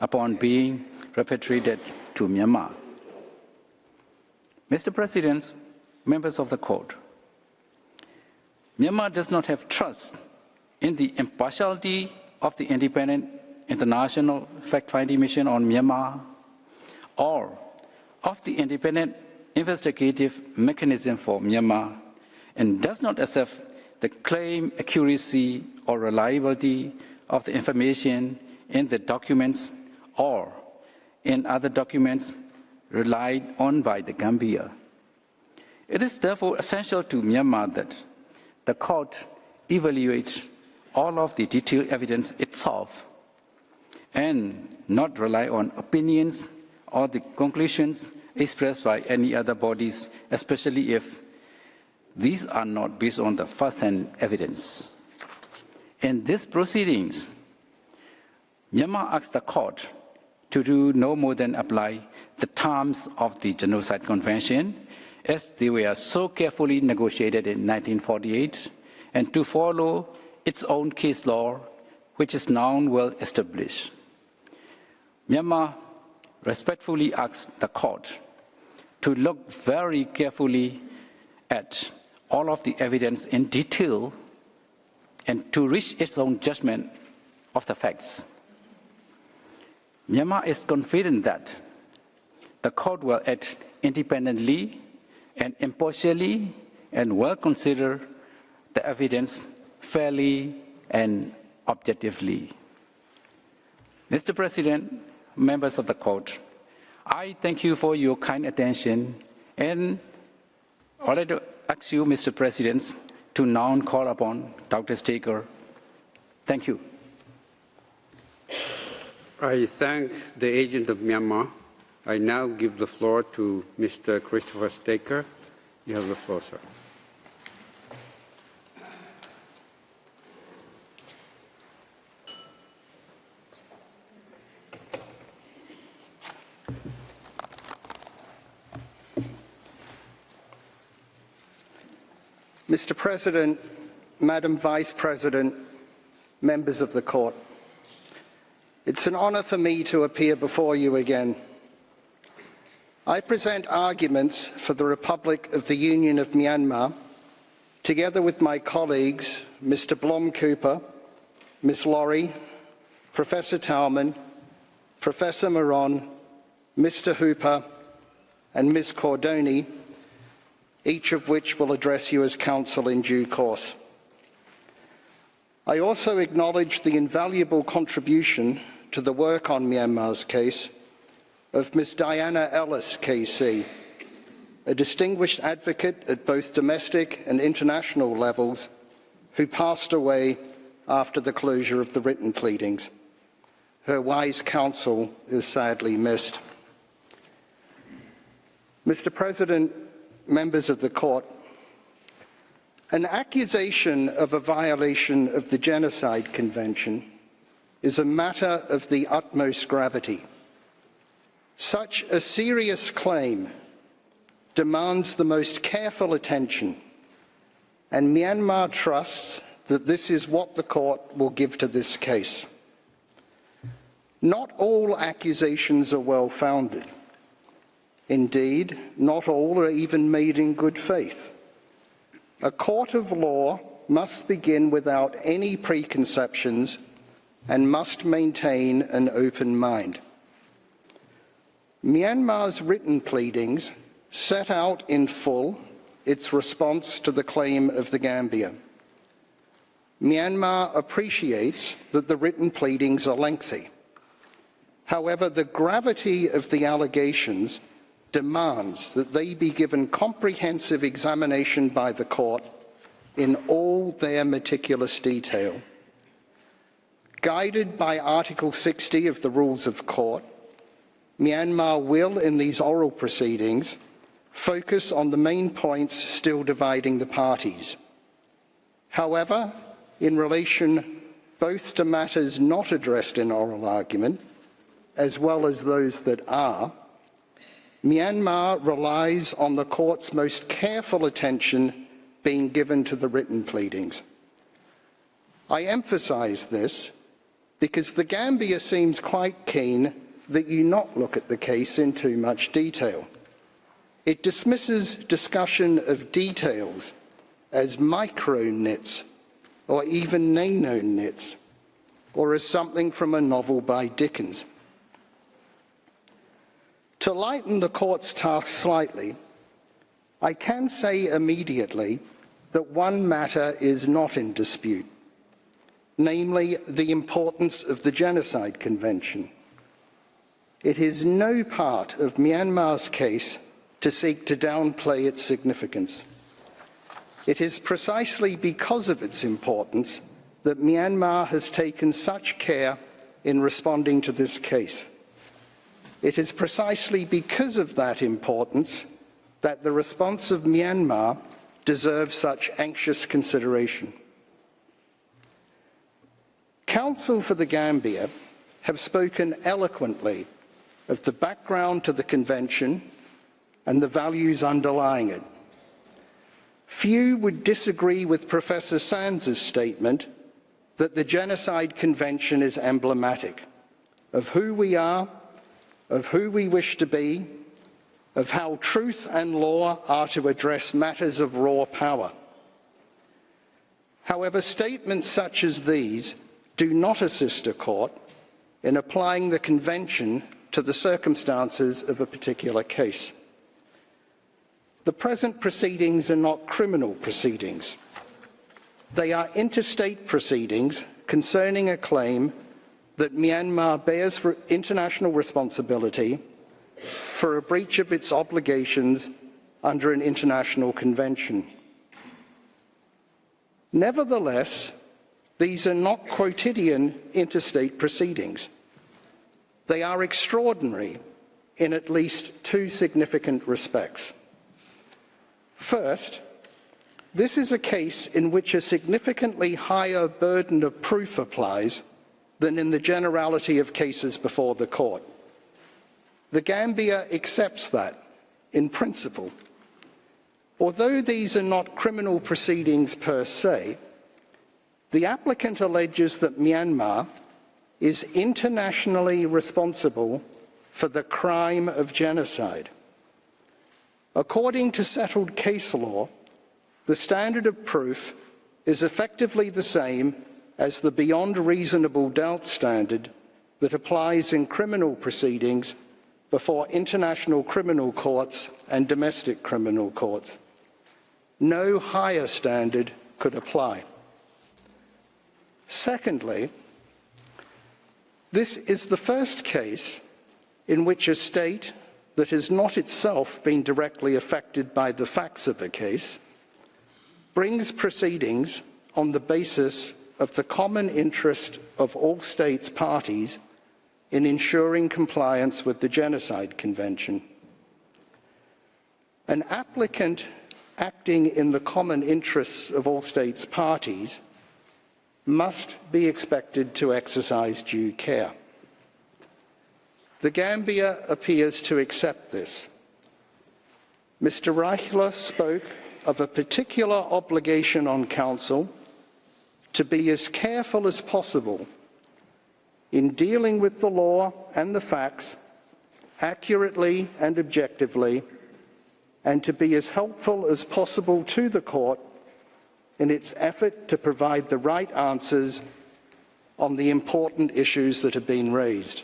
upon being repatriated to Myanmar. Mr. President, members of the court, Myanmar does not have trust in the impartiality of the independent international fact-finding mission on Myanmar or of the independent investigative mechanism for Myanmar, and does not accept the claim accuracy or reliability of the information in the documents or in other documents relied on by the Gambia. It is therefore essential to Myanmar that the court evaluate all of the detailed evidence itself and not rely on opinions or the conclusions expressed by any other bodies, especially if these are not based on the first-hand evidence. In these proceedings, Myanmar asks the court to do no more than apply the terms of the Genocide Convention as they were so carefully negotiated in 1948 and to follow its own case law, which is now well established. Myanmar respectfully asks the court to look very carefully at all of the evidence in detail and to reach its own judgment of the facts. Myanmar is confident that the court will act independently and impartially and will consider the evidence fairly and objectively. Mr. President, members of the court, I thank you for your kind attention, and I'd like to ask you, Mr. President, to now call upon Dr. Staker. Thank you. I thank the agent of Myanmar. I now give the floor to Mr. Christopher Staker. You have the floor, sir. Mr. President, Madam Vice President, members of the court, it's an honor for me to appear before you again. I present arguments for the Republic of the Union of Myanmar, together with my colleagues, Mr. Blom-Cooper, Ms. Laurie, Professor Tauman, Professor Moron, Mr. Hooper, and Ms. Cordoni, each of which will address you as counsel in due course. I also acknowledge the invaluable contribution to the work on Myanmar's case of Ms. Diana Ellis, KC, a distinguished advocate at both domestic and international levels who passed away after the closure of the written pleadings. Her wise counsel is sadly missed. Mr. President, members of the court, an accusation of a violation of the Genocide Convention is a matter of the utmost gravity. Such a serious claim demands the most careful attention, and Myanmar trusts that this is what the court will give to this case. Not all accusations are well-founded. Indeed, not all are even made in good faith. A court of law must begin without any preconceptions and must maintain an open mind. Myanmar's written pleadings set out in full its response to the claim of the Gambia. Myanmar appreciates that the written pleadings are lengthy. However, the gravity of the allegations demands that they be given comprehensive examination by the court in all their meticulous detail. Guided by Article 60 of the Rules of Court, Myanmar will, in these oral proceedings, focus on the main points still dividing the parties. However, in relation both to matters not addressed in oral argument, as well as those that are, Myanmar relies on the court's most careful attention being given to the written pleadings. I emphasize this because the Gambia seems quite keen that you not look at the case in too much detail. It dismisses discussion of details as micro-nits or even nano-nits, or as something from a novel by Dickens. To lighten the court's task slightly, I can say immediately that one matter is not in dispute, namely the importance of the Genocide Convention. It is no part of Myanmar's case to seek to downplay its significance. It is precisely because of its importance that Myanmar has taken such care in responding to this case. It is precisely because of that importance that the response of Myanmar deserves such anxious consideration. Counsel for the Gambia have spoken eloquently of the background to the Convention and the values underlying it. Few would disagree with Professor Sands's statement that the Genocide Convention is emblematic of who we are, of who we wish to be, of how truth and law are to address matters of raw power. However, statements such as these do not assist a court in applying the Convention to the circumstances of a particular case. The present proceedings are not criminal proceedings. They are interstate proceedings concerning a claim that Myanmar bears international responsibility for a breach of its obligations under an international convention. Nevertheless, these are not quotidian interstate proceedings. They are extraordinary in at least two significant respects. First, this is a case in which a significantly higher burden of proof applies than in the generality of cases before the court. The Gambia accepts that in principle. Although these are not criminal proceedings per se, the applicant alleges that Myanmar is internationally responsible for the crime of genocide. According to settled case law, the standard of proof is effectively the same as the beyond reasonable doubt standard that applies in criminal proceedings before international criminal courts and domestic criminal courts. No higher standard could apply. Secondly, this is the first case in which a state that has not itself been directly affected by the facts of a case brings proceedings on the basis of the common interest of all states parties in ensuring compliance with the Genocide Convention. An applicant acting in the common interests of all states parties must be expected to exercise due care. The Gambia appears to accept this. Mr. Reichler spoke of a particular obligation on Council to be as careful as possible in dealing with the law and the facts accurately and objectively, and to be as helpful as possible to the court in its effort to provide the right answers on the important issues that have been raised.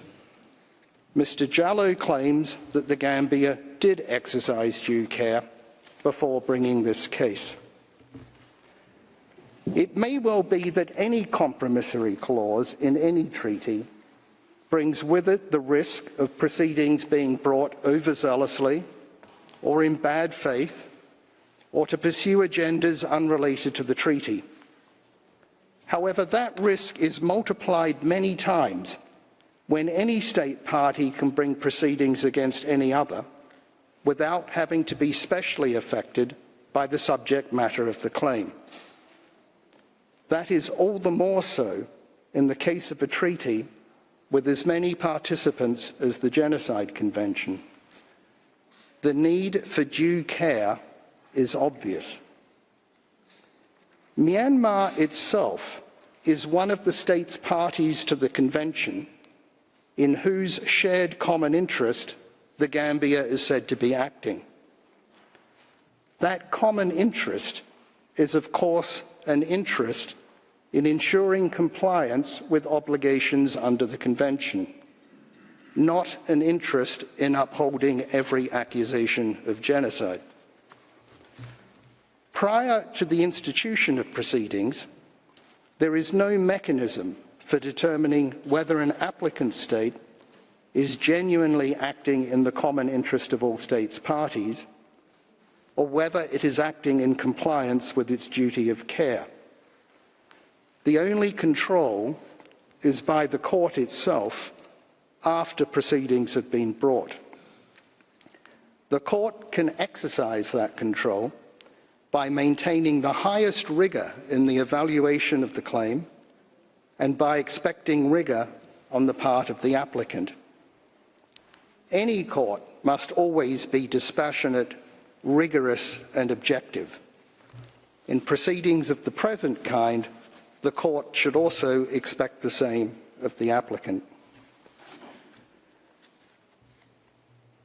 Mr. Jallow claims that the Gambia did exercise due care before bringing this case. It may well be that any compromissory clause in any treaty brings with it the risk of proceedings being brought overzealously or in bad faith, or to pursue agendas unrelated to the treaty. However, that risk is multiplied many times when any state party can bring proceedings against any other without having to be specially affected by the subject matter of the claim. That is all the more so in the case of a treaty with as many participants as the Genocide Convention. The need for due care is obvious. Myanmar itself is one of the states parties to the Convention in whose shared common interest the Gambia is said to be acting. That common interest is, of course, an interest in ensuring compliance with obligations under the Convention, not an interest in upholding every accusation of genocide. Prior to the institution of proceedings, there is no mechanism for determining whether an applicant state is genuinely acting in the common interest of all states parties, or whether it is acting in compliance with its duty of care. The only control is by the court itself after proceedings have been brought. The court can exercise that control by maintaining the highest rigour in the evaluation of the claim and by expecting rigour on the part of the applicant. Any court must always be dispassionate, rigorous and objective. In proceedings of the present kind, the court should also expect the same of the applicant.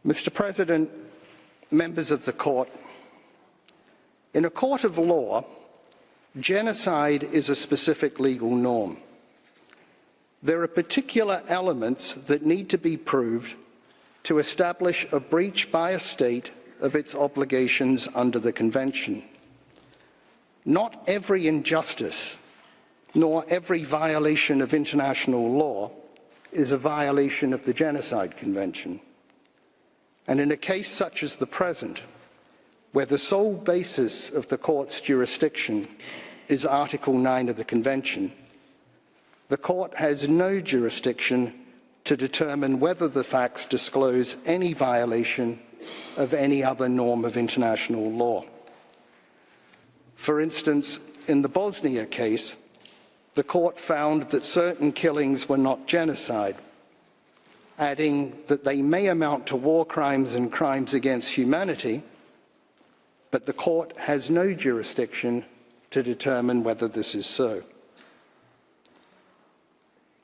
Mr. President, members of the court, in a court of law, genocide is a specific legal norm. There are particular elements that need to be proved to establish a breach by a state of its obligations under the Convention. Not every injustice, nor every violation of international law is a violation of the Genocide Convention. And in a case such as the present, where the sole basis of the court's jurisdiction is Article 9 of the Convention, the court has no jurisdiction to determine whether the facts disclose any violation of any other norm of international law. For instance, in the Bosnia case, the court found that certain killings were not genocide, adding that they may amount to war crimes and crimes against humanity, but the court has no jurisdiction to determine whether this is so.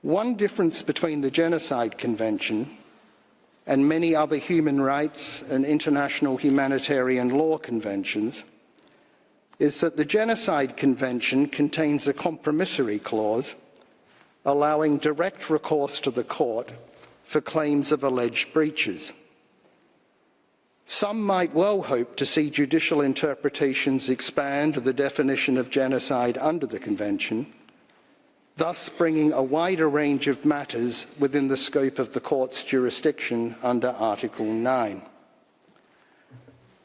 One difference between the Genocide Convention and many other human rights and international humanitarian law conventions is that the Genocide Convention contains a compromissory clause allowing direct recourse to the court for claims of alleged breaches. Some might well hope to see judicial interpretations expand the definition of genocide under the Convention, thus bringing a wider range of matters within the scope of the court's jurisdiction under Article 9.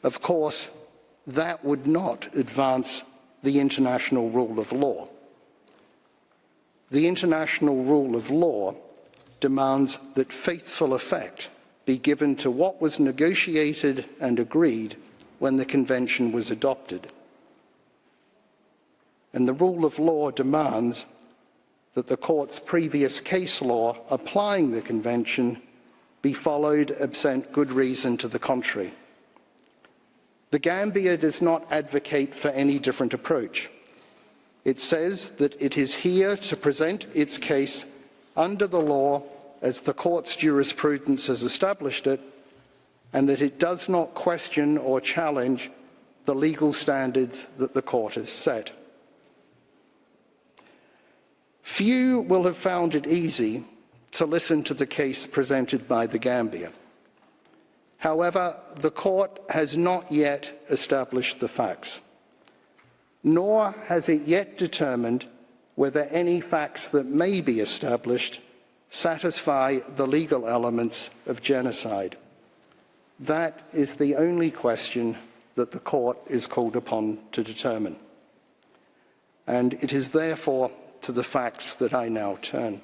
Of course, that would not advance the international rule of law. The international rule of law demands that faithful effect be given to what was negotiated and agreed when the Convention was adopted. And the rule of law demands that the court's previous case law applying the Convention be followed absent good reason to the contrary. The Gambia does not advocate for any different approach. It says that it is here to present its case under the law as the court's jurisprudence has established it, and that it does not question or challenge the legal standards that the court has set. Few will have found it easy to listen to the case presented by the Gambia. However, the court has not yet established the facts, nor has it yet determined whether any facts that may be established satisfy the legal elements of genocide. That is the only question that the court is called upon to determine. And it is therefore to the facts that I now turn.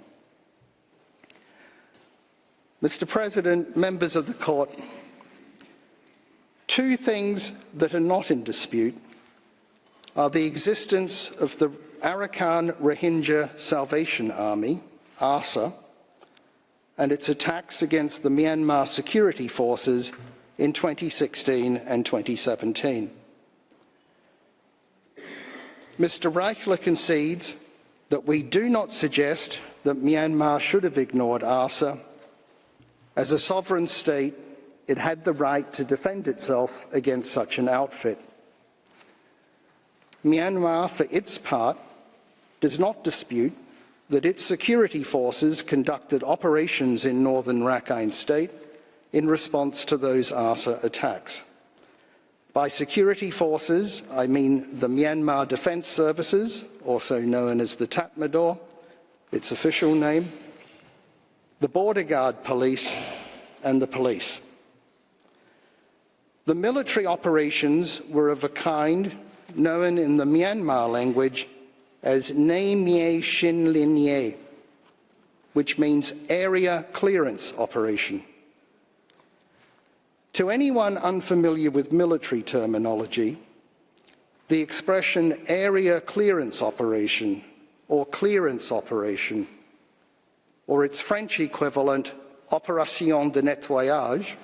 Mr. President, members of the court, two things that are not in dispute are the existence of the Arakan Rohingya Salvation Army, ARSA, and its attacks against the Myanmar security forces in 2016 and 2017. Mr. Reichler concedes that we do not suggest that Myanmar should have ignored ARSA. As a sovereign state, it had the right to defend itself against such an outfit. Myanmar, for its part, does not dispute that its security forces conducted operations in northern Rakhine State in response to those ARSA attacks. By security forces, I mean the Myanmar Defence Services, also known as the Tatmadaw, its official name, the Border Guard Police, and the police. The military operations were of a kind known in the Myanmar language as Ne Mie Shin Lin Ye, which means Area Clearance Operation. To anyone unfamiliar with military terminology, the expression Area Clearance Operation or Clearance Operation, or its French equivalent Opération de Nettoyage,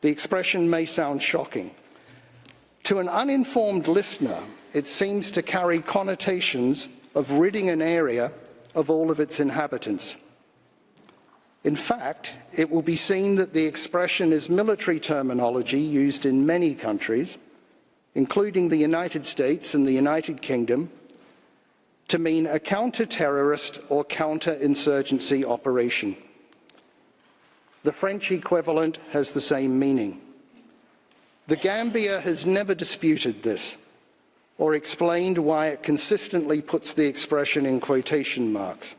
the expression may sound shocking. To an uninformed listener, it seems to carry connotations of ridding an area of all of its inhabitants. In fact, it will be seen that the expression is military terminology used in many countries, including the United States and the United Kingdom, to mean a counter-terrorist or counter-insurgency operation. The French equivalent has the same meaning. The Gambia has never disputed this or explained why it consistently puts the expression in quotation marks.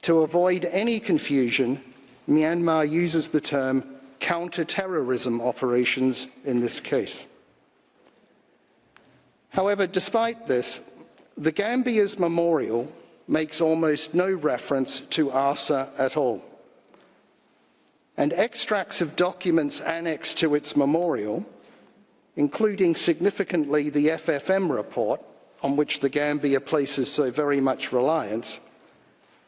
To avoid any confusion, Myanmar uses the term counter-terrorism operations in this case. However, despite this, the Gambia's memorial makes almost no reference to ARSA at all. And extracts of documents annexed to its memorial, including significantly the FFM report, on which the Gambia places so very much reliance,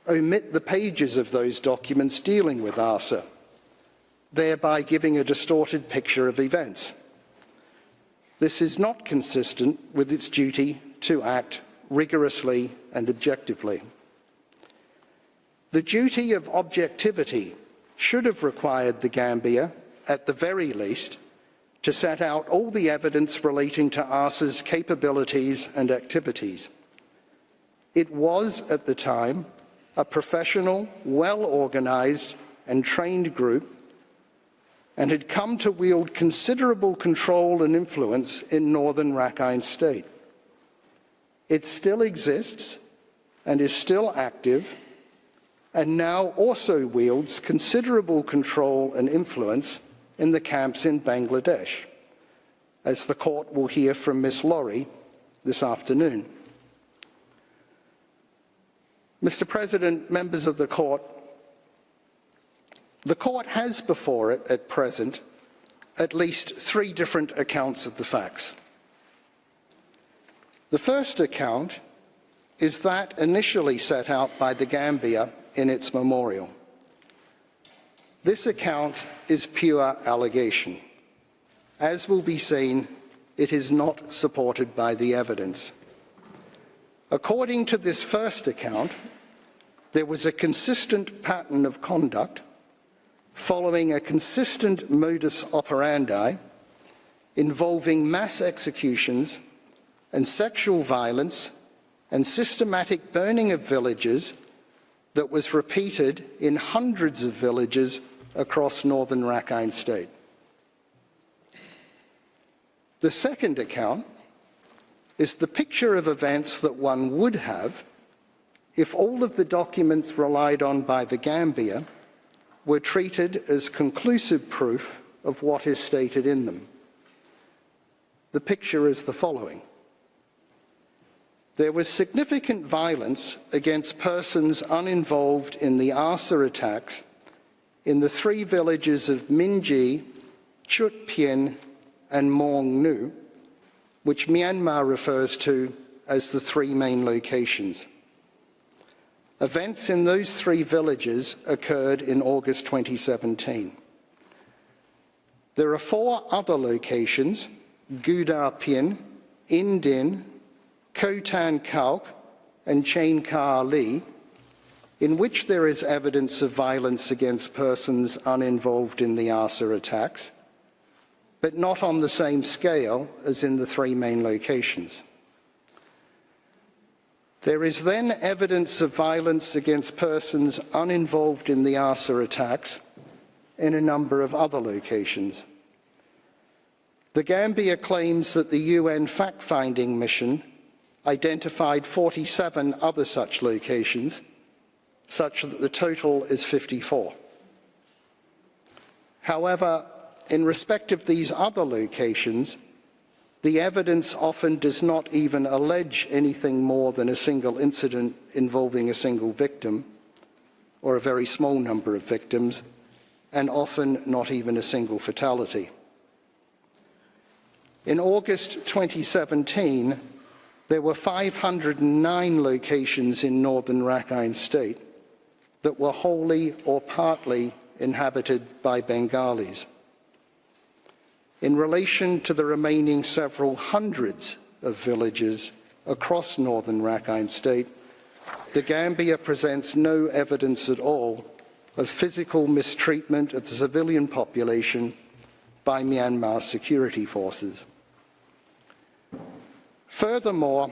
omit the pages of those documents dealing with ARSA, thereby giving a distorted picture of events. This is not consistent with its duty to act rigorously and objectively. The duty of objectivity should have required the Gambia, at the very least, to set out all the evidence relating to ARSA's capabilities and activities. It was, at the time, a professional, well-organised and trained group, and had come to wield considerable control and influence in northern Rakhine State. It still exists and is still active, and now also wields considerable control and influence in the camps in Bangladesh, as the court will hear from Ms. Laurie this afternoon. Mr. President, members of the court has before it at present at least 3 different accounts of the facts. The first account is that initially set out by the Gambia in its memorial. This account is pure allegation. As will be seen, it is not supported by the evidence. According to this first account, there was a consistent pattern of conduct following a consistent modus operandi involving mass executions and sexual violence and systematic burning of villages that was repeated in hundreds of villages across northern Rakhine State. The second account is the picture of events that one would have if all of the documents relied on by the Gambia were treated as conclusive proof of what is stated in them. The picture is the following. There was significant violence against persons uninvolved in the ARSA attacks in the 3 villages of Minji, Chut Pien and Maung Nu, which Myanmar refers to as the 3 main locations. Events in those 3 villages occurred in August 2017. There are 4 other locations, Gudar Pien, Indin, Khotan Kauk and Chain Ka Ali, in which there is evidence of violence against persons uninvolved in the ARSA attacks, but not on the same scale as in the three main locations. There is then evidence of violence against persons uninvolved in the ARSA attacks in a number of other locations. The Gambia claims that the UN fact-finding mission identified 47 other such locations, such that the total is 54. However, in respect of these other locations, the evidence often does not even allege anything more than a single incident involving a single victim, or a very small number of victims, and often not even a single fatality. In August 2017, there were 509 locations in northern Rakhine State that were wholly or partly inhabited by Bengalis. In relation to the remaining several hundreds of villages across northern Rakhine State, the Gambia presents no evidence at all of physical mistreatment of the civilian population by Myanmar security forces. Furthermore,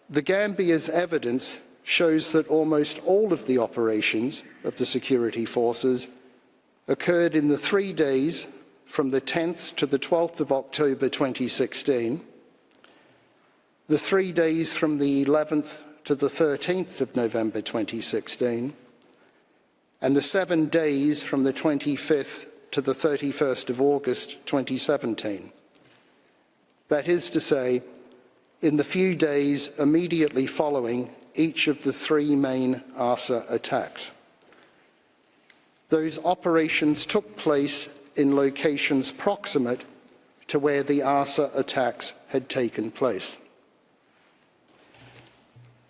the Gambia's evidence shows that almost all of the operations of the security forces occurred in the 3 days from the 10th to the 12th of October 2016, the 3 days from the 11th to the 13th of November 2016, and the 7 days from the 25th to the 31st of August 2017. That is to say, in the few days immediately following each of the three main ARSA attacks. Those operations took place in locations proximate to where the ARSA attacks had taken place.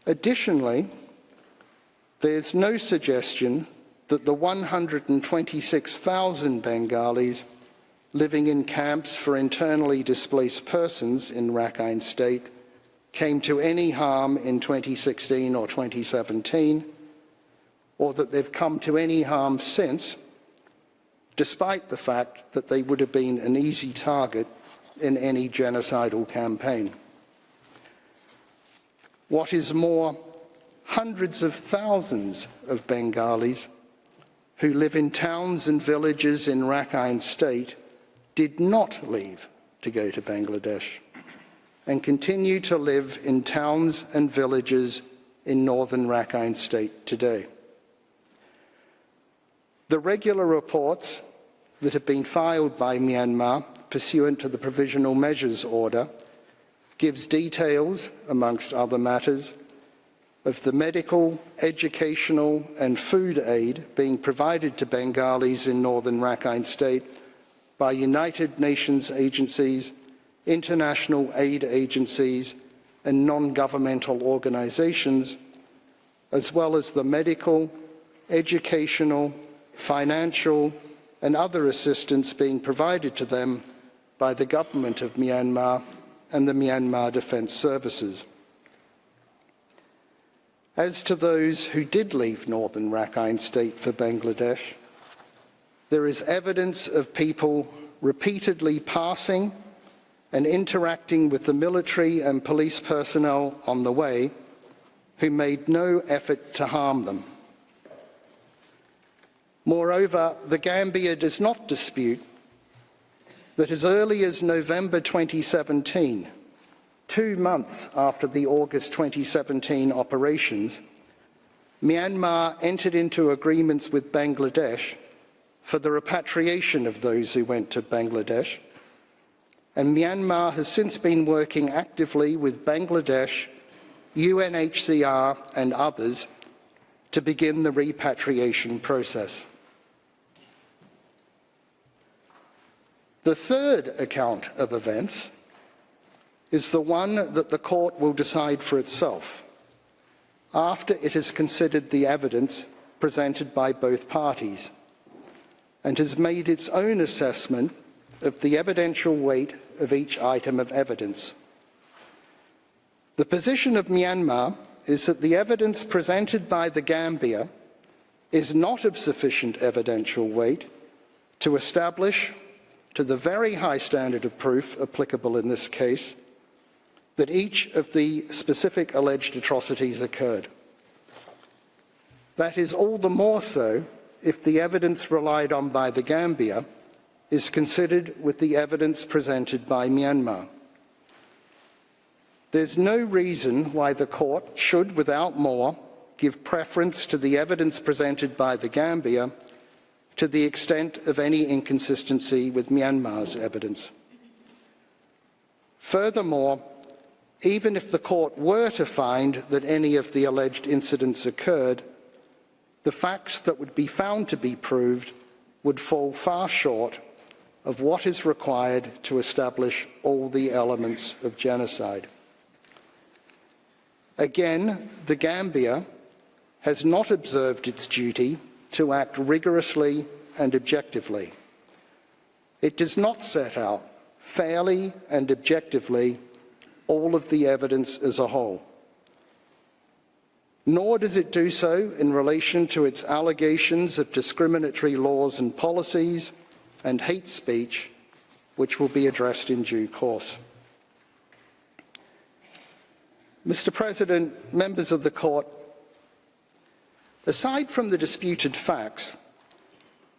Additionally, there's no suggestion that the 126,000 Bengalis living in camps for internally displaced persons in Rakhine State came to any harm in 2016 or 2017, or that they've come to any harm since, despite the fact that they would have been an easy target in any genocidal campaign. What is more, hundreds of thousands of Bengalis who live in towns and villages in Rakhine State did not leave to go to Bangladesh and continue to live in towns and villages in northern Rakhine State today. The regular reports that have been filed by Myanmar pursuant to the Provisional Measures Order gives details, amongst other matters, of the medical, educational and food aid being provided to Bengalis in northern Rakhine State by United Nations agencies, international aid agencies and non-governmental organisations, as well as the medical, educational, financial and other assistance being provided to them by the government of Myanmar and the Myanmar Defence Services. As to those who did leave northern Rakhine State for Bangladesh, there is evidence of people repeatedly passing and interacting with the military and police personnel on the way who made no effort to harm them. Moreover, the Gambia does not dispute that as early as November 2017, 2 months after the August 2017 operations, Myanmar entered into agreements with Bangladesh for the repatriation of those who went to Bangladesh, and Myanmar has since been working actively with Bangladesh, UNHCR and others to begin the repatriation process. The third account of events is the one that the court will decide for itself after it has considered the evidence presented by both parties and has made its own assessment of the evidential weight of each item of evidence. The position of Myanmar is that the evidence presented by the Gambia is not of sufficient evidential weight to establish, to the very high standard of proof applicable in this case, that each of the specific alleged atrocities occurred. That is all the more so if the evidence relied on by the Gambia is considered with the evidence presented by Myanmar. There's no reason why the court should, without more, give preference to the evidence presented by the Gambia to the extent of any inconsistency with Myanmar's evidence. Furthermore, even if the court were to find that any of the alleged incidents occurred, the facts that would be found to be proved would fall far short of what is required to establish all the elements of genocide. Again, the Gambia has not observed its duty to act rigorously and objectively. It does not set out fairly and objectively all of the evidence as a whole. Nor does it do so in relation to its allegations of discriminatory laws and policies and hate speech, which will be addressed in due course. Mr. President, members of the court, aside from the disputed facts,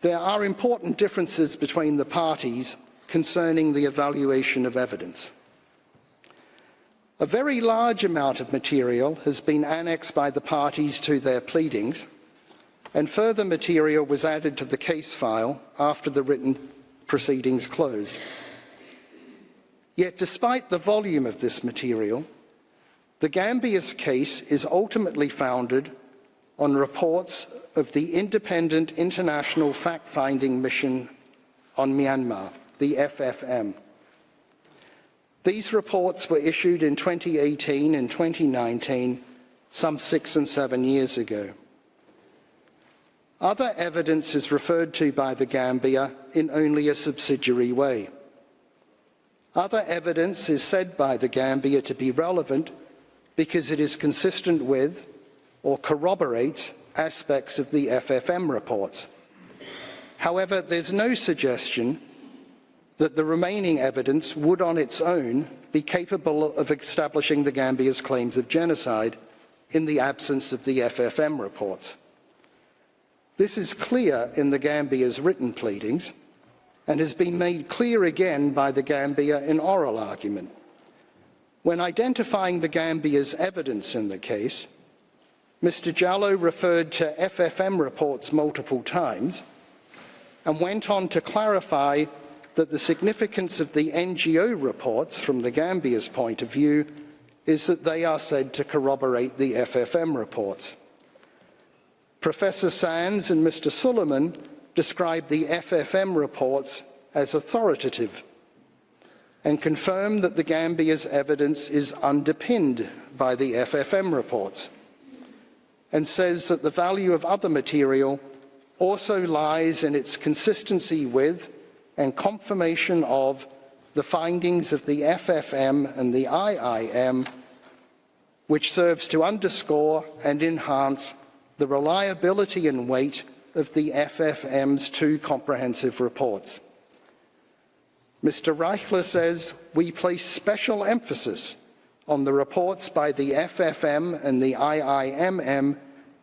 there are important differences between the parties concerning the evaluation of evidence. A very large amount of material has been annexed by the parties to their pleadings, and further material was added to the case file after the written proceedings closed. Yet, despite the volume of this material, the Gambia's case is ultimately founded on reports of the Independent International Fact-Finding Mission on Myanmar, the FFM. These reports were issued in 2018 and 2019, some 6 and 7 years ago. Other evidence is referred to by the Gambia in only a subsidiary way. Other evidence is said by the Gambia to be relevant because it is consistent with or corroborates aspects of the FFM reports. However, there's no suggestion that the remaining evidence would on its own be capable of establishing the Gambia's claims of genocide in the absence of the FFM reports. This is clear in the Gambia's written pleadings and has been made clear again by the Gambia in oral argument. When identifying the Gambia's evidence in the case, Mr. Jallow referred to FFM reports multiple times and went on to clarify that the significance of the NGO reports from the Gambia's point of view is that they are said to corroborate the FFM reports. Professor Sands and Mr. Suleiman described the FFM reports as authoritative and confirmed that the Gambia's evidence is underpinned by the FFM reports, and says that the value of other material also lies in its consistency with and confirmation of the findings of the FFM and the IIM, which serves to underscore and enhance the reliability and weight of the FFM's 2 comprehensive reports. Mr. Reichler says we place special emphasis on the reports by the FFM and the IIMM,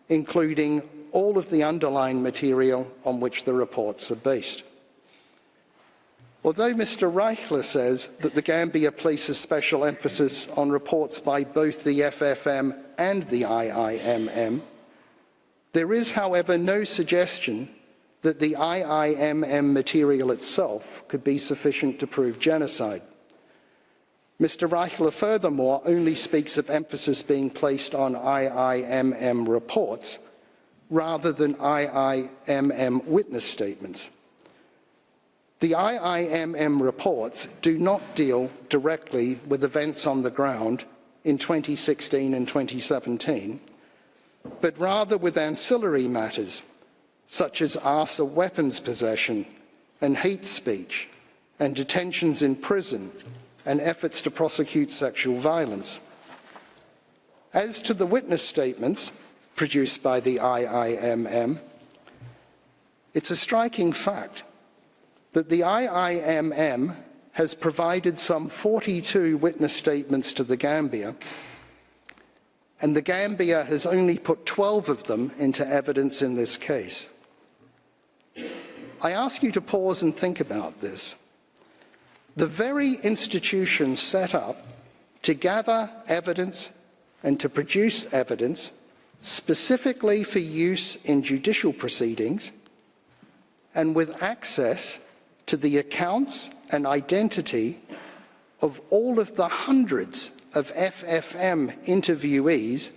including all of the underlying material on which the reports are based. Although Mr. Reichler says that the Gambia places special emphasis on reports by both the FFM and the IIMM, there is, however, no suggestion that the IIMM material itself could be sufficient to prove genocide. Mr. Reichler, furthermore, only speaks of emphasis being placed on IIMM reports rather than IIMM witness statements. The IIMM reports do not deal directly with events on the ground in 2016 and 2017, but rather with ancillary matters such as ARSA weapons possession and hate speech and detentions in prison and efforts to prosecute sexual violence. As to the witness statements produced by the IIMM, it's a striking fact that the IIMM has provided some 42 witness statements to the Gambia, and the Gambia has only put 12 of them into evidence in this case. I ask you to pause and think about this. The very institution set up to gather evidence and to produce evidence specifically for use in judicial proceedings and with access to the accounts and identity of all of the hundreds of FFM interviewees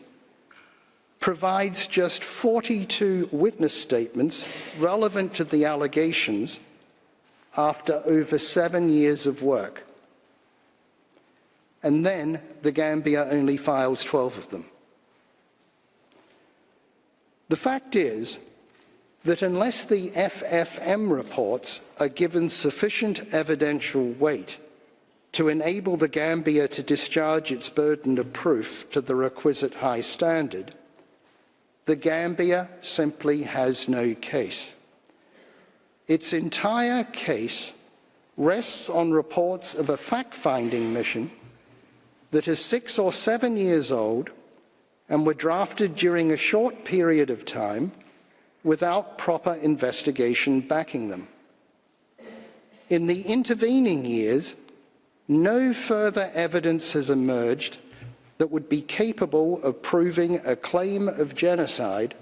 provides just 42 witness statements relevant to the allegations after over 7 years of work. And then the Gambia only files 12 of them. The fact is that unless the FFM reports are given sufficient evidential weight to enable the Gambia to discharge its burden of proof to the requisite high standard, the Gambia simply has no case. Its entire case rests on reports of a fact-finding mission that is 6 or 7 years old and were drafted during a short period of time without proper investigation backing them. In the intervening years, no further evidence has emerged that would be capable of proving a claim of genocide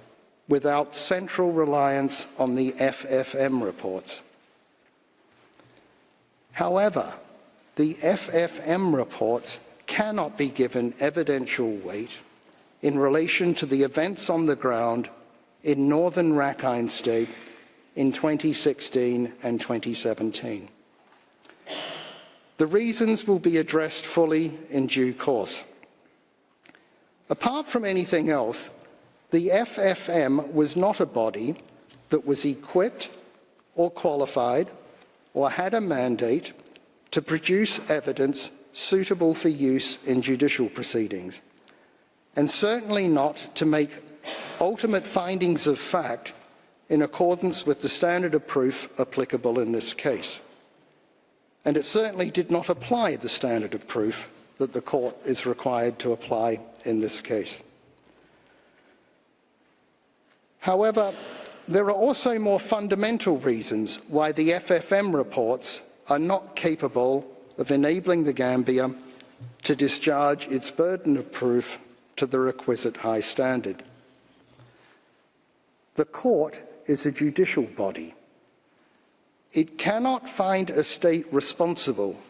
without central reliance on the FFM reports. However, the FFM reports cannot be given evidential weight in relation to the events on the ground in northern Rakhine State in 2016 and 2017. The reasons will be addressed fully in due course. Apart from anything else, the FFM was not a body that was equipped or qualified or had a mandate to produce evidence suitable for use in judicial proceedings, and certainly not to make ultimate findings of fact in accordance with the standard of proof applicable in this case. And it certainly did not apply the standard of proof that the court is required to apply in this case. However, there are also more fundamental reasons why the FFM reports are not capable of enabling the Gambia to discharge its burden of proof to the requisite high standard. The court is a judicial body. It cannot find a state responsible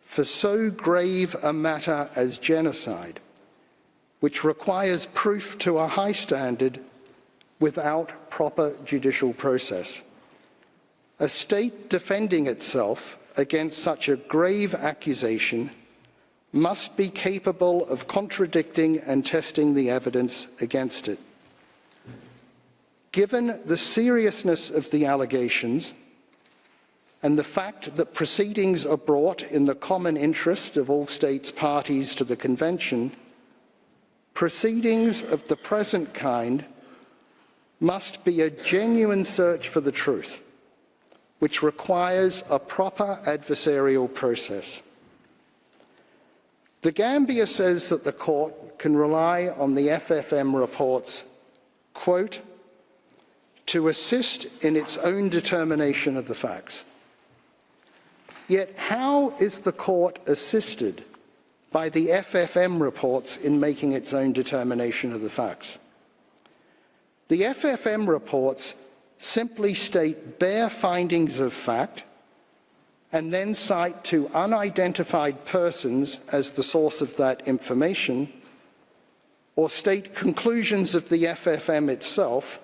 for so grave a matter as genocide, which requires proof to a high standard without proper judicial process. A state defending itself against such a grave accusation must be capable of contradicting and testing the evidence against it. Given the seriousness of the allegations and the fact that proceedings are brought in the common interest of all states parties to the Convention, proceedings of the present kind must be a genuine search for the truth, which requires a proper adversarial process. The Gambia says that the court can rely on the FFM reports, quote, to assist in its own determination of the facts. Yet how is the court assisted by the FFM reports in making its own determination of the facts? The FFM reports simply state bare findings of fact and then cite to unidentified persons as the source of that information, or state conclusions of the FFM itself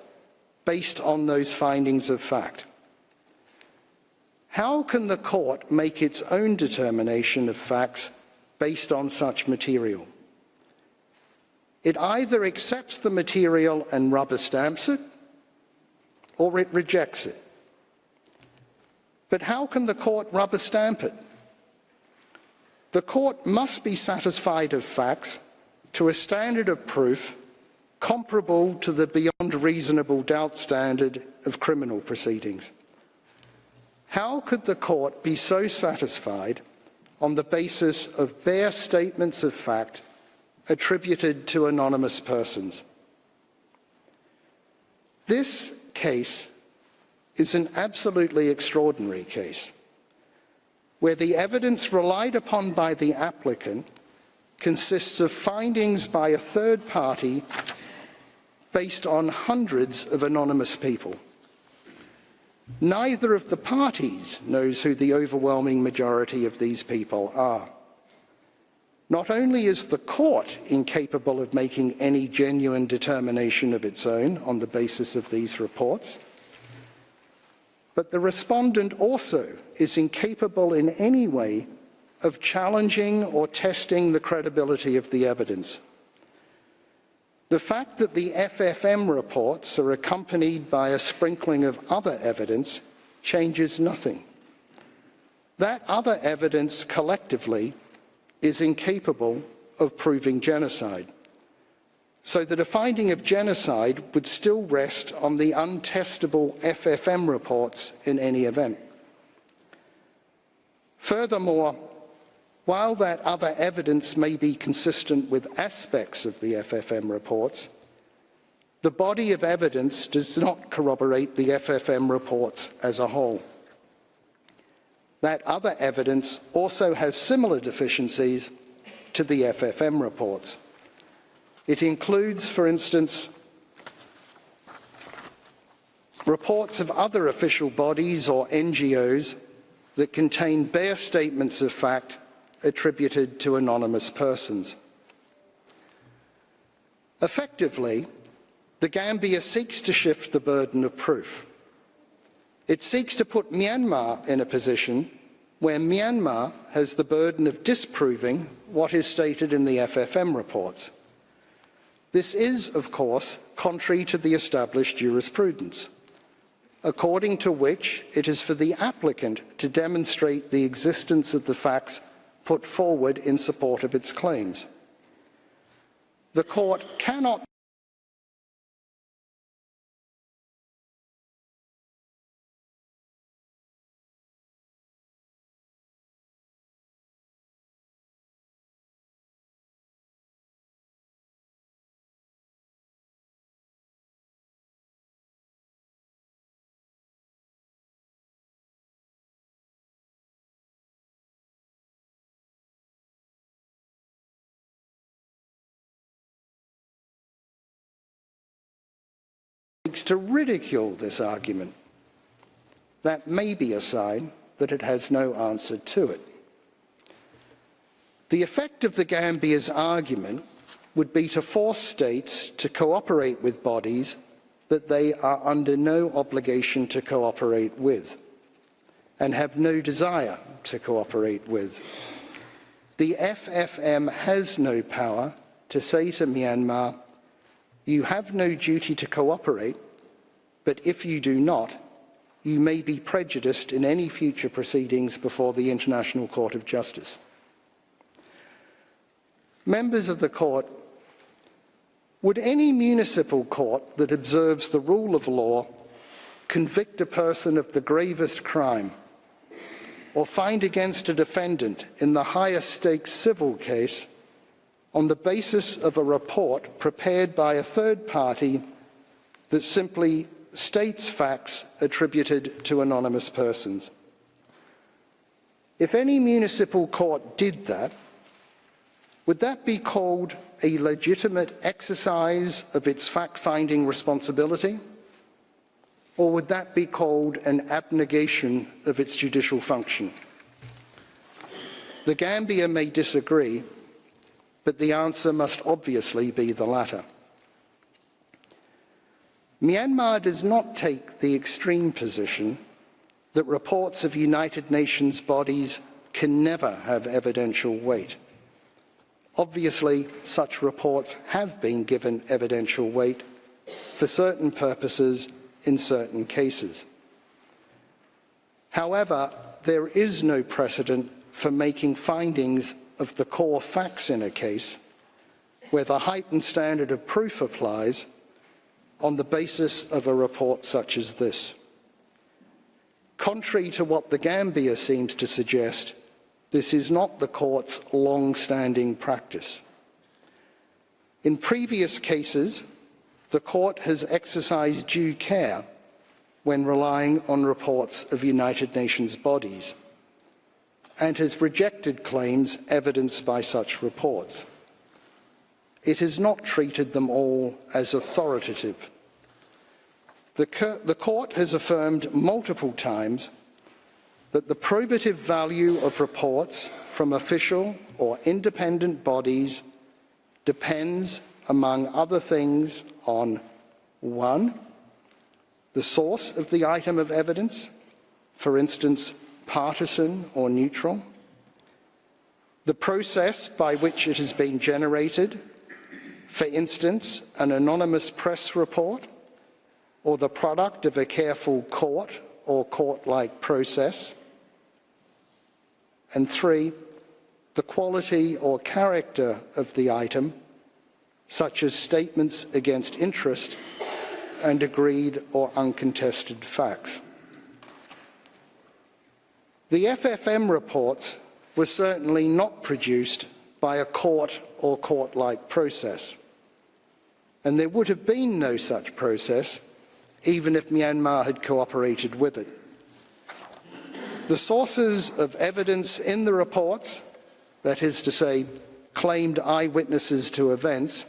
based on those findings of fact. How can the court make its own determination of facts based on such material? It either accepts the material and rubber stamps it, or it rejects it. But how can the court rubber stamp it? The court must be satisfied of facts to a standard of proof comparable to the beyond reasonable doubt standard of criminal proceedings. How could the court be so satisfied on the basis of bare statements of fact attributed to anonymous persons? This case is an absolutely extraordinary case, where the evidence relied upon by the applicant consists of findings by a third party based on hundreds of anonymous people. Neither of the parties knows who the overwhelming majority of these people are. Not only is the court incapable of making any genuine determination of its own on the basis of these reports, but the respondent also is incapable in any way of challenging or testing the credibility of the evidence. The fact that the FFM reports are accompanied by a sprinkling of other evidence changes nothing. That other evidence collectively is incapable of proving genocide, so that a finding of genocide would still rest on the untestable FFM reports in any event. Furthermore, while that other evidence may be consistent with aspects of the FFM reports, the body of evidence does not corroborate the FFM reports as a whole. That other evidence also has similar deficiencies to the FFM reports. It includes, for instance, reports of other official bodies or NGOs that contain bare statements of fact attributed to anonymous persons. Effectively, the Gambia seeks to shift the burden of proof. It seeks to put Myanmar in a position where Myanmar has the burden of disproving what is stated in the FFM reports. This is, of course, contrary to the established jurisprudence, according to which it is for the applicant to demonstrate the existence of the facts put forward in support of its claims. The court cannot seeks to ridicule this argument. That may be a sign that it has no answer to it. The effect of the Gambia's argument would be to force states to cooperate with bodies that they are under no obligation to cooperate with and have no desire to cooperate with. The FFM has no power to say to Myanmar, "You have no duty to cooperate, but if you do not, you may be prejudiced in any future proceedings before the International Court of Justice." Members of the court, would any municipal court that observes the rule of law convict a person of the gravest crime or find against a defendant in the highest stakes civil case on the basis of a report prepared by a third party that simply states facts attributed to anonymous persons? If any municipal court did that, would that be called a legitimate exercise of its fact-finding responsibility? Or would that be called an abnegation of its judicial function? The Gambia may disagree, but the answer must obviously be the latter. Myanmar does not take the extreme position that reports of United Nations bodies can never have evidential weight. Obviously, such reports have been given evidential weight for certain purposes in certain cases. However, there is no precedent for making findings of the core facts in a case where the heightened standard of proof applies on the basis of a report such as this. Contrary to what the Gambia seems to suggest, this is not the court's long-standing practice. In previous cases, the court has exercised due care when relying on reports of United Nations bodies and has rejected claims evidenced by such reports. It has not treated them all as authoritative. The court has affirmed multiple times that the probative value of reports from official or independent bodies depends, among other things, on 1. The source of the item of evidence, for instance, partisan or neutral, the process by which it has been generated, for instance, an anonymous press report, or the product of a careful court or court-like process, and 3, the quality or character of the item, such as statements against interest and agreed or uncontested facts. The FFM reports were certainly not produced by a court or court-like process, and there would have been no such process even if Myanmar had cooperated with it. The sources of evidence in the reports, that is to say, claimed eyewitnesses to events,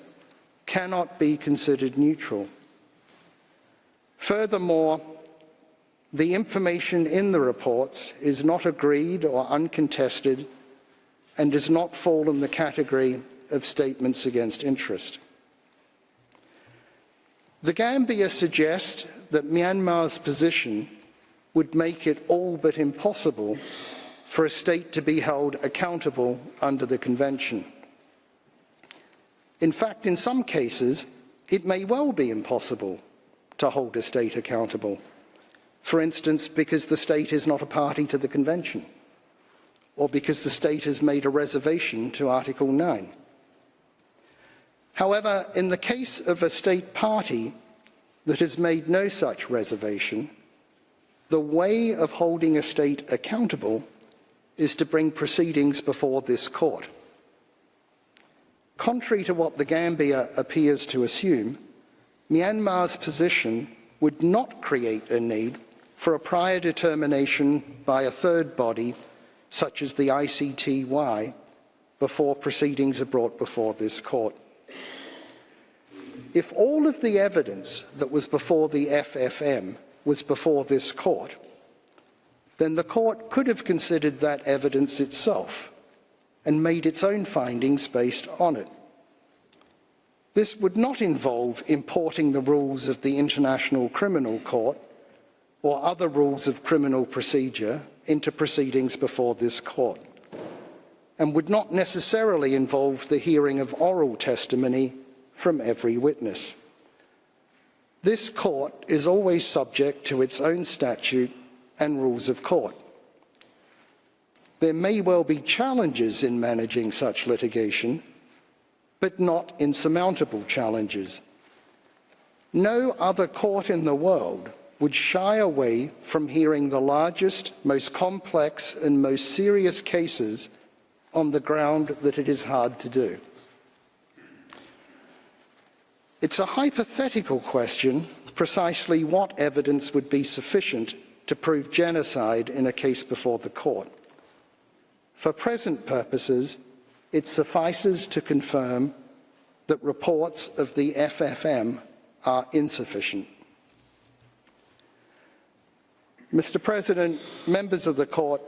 cannot be considered neutral. Furthermore, the information in the reports is not agreed or uncontested and does not fall in the category of statements against interest. The Gambia suggests that Myanmar's position would make it all but impossible for a state to be held accountable under the Convention. In fact, in some cases, it may well be impossible to hold a state accountable, for instance, because the state is not a party to the Convention, or because the state has made a reservation to Article 9. However, in the case of a state party that has made no such reservation, the way of holding a state accountable is to bring proceedings before this court. Contrary to what the Gambia appears to assume, Myanmar's position would not create a need for a prior determination by a third body, such as the ICTY, before proceedings are brought before this court. If all of the evidence that was before the FFM was before this court, then the court could have considered that evidence itself and made its own findings based on it. This would not involve importing the rules of the International Criminal Court or other rules of criminal procedure into proceedings before this court, and would not necessarily involve the hearing of oral testimony from every witness. This court is always subject to its own statute and rules of court. There may well be challenges in managing such litigation, but not insurmountable challenges. No other court in the world would shy away from hearing the largest, most complex and most serious cases on the ground that it is hard to do. It's a hypothetical question precisely what evidence would be sufficient to prove genocide in a case before the court. For present purposes, it suffices to confirm that reports of the FFM are insufficient. Mr. President, members of the court,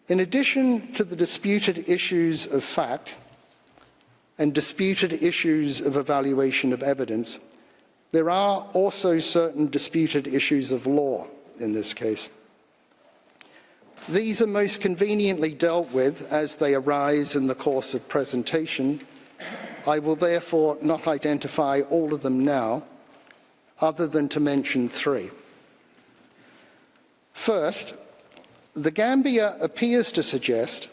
in addition to the disputed issues of fact and disputed issues of evaluation of evidence, there are also certain disputed issues of law in this case. These are most conveniently dealt with as they arise in the course of presentation. I will therefore not identify all of them now, other than to mention 3. First, the Gambia appears to suggest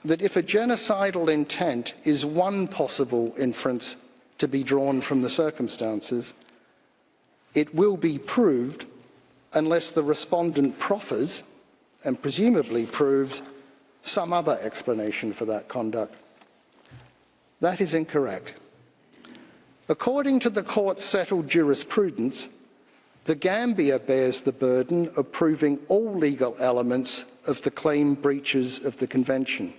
that if a genocidal intent is one possible inference to be drawn from the circumstances, it will be proved unless the respondent proffers, and presumably proves, some other explanation for that conduct. That is incorrect. According to the court's settled jurisprudence, the Gambia bears the burden of proving all legal elements of the claimed breaches of the Convention,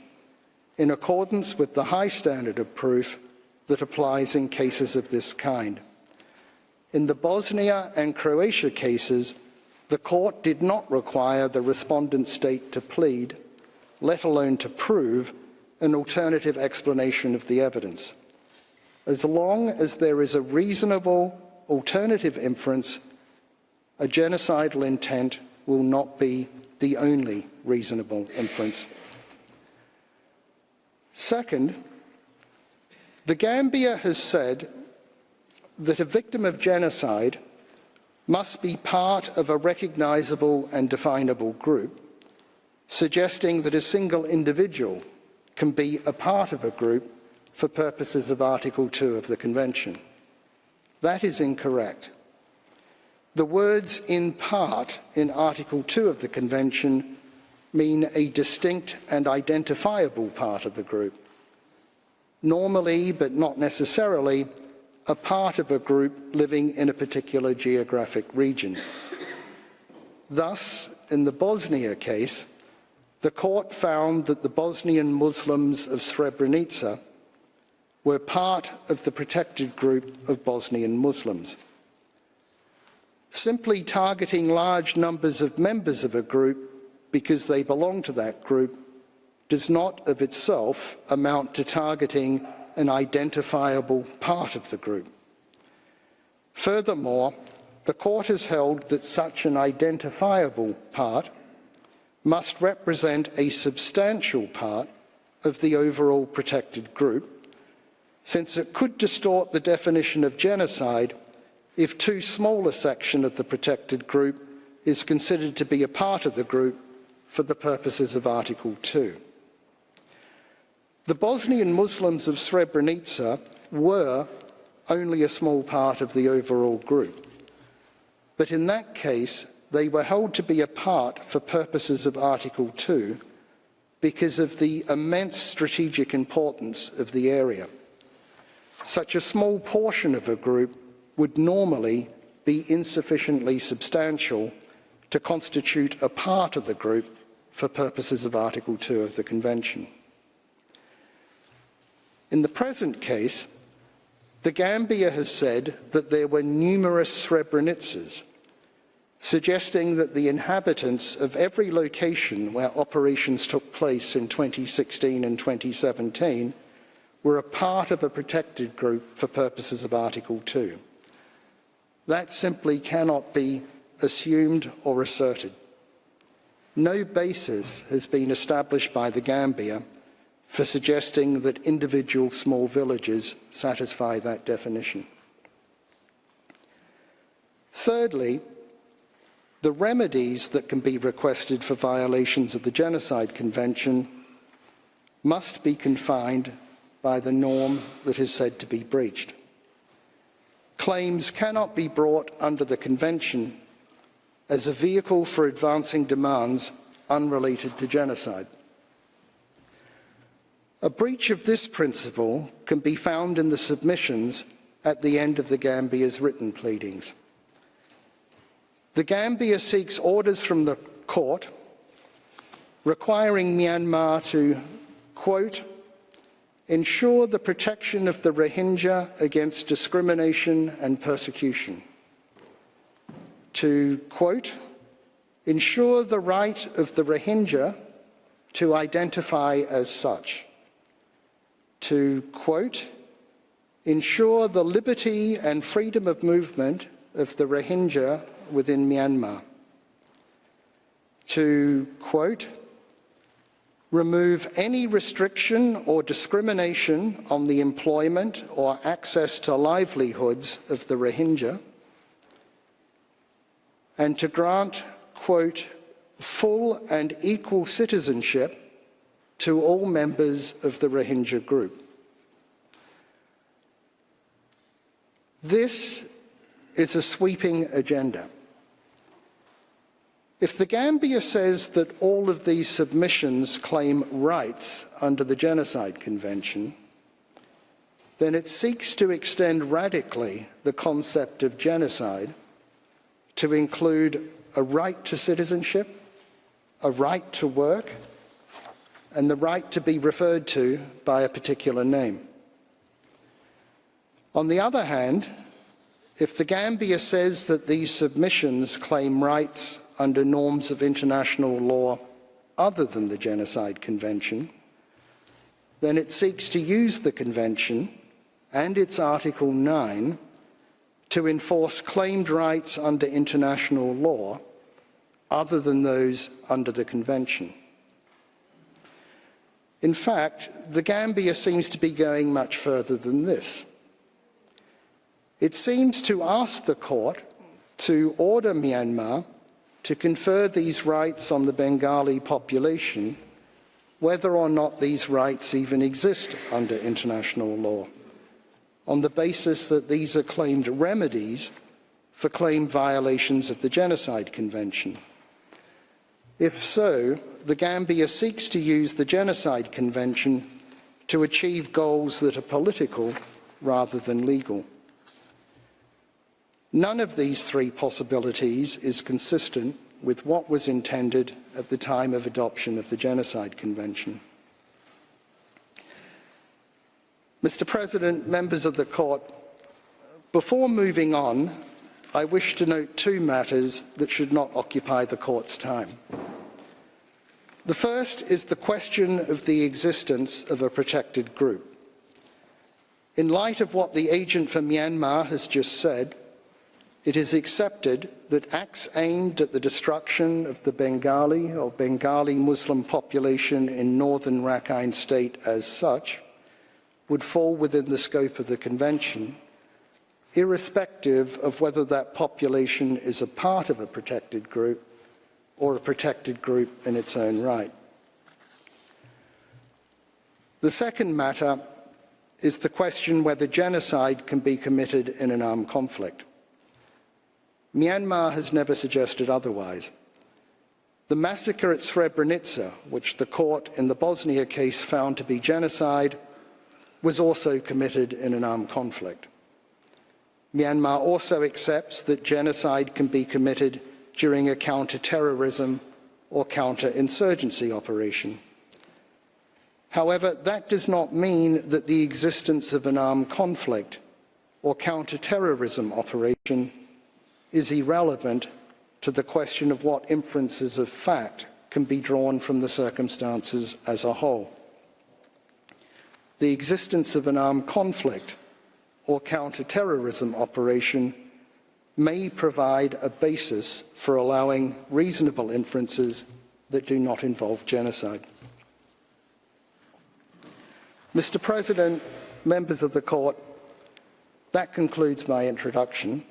in accordance with the high standard of proof that applies in cases of this kind. In the Bosnia and Croatia cases, the court did not require the respondent state to plead, let alone to prove, an alternative explanation of the evidence. As long as there is a reasonable alternative inference, a genocidal intent will not be the only reasonable inference. Second, the Gambia has said that a victim of genocide must be part of a recognisable and definable group, suggesting that a single individual can be a part of a group for purposes of Article 2 of the Convention. That is incorrect. The words "in part" in Article 2 of the Convention mean a distinct and identifiable part of the group. Normally, but not necessarily, a part of a group living in a particular geographic region. Thus, in the Bosnia case, the court found that the Bosnian Muslims of Srebrenica were part of the protected group of Bosnian Muslims. Simply targeting large numbers of members of a group because they belong to that group does not of itself amount to targeting an identifiable part of the group. Furthermore, the court has held that such an identifiable part must represent a substantial part of the overall protected group, since it could distort the definition of genocide if too small a section of the protected group is considered to be a part of the group for the purposes of Article 2. The Bosnian Muslims of Srebrenica were only a small part of the overall group, but in that case they were held to be a part for purposes of Article 2 because of the immense strategic importance of the area. Such a small portion of a group would normally be insufficiently substantial to constitute a part of the group for purposes of Article 2 of the Convention. In the present case, the Gambia has said that there were numerous Srebrenicas, suggesting that the inhabitants of every location where operations took place in 2016 and 2017 were a part of a protected group for purposes of Article 2. That simply cannot be assumed or asserted. No basis has been established by the Gambia for suggesting that individual small villages satisfy that definition. Thirdly, the remedies that can be requested for violations of the Genocide Convention must be confined by the norm that is said to be breached. Claims cannot be brought under the Convention as a vehicle for advancing demands unrelated to genocide. A breach of this principle can be found in the submissions at the end of the Gambia's written pleadings. The Gambia seeks orders from the court requiring Myanmar to, quote, ensure the protection of the Rohingya against discrimination and persecution. To, quote, ensure the right of the Rohingya to identify as such. To, quote, ensure the liberty and freedom of movement of the Rohingya within Myanmar. To, quote, remove any restriction or discrimination on the employment or access to livelihoods of the Rohingya, and to grant, quote, full and equal citizenship to all members of the Rohingya group. This is a sweeping agenda. If the Gambia says that all of these submissions claim rights under the Genocide Convention, then it seeks to extend radically the concept of genocide to include a right to citizenship, a right to work, and the right to be referred to by a particular name. On the other hand, if the Gambia says that these submissions claim rights under norms of international law other than the Genocide Convention, then it seeks to use the Convention and its Article 9 to enforce claimed rights under international law other than those under the Convention. In fact, the Gambia seems to be going much further than this. It seems to ask the court to order Myanmar to confer these rights on the Bengali population, whether or not these rights even exist under international law, on the basis that these are claimed remedies for claimed violations of the Genocide Convention. If so, the Gambia seeks to use the Genocide Convention to achieve goals that are political rather than legal. None of these three possibilities is consistent with what was intended at the time of adoption of the Genocide Convention. Mr. President, members of the Court, before moving on, I wish to note two matters that should not occupy the Court's time. The first is the question of the existence of a protected group. In light of what the agent for Myanmar has just said, it is accepted that acts aimed at the destruction of the Bengali or Bengali Muslim population in northern Rakhine State as such would fall within the scope of the Convention, irrespective of whether that population is a part of a protected group or a protected group in its own right. The second matter is the question whether genocide can be committed in an armed conflict. Myanmar has never suggested otherwise. The massacre at Srebrenica, which the court in the Bosnia case found to be genocide, was also committed in an armed conflict. Myanmar also accepts that genocide can be committed during a counter-terrorism or counter-insurgency operation. However, that does not mean that the existence of an armed conflict or counter-terrorism operation is irrelevant to the question of what inferences of fact can be drawn from the circumstances as a whole. The existence of an armed conflict or counter-terrorism operation may provide a basis for allowing reasonable inferences that do not involve genocide. Mr. President, members of the Court, that concludes my introduction.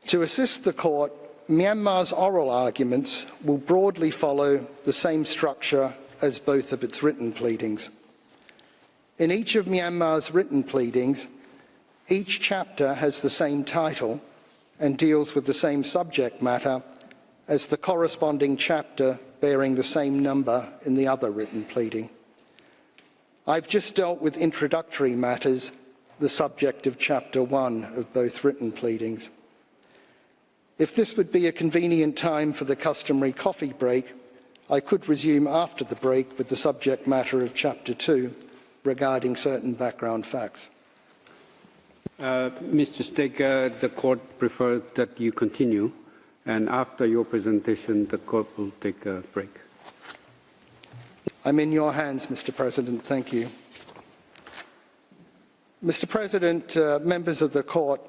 To assist the Court, Myanmar's oral arguments will broadly follow the same structure as both of its written pleadings. In each of Myanmar's written pleadings, each chapter has the same title and deals with the same subject matter as the corresponding chapter bearing the same number in the other written pleading. I've just dealt with introductory matters, the subject of Chapter 1 of both written pleadings. If this would be a convenient time for the customary coffee break, I could resume after the break with the subject matter of Chapter 2 regarding certain background facts. Mr. Staker, the Court prefers that you continue, and after your presentation, the Court will take a break. I'm in your hands, Mr. President. Thank you. Mr. President, members of the Court,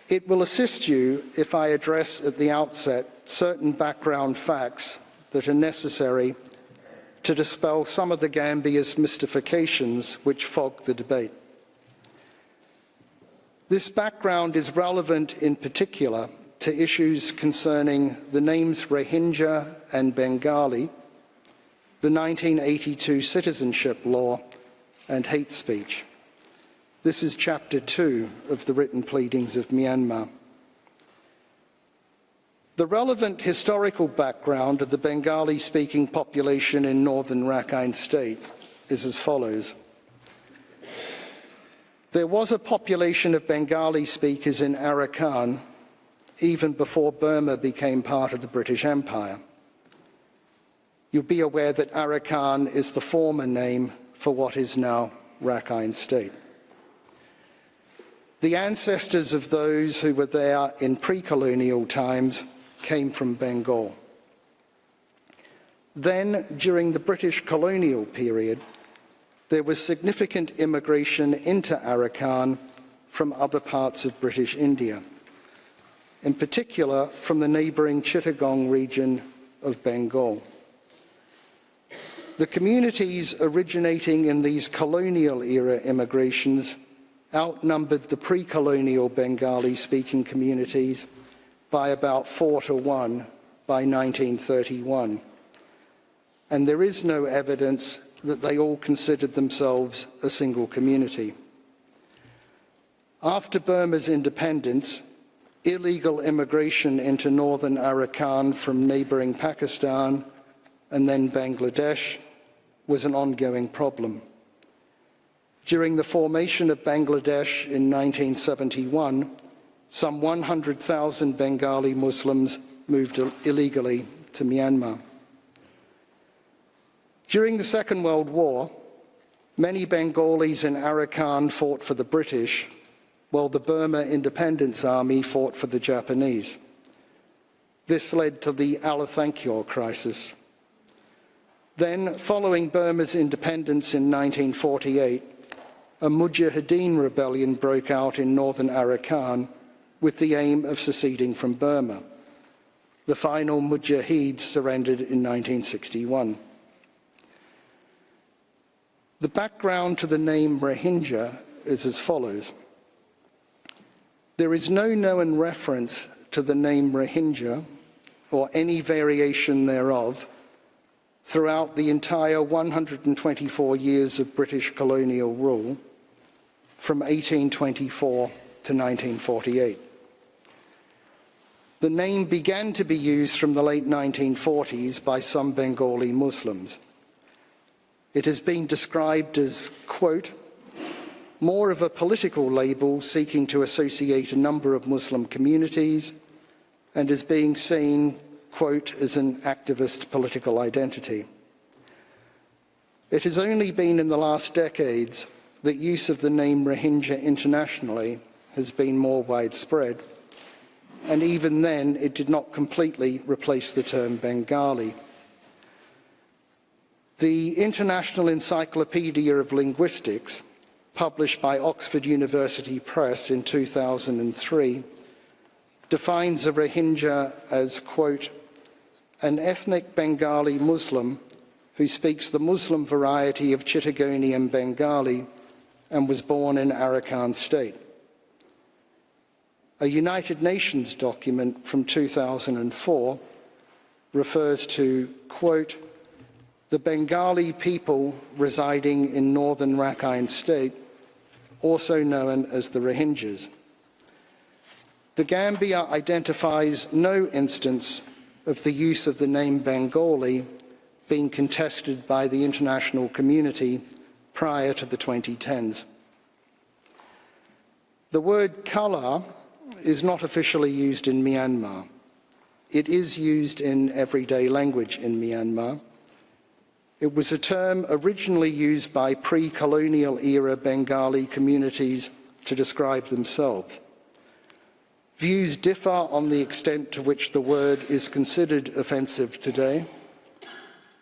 it will assist you if I address at the outset certain background facts that are necessary to dispel some of the Gambia's mystifications which fog the debate. This background is relevant in particular to issues concerning the names Rohingya and Bengali, the 1982 citizenship law, and hate speech. This is Chapter 2 of the written pleadings of Myanmar. The relevant historical background of the Bengali-speaking population in northern Rakhine State is as follows. There was a population of Bengali speakers in Arakan even before Burma became part of the British Empire. You'll be aware that Arakan is the former name for what is now Rakhine State. The ancestors of those who were there in pre-colonial times came from Bengal. Then, during the British colonial period, there was significant immigration into Arakan from other parts of British India, in particular from the neighbouring Chittagong region of Bengal. The communities originating in these colonial-era immigrations outnumbered the pre-colonial Bengali-speaking communities by about 4 to 1 by 1931, and there is no evidence that they all considered themselves a single community. After Burma's independence, illegal immigration into northern Arakan from neighbouring Pakistan and then Bangladesh was an ongoing problem. During the formation of Bangladesh in 1971, some 100,000 Bengali Muslims moved illegally to Myanmar. During the Second World War, many Bengalis in Arakan fought for the British, while the Burma Independence Army fought for the Japanese. This led to the Alathankyor crisis. Then, following Burma's independence in 1948, a Mujahideen rebellion broke out in northern Arakan with the aim of seceding from Burma. The final Mujahids surrendered in 1961. The background to the name Rohingya is as follows. There is no known reference to the name Rohingya or any variation thereof throughout the entire 124 years of British colonial rule from 1824 to 1948. The name began to be used from the late 1940s by some Bengali Muslims. It has been described as, quote, more of a political label seeking to associate a number of Muslim communities and as being seen, quote, as an activist political identity. It has only been in the last decades that use of the name Rohingya internationally has been more widespread, and even then it did not completely replace the term Bengali. The International Encyclopedia of Linguistics, published by Oxford University Press in 2003, defines a Rohingya as, quote, an ethnic Bengali Muslim who speaks the Muslim variety of Chittagonian Bengali and was born in Arakan State. A United Nations document from 2004 refers to, quote, the Bengali people residing in northern Rakhine State, also known as the Rohingyas. The Gambia identifies no instance of the use of the name Bengali being contested by the international community prior to the 2010s. The word colour is not officially used in Myanmar. It is used in everyday language in Myanmar. It was a term originally used by pre-colonial era Bengali communities to describe themselves. Views differ on the extent to which the word is considered offensive today.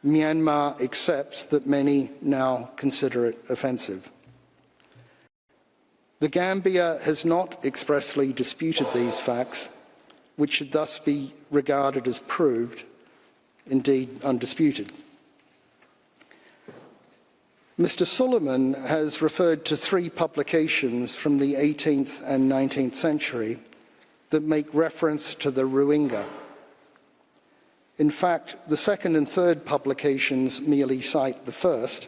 Myanmar accepts that many now consider it offensive. The Gambia has not expressly disputed these facts, which should thus be regarded as proved, indeed undisputed. Mr. Suleiman has referred to 3 publications from the 18th and 19th century that make reference to the Rohingya. In fact, the second and third publications merely cite the first,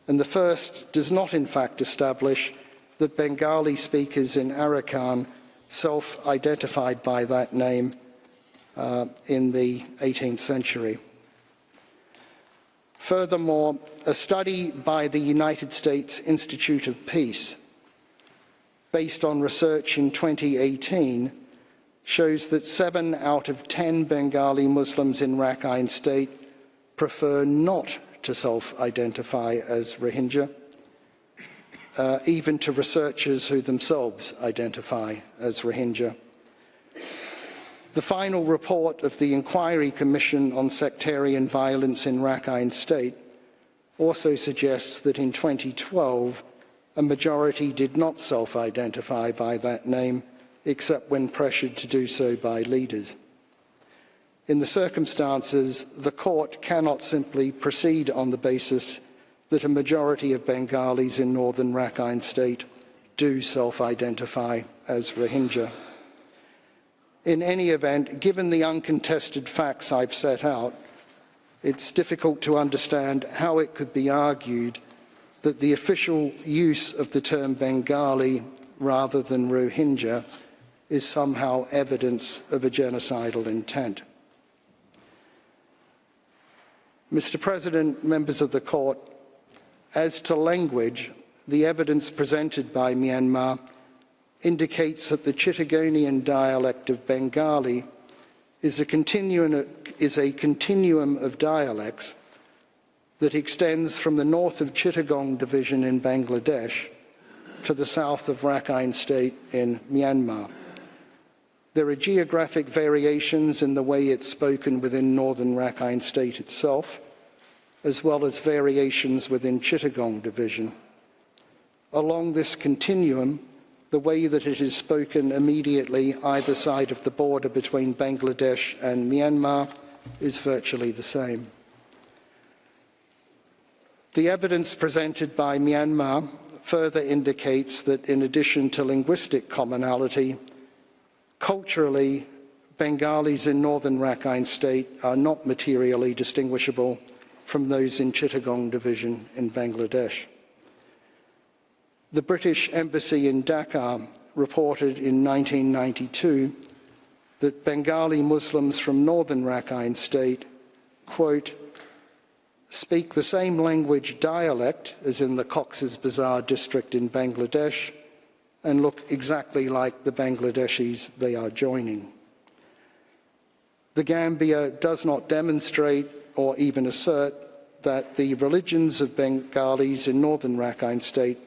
and the first does not in fact establish that Bengali speakers in Arakan self-identified by that name in the 18th century. Furthermore, a study by the United States Institute of Peace, based on research in 2018, shows that 7 out of 10 Bengali Muslims in Rakhine State prefer not to self-identify as Rohingya, even to researchers who themselves identify as Rohingya. The final report of the Inquiry Commission on Sectarian Violence in Rakhine State also suggests that in 2012, a majority did not self-identify by that name, except when pressured to do so by leaders. In the circumstances, the court cannot simply proceed on the basis that a majority of Bengalis in northern Rakhine State do self-identify as Rohingya. In any event, given the uncontested facts I've set out, it's difficult to understand how it could be argued that the official use of the term Bengali rather than Rohingya is somehow evidence of a genocidal intent. Mr. President, members of the court, as to language, the evidence presented by Myanmar indicates that the Chittagonian dialect of Bengali is a continuum of dialects that extends from the north of Chittagong Division in Bangladesh to the south of Rakhine State in Myanmar. There are geographic variations in the way it's spoken within northern Rakhine State itself, as well as variations within Chittagong Division. Along this continuum, the way that it is spoken immediately either side of the border between Bangladesh and Myanmar is virtually the same. The evidence presented by Myanmar further indicates that in addition to linguistic commonality, culturally, Bengalis in northern Rakhine State are not materially distinguishable from those in Chittagong Division in Bangladesh. The British Embassy in Dhaka reported in 1992 that Bengali Muslims from northern Rakhine State, quote, speak the same language dialect as in the Cox's Bazar district in Bangladesh and look exactly like the Bangladeshis they are joining. The Gambia does not demonstrate or even assert that the religions of Bengalis in northern Rakhine State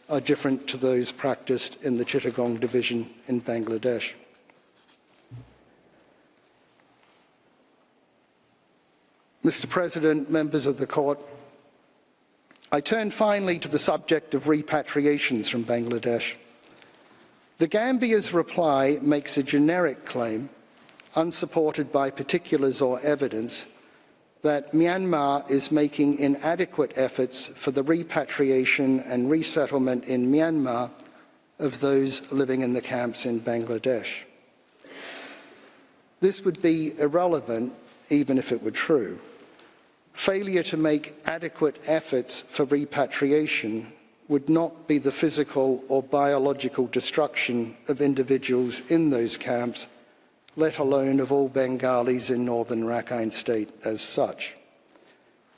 are different to those practiced in the Chittagong Division in Bangladesh. Mr. President, members of the court, I turn finally to the subject of repatriations from Bangladesh. The Gambia's reply makes a generic claim, unsupported by particulars or evidence, that Myanmar is making inadequate efforts for the repatriation and resettlement in Myanmar of those living in the camps in Bangladesh. This would be irrelevant even if it were true. Failure to make adequate efforts for repatriation would not be the physical or biological destruction of individuals in those camps, let alone of all Bengalis in northern Rakhine State as such.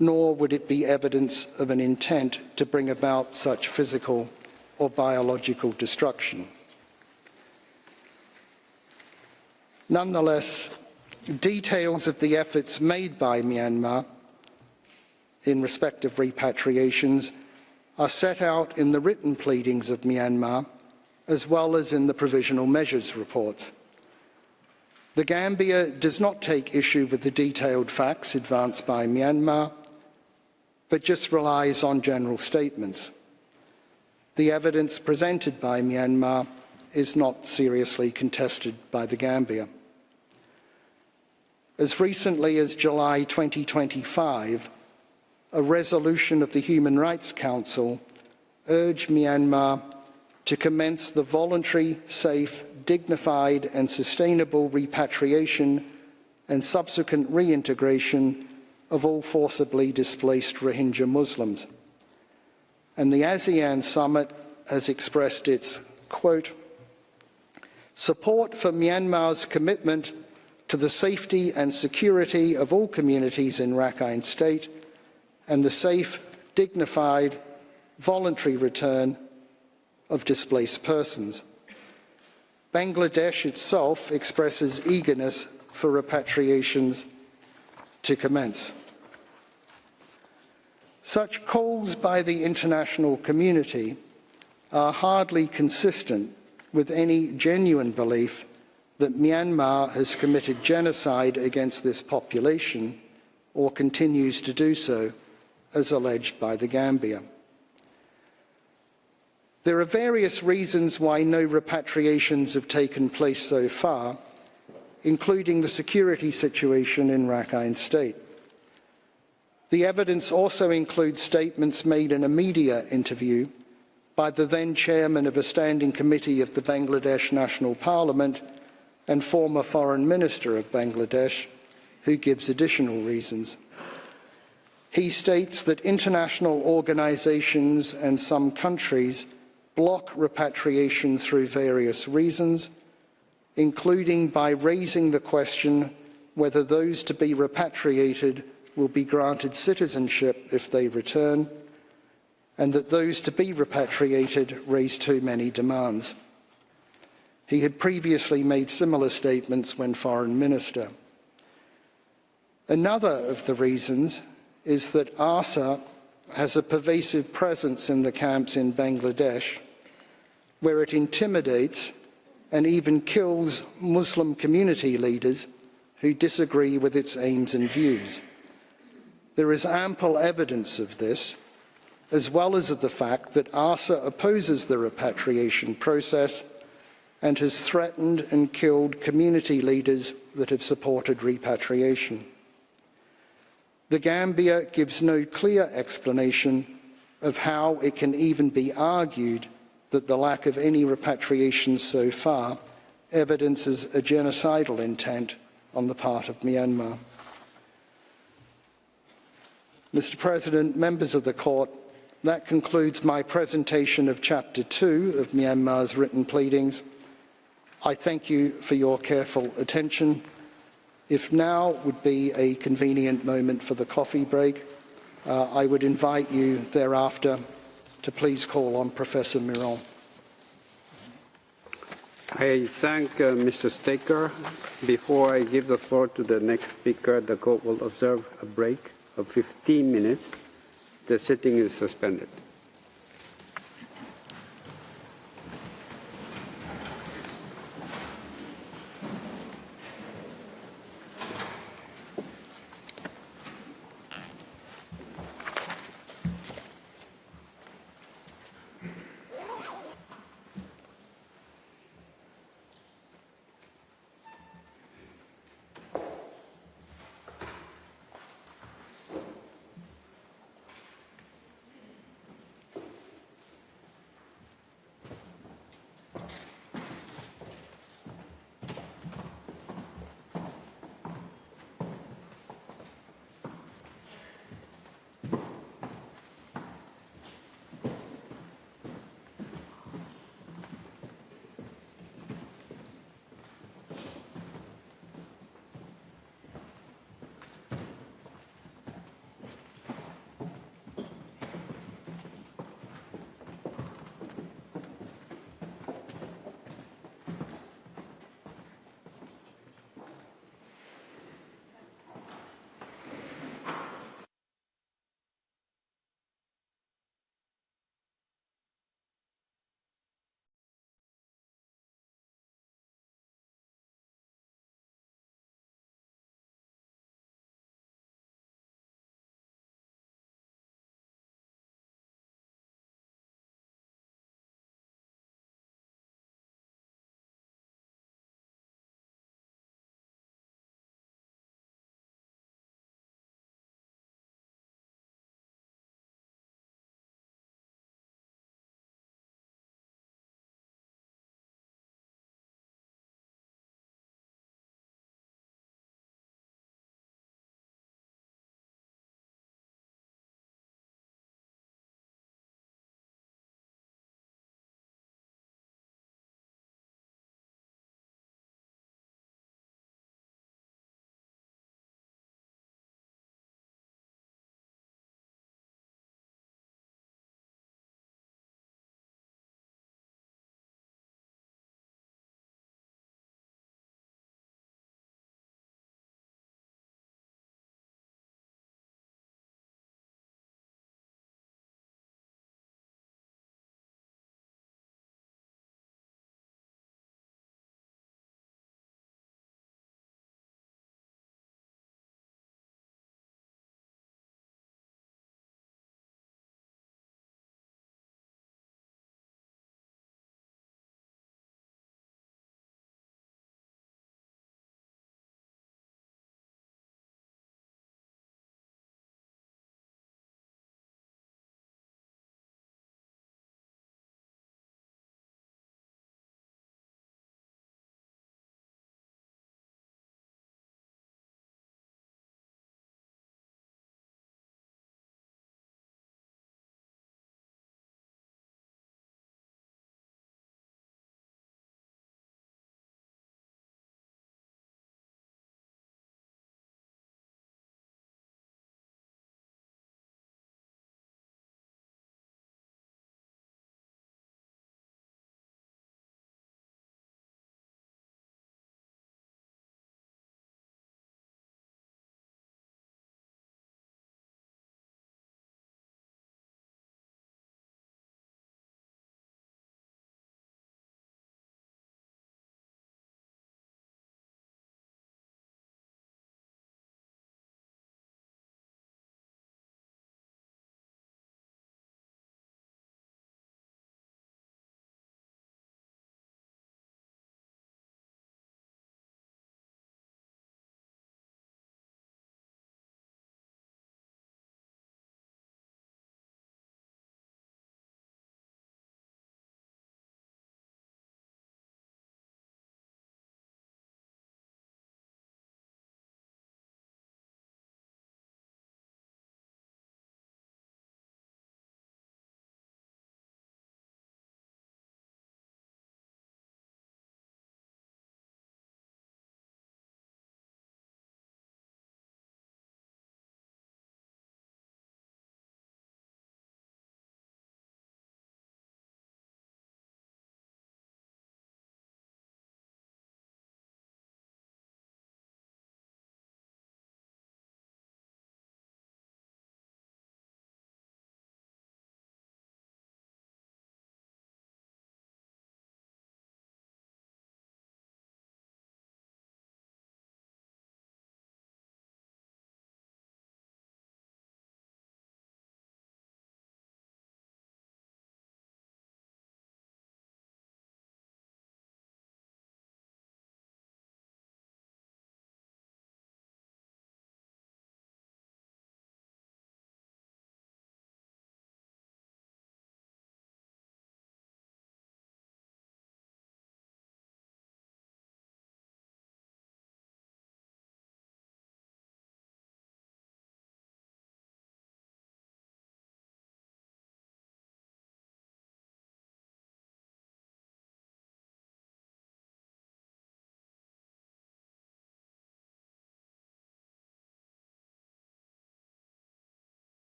Nor would it be evidence of an intent to bring about such physical or biological destruction. Nonetheless, details of the efforts made by Myanmar in respect of repatriations are set out in the written pleadings of Myanmar, as well as in the provisional measures reports. The Gambia does not take issue with the detailed facts advanced by Myanmar, but just relies on general statements. The evidence presented by Myanmar is not seriously contested by the Gambia. As recently as July 2025, a resolution of the Human Rights Council urged Myanmar to commence the voluntary, safe, dignified and sustainable repatriation and subsequent reintegration of all forcibly displaced Rohingya Muslims. And the ASEAN Summit has expressed its, quote, support for Myanmar's commitment to the safety and security of all communities in Rakhine State and the safe, dignified, voluntary return of displaced persons. Bangladesh itself expresses eagerness for repatriations to commence. Such calls by the international community are hardly consistent with any genuine belief that Myanmar has committed genocide against this population or continues to do so, as alleged by the Gambia. There are various reasons why no repatriations have taken place so far, including the security situation in Rakhine State. The evidence also includes statements made in a media interview by the then chairman of a standing committee of the Bangladesh National Parliament and former Foreign Minister of Bangladesh, who gives additional reasons. He states that international organisations and some countries block repatriation through various reasons, including by raising the question whether those to be repatriated will be granted citizenship if they return, and that those to be repatriated raise too many demands. He had previously made similar statements when Foreign Minister. Another of the reasons is that ARSA has a pervasive presence in the camps in Bangladesh, where it intimidates and even kills Muslim community leaders who disagree with its aims and views. There is ample evidence of this, as well as of the fact that ARSA opposes the repatriation process and has threatened and killed community leaders that have supported repatriation. The Gambia gives no clear explanation of how it can even be argued that the lack of any repatriation so far evidences a genocidal intent on the part of Myanmar. Mr. President, members of the Court, that concludes my presentation of Chapter 2 of Myanmar's written pleadings. I thank you for your careful attention. If now would be a convenient moment for the coffee break, I would invite you thereafter to please call on Professor Miron. I thank Mr. Staker. Before I give the floor to the next speaker, the Court will observe a break of 15 minutes. The sitting is suspended.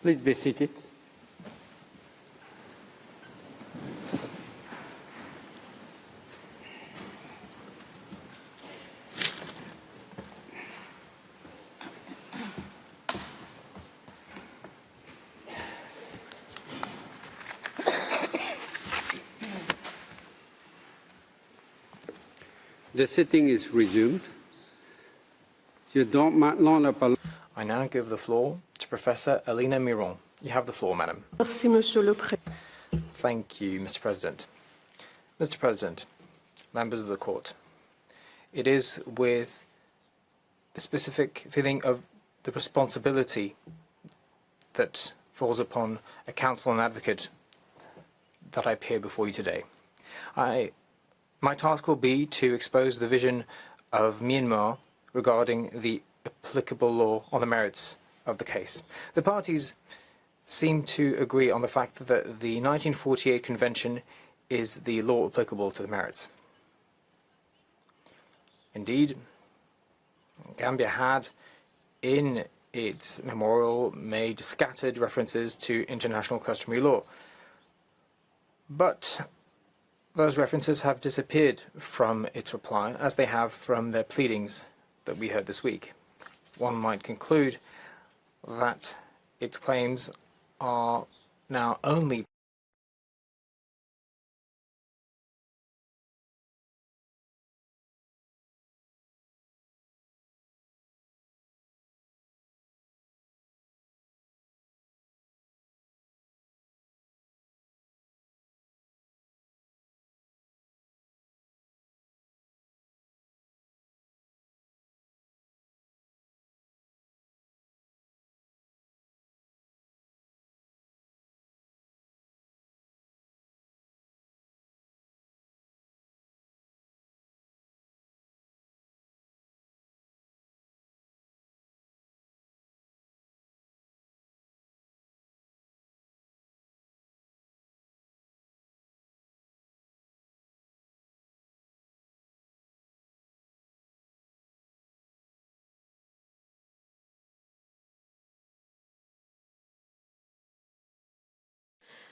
Please be seated. The sitting is resumed. I now give the floor to Professor Alina Miron. You have the floor, madam. Merci, Monsieur le Président. Thank you, Mr. President. Mr. President, members of the court, it is with the specific feeling of the responsibility that falls upon a counsel and advocate that I appear before you today. My task will be to expose the vision of Myanmar regarding the applicable law on the merits of the case. The parties seem to agree on the fact that the 1948 Convention is the law applicable to the merits. Indeed, Gambia had, in its memorial, made scattered references to international customary law. But those references have disappeared from its reply, as they have from their pleadings that we heard this week. One might conclude that its claims are now only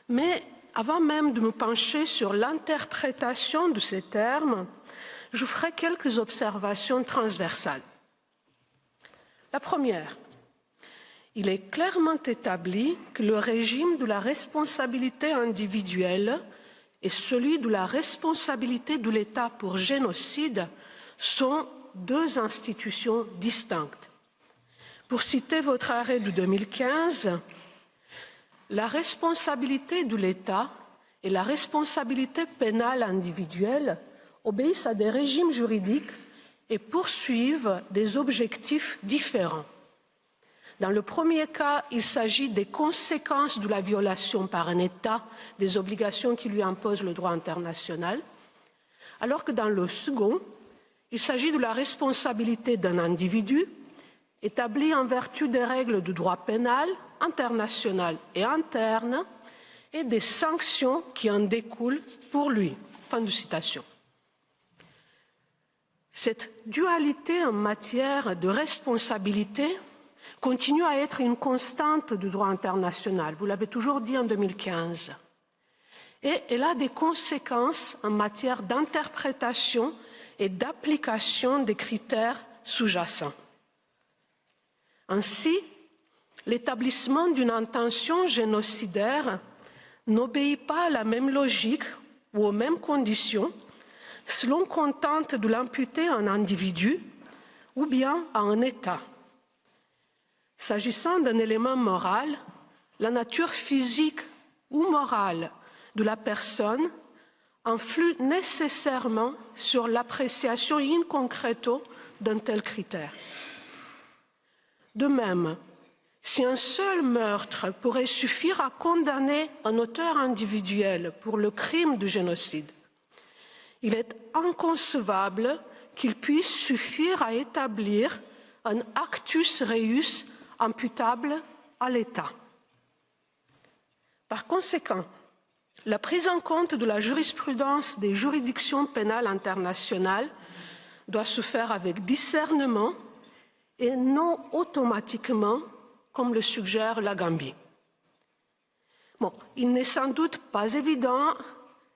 Mais avant même de me pencher sur l'interprétation de ces termes, je ferai quelques observations transversales. La première, il est clairement établi que le régime de la responsabilité individuelle et celui de la responsabilité de l'État pour génocide sont deux institutions distinctes. Pour citer votre arrêt de 2015, la responsabilité de l'État et la responsabilité pénale individuelle obéissent à des régimes juridiques et poursuivent des objectifs différents. Dans le premier cas, il s'agit des conséquences de la violation par un État des obligations qui lui imposent le droit international, alors que dans le second, il s'agit de la responsabilité d'un individu établi en vertu des règles de droit pénal, international et interne, et des sanctions qui en découlent pour lui. Fin de citation. Cette dualité en matière de responsabilité continue à être une constante du droit international. Vous l'avez toujours dit en 2015. Et elle a des conséquences en matière d'interprétation et d'application des critères sous-jacents. Ainsi, l'établissement d'une intention génocidaire n'obéit pas à la même logique ou aux mêmes conditions selon qu'on tente de l'imputer à un individu ou bien à un État. S'agissant d'un élément moral, la nature physique ou morale de la personne influe nécessairement sur l'appréciation in concreto d'un tel critère. De même, si un seul meurtre pourrait suffire à condamner un auteur individuel pour le crime de génocide, il est inconcevable qu'il puisse suffire à établir un actus reus imputable à l'État. Par conséquent, la prise en compte de la jurisprudence des juridictions pénales internationales doit se faire avec discernement et non automatiquement, comme le suggère la Gambie. Bon, il n'est sans doute pas évident,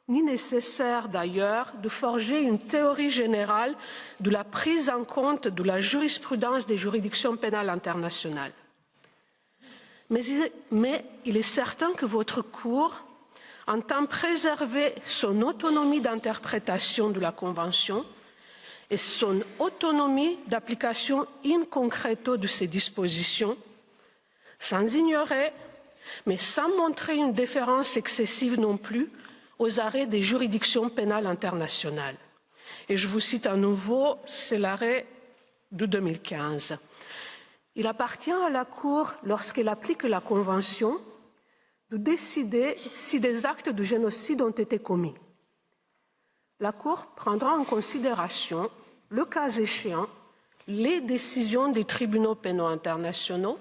ni nécessaire d'ailleurs, de forger une théorie générale de la prise en compte de la jurisprudence des juridictions pénales internationales. Mais il est certain que votre Cour entend préserver son autonomie d'interprétation de la Convention et son autonomie d'application in concreto de ces dispositions, sans ignorer, mais sans montrer une déférence excessive non plus, aux arrêts des juridictions pénales internationales. Et je vous cite à nouveau, c'est l'arrêt de 2015. Il appartient à la Cour, lorsqu'elle applique la Convention, de décider si des actes de génocide ont été commis. La Cour prendra en considération, le cas échéant, les décisions des tribunaux pénaux internationaux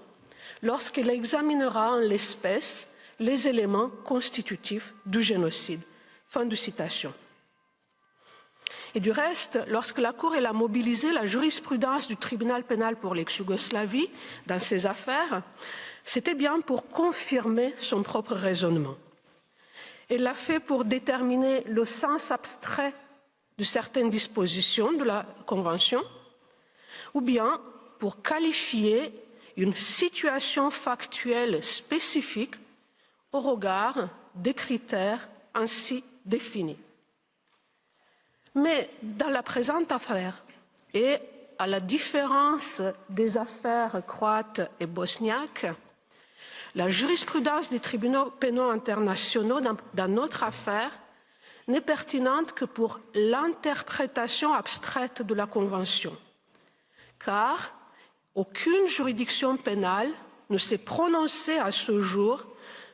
lorsqu'elle examinera en l'espèce les éléments constitutifs du génocide. Fin de citation. Et du reste, lorsque la Cour a mobilisé la jurisprudence du tribunal pénal pour l'ex-Yougoslavie dans ces affaires, c'était bien pour confirmer son propre raisonnement. Elle l'a fait pour déterminer le sens abstrait de certaines dispositions de la Convention, ou bien pour qualifier une situation factuelle spécifique au regard des critères ainsi définis. Mais dans la présente affaire, et à la différence des affaires croates et bosniaques, la jurisprudence des tribunaux pénaux internationaux dans notre affaire n'est pertinente que pour l'interprétation abstraite de la Convention, car aucune juridiction pénale ne s'est prononcée à ce jour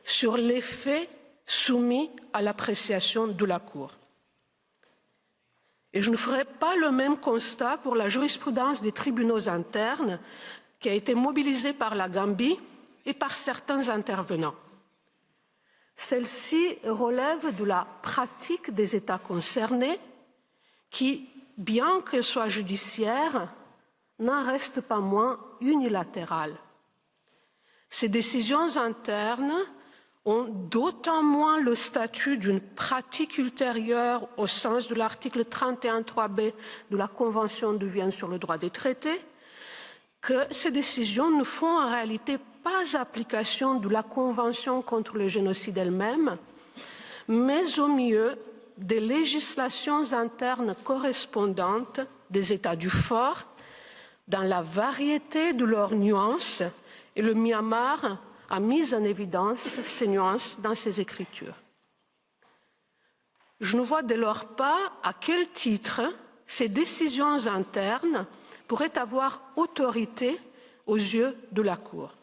sur les faits soumis à l'appréciation de la Cour. Et je ne ferai pas le même constat pour la jurisprudence des tribunaux internes qui a été mobilisée par la Gambie et par certains intervenants. Celle-ci relève de la pratique des États concernés qui, bien qu'elle soit judiciaire, n'en reste pas moins unilatérale. Ces décisions internes ont d'autant moins le statut d'une pratique ultérieure au sens de l'article 31.3b de la Convention de Vienne sur le droit des traités que ces décisions ne font en réalité pas application de la Convention contre le génocide elle-même, mais au mieux des législations internes correspondantes des États du fort dans la variété de leurs nuances, et le Myanmar a mis en évidence ces nuances dans ses écritures. Je ne vois dès lors pas à quel titre ces décisions internes pourraient avoir autorité aux yeux de la Cour.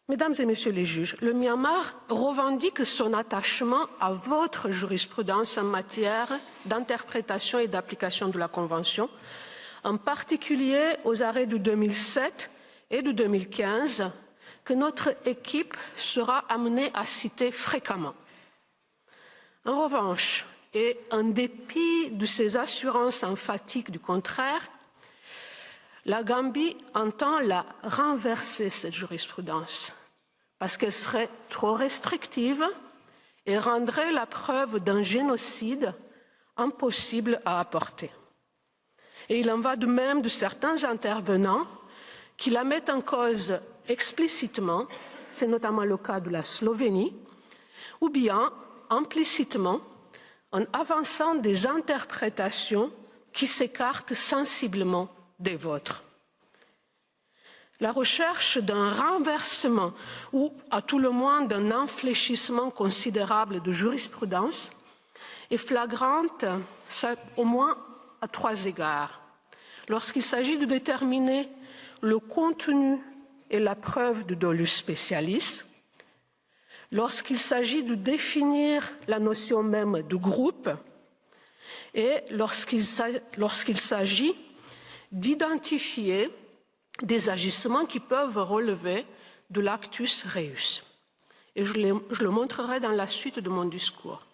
Mesdames et Messieurs les juges, le Myanmar revendique son attachement à votre jurisprudence en matière d'interprétation et d'application de la Convention, en particulier aux arrêts de 2007 et de 2015, que notre équipe sera amenée à citer fréquemment. En revanche, et en dépit de ces assurances emphatiques du contraire, la Gambie entend la renverser, cette jurisprudence, parce qu'elle serait trop restrictive et rendrait la preuve d'un génocide impossible à apporter. Et il en va de même de certains intervenants qui la mettent en cause explicitement, c'est notamment le cas de la Slovénie, ou bien implicitement en avançant des interprétations qui s'écartent sensiblement des vôtres. La recherche d'un renversement ou, à tout le moins, d'un infléchissement considérable de jurisprudence est flagrante, au moins à 3 égards. Lorsqu'il s'agit de déterminer le contenu et la preuve de dolus specialis, lorsqu'il s'agit de définir la notion même de groupe et lorsqu'il s'agit d'identifier des agissements qui peuvent relever de l'actus reus. Et je le montrerai dans la suite de mon discours.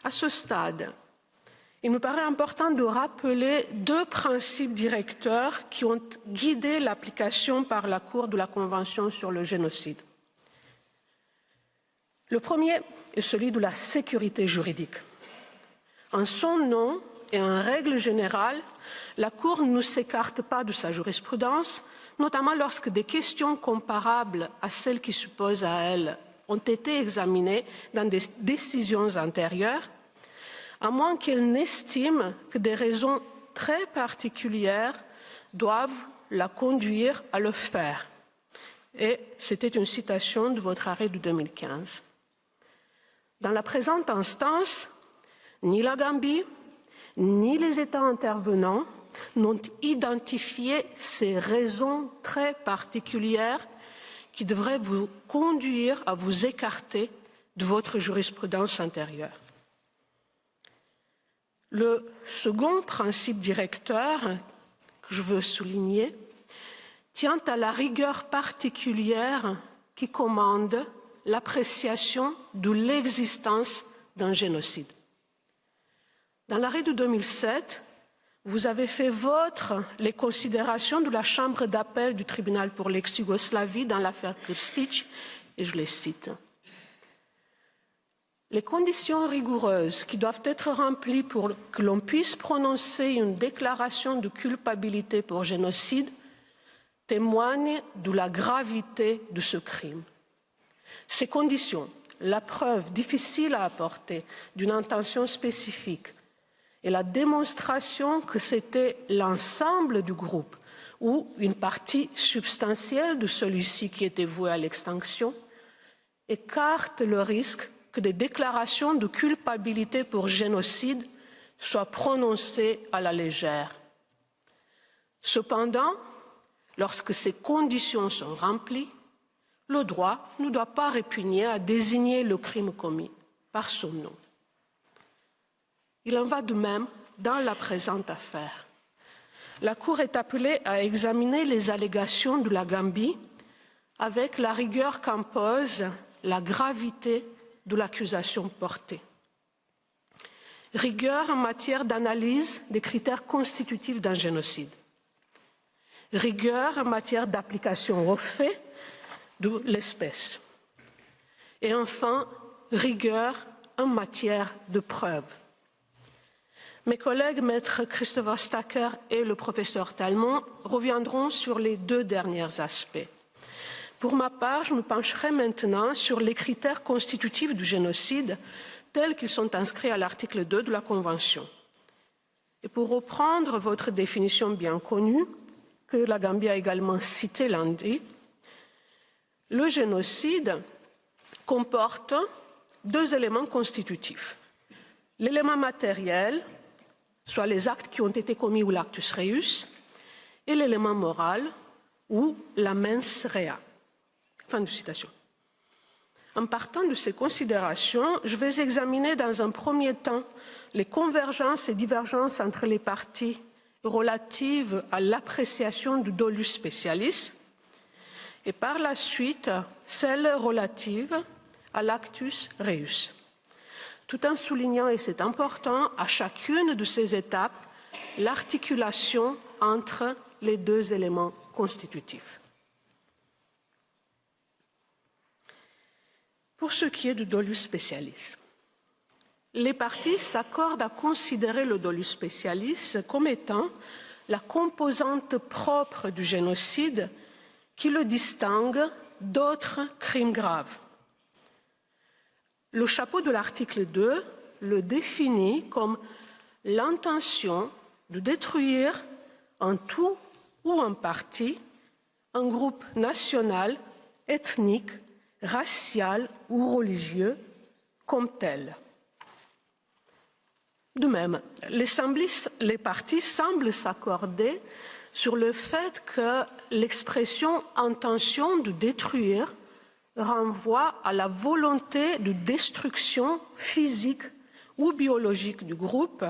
À ce stade, il me paraît important de rappeler deux principes directeurs qui ont guidé l'application par la Cour de la Convention sur le génocide. Le premier est celui de la sécurité juridique. En son nom et en règle générale, la Cour ne s'écarte pas de sa jurisprudence, notamment lorsque des questions comparables à celles qui se posent à elle ont été examinées dans des décisions antérieures, à moins qu'elle n'estime que des raisons très particulières doivent la conduire à le faire. Et c'était une citation de votre arrêt de 2015. Dans la présente instance, ni la Gambie, ni les États intervenants n'ont identifié ces raisons très particulières qui devraient vous conduire à vous écarter de votre jurisprudence antérieure. Le second principe directeur que je veux souligner tient à la rigueur particulière qui commande l'appréciation de l'existence d'un génocide. Dans l'arrêt de 2007, vous avez fait vôtre les considérations de la Chambre d'appel du tribunal pour l'ex-Yougoslavie dans l'affaire Krstić, et je les cite. Les conditions rigoureuses qui doivent être remplies pour que l'on puisse prononcer une déclaration de culpabilité pour génocide témoignent de la gravité de ce crime. Ces conditions, la preuve difficile à apporter d'une intention spécifique et la démonstration que c'était l'ensemble du groupe ou une partie substantielle de celui-ci qui était voué à l'extinction, écartent le risque que des déclarations de culpabilité pour génocide soient prononcées à la légère. Cependant, lorsque ces conditions sont remplies, le droit ne doit pas répugner à désigner le crime commis par son nom. Il en va de même dans la présente affaire. La Cour est appelée à examiner les allégations de la Gambie avec la rigueur qu'impose la gravité de l'accusation portée. Rigueur en matière d'analyse des critères constitutifs d'un génocide. Rigueur en matière d'application aux faits de l'espèce. Et enfin, rigueur en matière de preuves. Mes collègues, maître Christopher Stacker et le professeur Talmont, reviendront sur les deux derniers aspects. Pour ma part, je me pencherai maintenant sur les critères constitutifs du génocide tels qu'ils sont inscrits à l'article 2 de la Convention. Et pour reprendre votre définition bien connue, que la Gambie a également citée lundi, le génocide comporte deux éléments constitutifs. L'élément matériel, soit les actes qui ont été commis ou l'actus reus, et l'élément moral, ou la mens rea. Fin de citation. En partant de ces considérations, je vais examiner dans un premier temps les convergences et divergences entre les parties relatives à l'appréciation du dolus specialis et par la suite celles relatives à l'actus reus, tout en soulignant, et c'est important, à chacune de ces étapes, l'articulation entre les deux éléments constitutifs. Pour ce qui est du dolus specialis, les parties s'accordent à considérer le dolus specialis comme étant la composante propre du génocide qui le distingue d'autres crimes graves. Le chapeau de l'article 2 le définit comme l'intention de détruire en tout ou en partie un groupe national, ethnique, racial ou religieux comme tel. De même, les parties semblent s'accorder sur le fait que l'expression « intention de détruire » renvoie à la volonté de destruction physique ou biologique du groupe,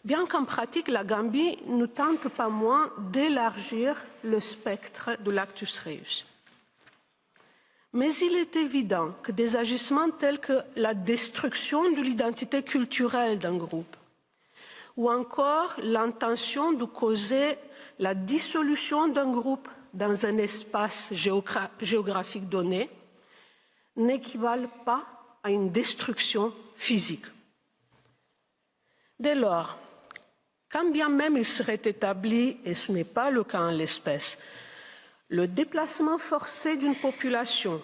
bien qu'en pratique, la Gambie ne tente pas moins d'élargir le spectre de l'actus reus. Mais il est évident que des agissements tels que la destruction de l'identité culturelle d'un groupe, ou encore l'intention de causer la dissolution d'un groupe dans un espace géographique donné, n'équivalent pas à une destruction physique. Dès lors, quand bien même il serait établi, et ce n'est pas le cas en l'espèce, le déplacement forcé d'une population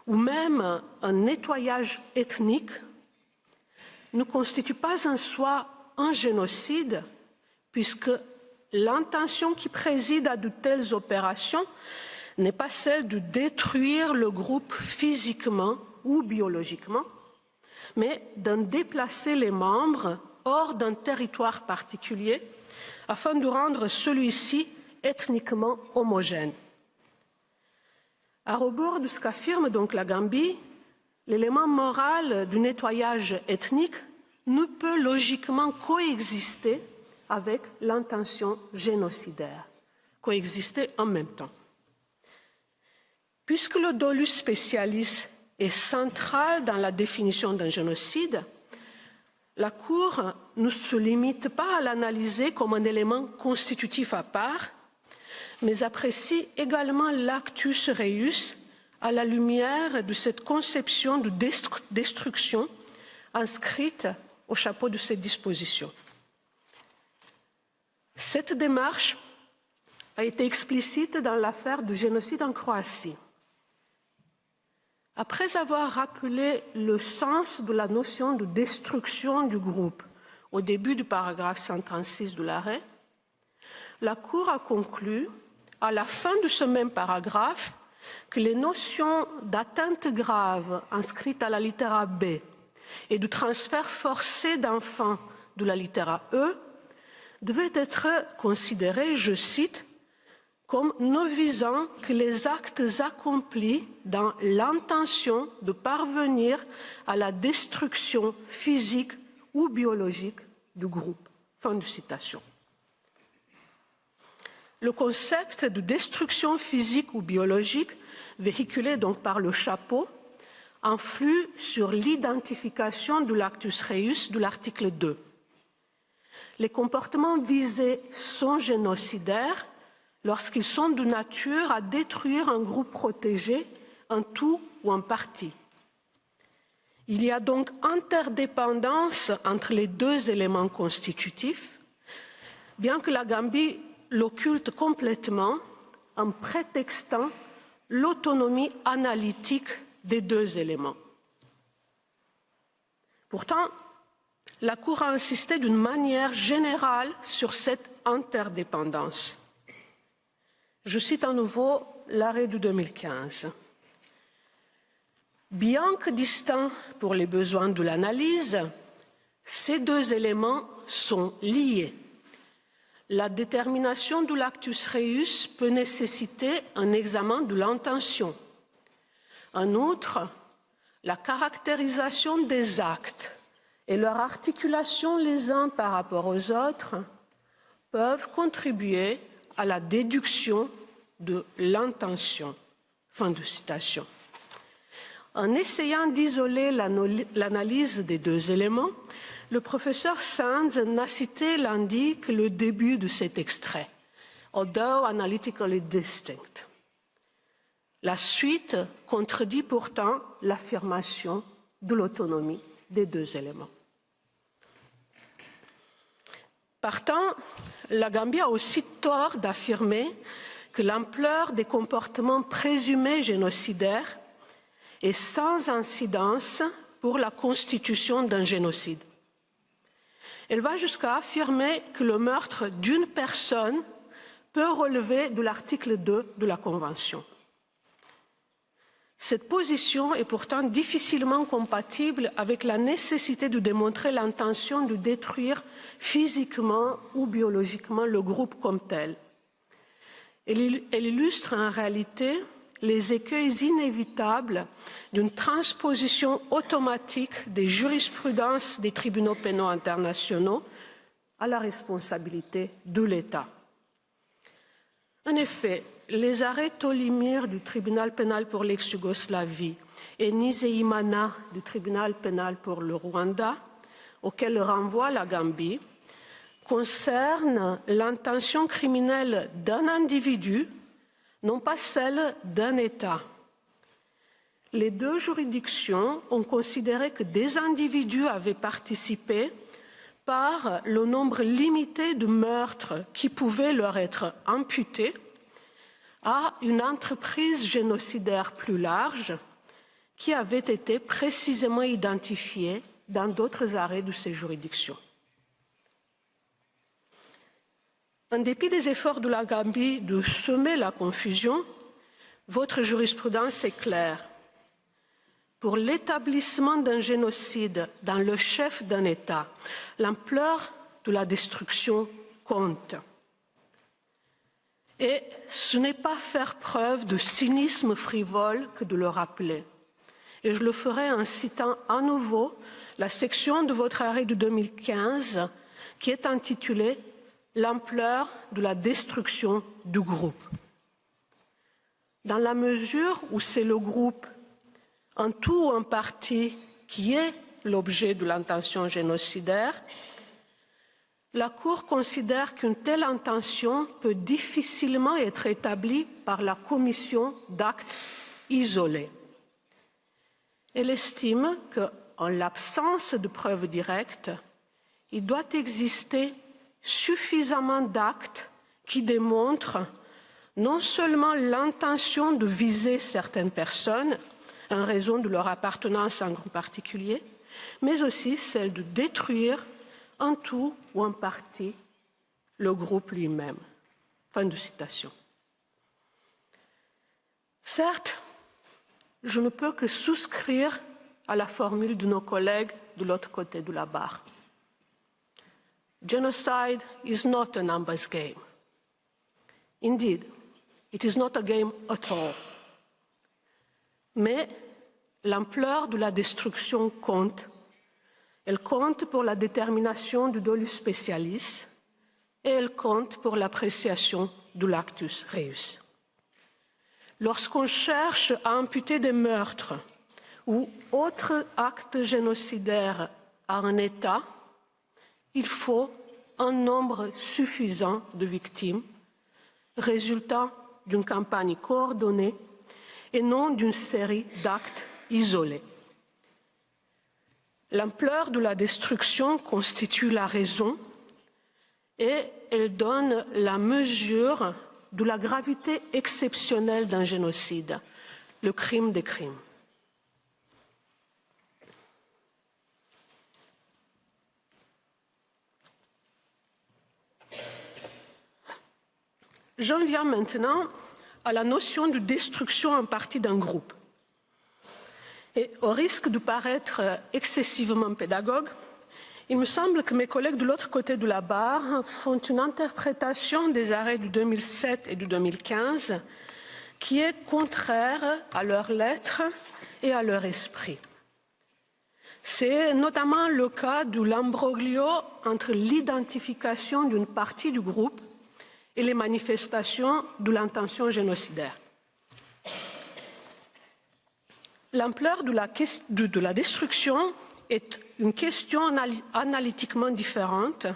ou même un nettoyage ethnique ne constitue pas en soi un génocide, puisque l'intention qui préside à de telles opérations n'est pas celle de détruire le groupe physiquement ou biologiquement, mais d'en déplacer les membres hors d'un territoire particulier afin de rendre celui-ci ethniquement homogène. À rebours de ce qu'affirme donc la Gambie, l'élément moral du nettoyage ethnique ne peut logiquement coexister avec l'intention génocidaire, coexister en même temps. Puisque le dolus specialis est central dans la définition d'un génocide, la Cour ne se limite pas à l'analyser comme un élément constitutif à part, mais apprécie également l'actus reus à la lumière de cette conception de destruction inscrite au chapeau de cette disposition. Cette démarche a été explicite dans l'affaire du génocide en Croatie. Après avoir rappelé le sens de la notion de destruction du groupe au début du paragraphe 136 de l'arrêt, la Cour a conclu, à la fin de ce même paragraphe, que les notions d'atteinte grave inscrites à la littéra B et de transfert forcé d'enfants de la littéra E devaient être considérées, je cite, comme ne visant que les actes accomplis dans l'intention de parvenir à la destruction physique ou biologique du groupe. Fin de citation. Le concept de destruction physique ou biologique, véhiculé donc par le chapeau, influe sur l'identification de l'actus reus de l'article 2. Les comportements visés sont génocidaires lorsqu'ils sont de nature à détruire un groupe protégé, en tout ou en partie. Il y a donc interdépendance entre les deux éléments constitutifs, bien que la Gambie l'occulte complètement en prétextant l'autonomie analytique des deux éléments. Pourtant, la Cour a insisté d'une manière générale sur cette interdépendance. Je cite à nouveau l'arrêt de 2015. Bien que distincts pour les besoins de l'analyse, ces deux éléments sont liés. La détermination de l'actus reus peut nécessiter un examen de l'intention. En outre, la caractérisation des actes et leur articulation les uns par rapport aux autres peuvent contribuer à la déduction de l'intention. Fin de citation. En essayant d'isoler l'analyse des deux éléments, le professeur Sands n'a cité lundi que le début de cet extrait, although analytically distinct. La suite contredit pourtant l'affirmation de l'autonomie des deux éléments. Partant, la Gambie a aussi tort d'affirmer que l'ampleur des comportements présumés génocidaires est sans incidence pour la constitution d'un génocide. Elle va jusqu'à affirmer que le meurtre d'une personne peut relever de l'article 2 de la Convention. Cette position est pourtant difficilement compatible avec la nécessité de démontrer l'intention de détruire physiquement ou biologiquement le groupe comme tel. Elle illustre en réalité les écueils inévitables d'une transposition automatique des jurisprudences des tribunaux pénaux internationaux à la responsabilité de l'État. En effet, les arrêts Tolimir du tribunal pénal pour l'ex-Yougoslavie et Nizeimana du tribunal pénal pour le Rwanda, auxquels renvoie la Gambie, concerne l'intention criminelle d'un individu, non pas celle d'un État. Les deux juridictions ont considéré que des individus avaient participé par le nombre limité de meurtres qui pouvaient leur être imputés à une entreprise génocidaire plus large qui avait été précisément identifiée dans d'autres arrêts de ces juridictions. En dépit des efforts de la Gambie de semer la confusion, votre jurisprudence est claire. Pour l'établissement d'un génocide dans le chef d'un État, l'ampleur de la destruction compte. Et ce n'est pas faire preuve de cynisme frivole que de le rappeler. Et je le ferai en citant à nouveau la section de votre arrêt de 2015 qui est intitulée « L'ampleur de la destruction du groupe ». Dans la mesure où c'est le groupe, en tout ou en partie, qui est l'objet de l'intention génocidaire, la Cour considère qu'une telle intention peut difficilement être établie par la commission d'actes isolés. Elle estime qu'en l'absence de preuves directes, il doit exister suffisamment d'actes qui démontrent non seulement l'intention de viser certaines personnes en raison de leur appartenance à un groupe particulier, mais aussi celle de détruire en tout ou en partie le groupe lui-même. Fin de citation. Certes, je ne peux que souscrire à la formule de nos collègues de l'autre côté de la barre. Genocide is not a numbers game. Indeed, it is not a game at all. Mais l'ampleur de la destruction compte. Elle compte pour la détermination du dolus specialis et elle compte pour l'appréciation de l'actus reus. Lorsqu'on cherche à imputer des meurtres ou autres actes génocidaires à un État, il faut un nombre suffisant de victimes, résultat d'une campagne coordonnée et non d'une série d'actes isolés. L'ampleur de la destruction constitue la raison et elle donne la mesure de la gravité exceptionnelle d'un génocide, le crime des crimes. J'en viens maintenant à la notion de destruction en partie d'un groupe. Et au risque de paraître excessivement pédagogue, il me semble que mes collègues de l'autre côté de la barre font une interprétation des arrêts du 2007 et du 2015 qui est contraire à leur lettre et à leur esprit. C'est notamment le cas de l'imbroglio entre l'identification d'une partie du groupe et les manifestations de l'intention génocidaire. L'ampleur de la destruction est une question analytiquement différente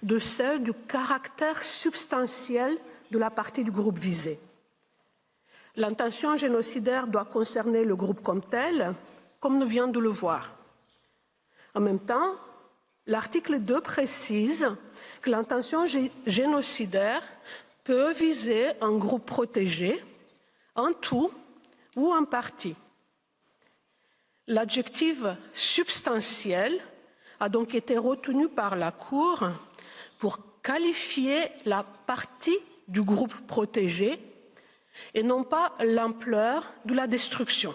de celle du caractère substantiel de la partie du groupe visé. L'intention génocidaire doit concerner le groupe comme tel, comme nous venons de le voir. En même temps, l'article 2 précise que l'intention génocidaire peut viser un groupe protégé, en tout ou en partie. L'adjectif substantiel a donc été retenu par la Cour pour qualifier la partie du groupe protégé et non pas l'ampleur de la destruction.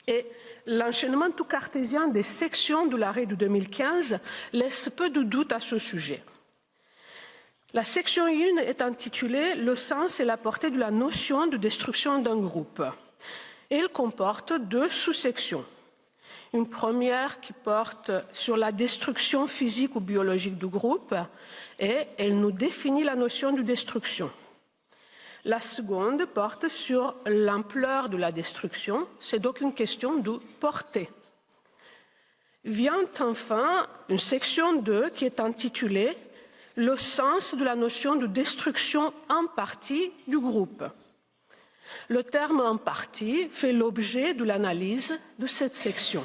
Et l'enchaînement tout cartésien des sections de l'arrêt de 2015 laisse peu de doute à ce sujet. La section 1 est intitulée « Le sens et la portée de la notion de destruction d'un groupe ». Elle comporte deux sous-sections. Une première qui porte sur la destruction physique ou biologique du groupe et elle nous définit la notion de destruction. La seconde porte sur l'ampleur de la destruction, c'est donc une question de portée. vient enfin une section 2 qui est intitulée « Le sens de la notion de destruction en partie du groupe ». Le terme « en partie » fait l'objet de l'analyse de cette section.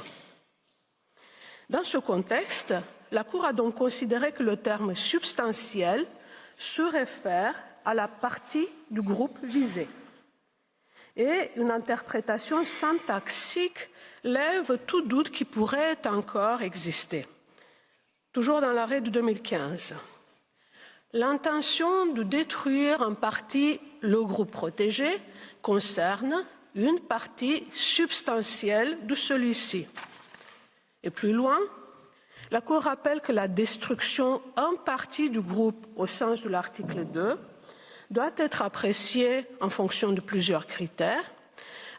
Dans ce contexte, la Cour a donc considéré que le terme « substantiel » se réfère à la partie du groupe visé. Et une interprétation syntaxique lève tout doute qui pourrait encore exister. Toujours dans l'arrêt de 2015. L'intention de détruire en partie le groupe protégé concerne une partie substantielle de celui-ci. Et plus loin, la Cour rappelle que la destruction en partie du groupe au sens de l'article 2 doit être appréciée en fonction de plusieurs critères.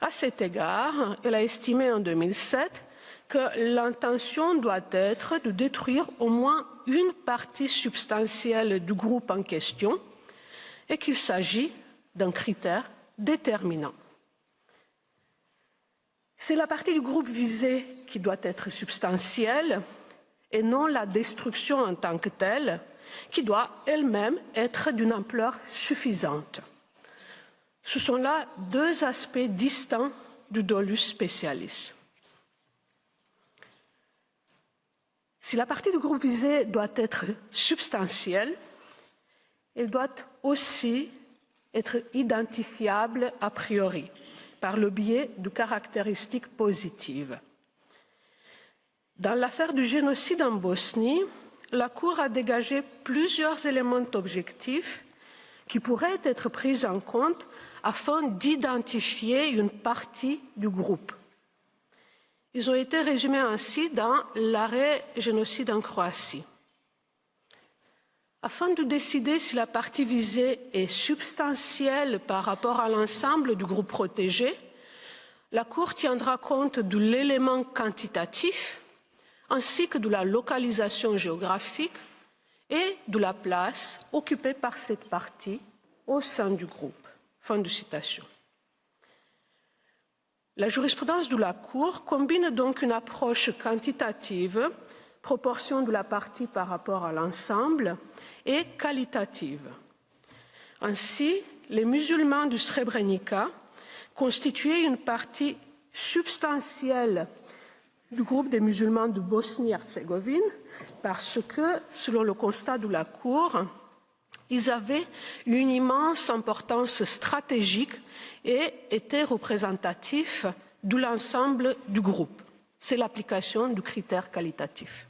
À cet égard, elle a estimé en 2007 que l'intention doit être de détruire au moins une partie substantielle du groupe en question et qu'il s'agit d'un critère déterminant. C'est la partie du groupe visé qui doit être substantielle et non la destruction en tant que telle qui doit elle-même être d'une ampleur suffisante. Ce sont là deux aspects distincts du dolus specialis. Si la partie du groupe visé doit être substantielle, elle doit aussi être identifiable a priori par le biais de caractéristiques positives. Dans l'affaire du génocide en Bosnie, la Cour a dégagé plusieurs éléments objectifs qui pourraient être pris en compte afin d'identifier une partie du groupe. Ils ont été résumés ainsi dans l'arrêt génocide en Croatie. Afin de décider si la partie visée est substantielle par rapport à l'ensemble du groupe protégé, la Cour tiendra compte de l'élément quantitatif ainsi que de la localisation géographique et de la place occupée par cette partie au sein du groupe. Fin de citation. La jurisprudence de la Cour combine donc une approche quantitative, proportion de la partie par rapport à l'ensemble, et qualitative. Ainsi, les musulmans du Srebrenica constituaient une partie substantielle du groupe des musulmans de Bosnie-Herzégovine parce que, selon le constat de la Cour, ils avaient une immense importance stratégique et étaient représentatifs de l'ensemble du groupe. C'est l'application du critère qualitatif.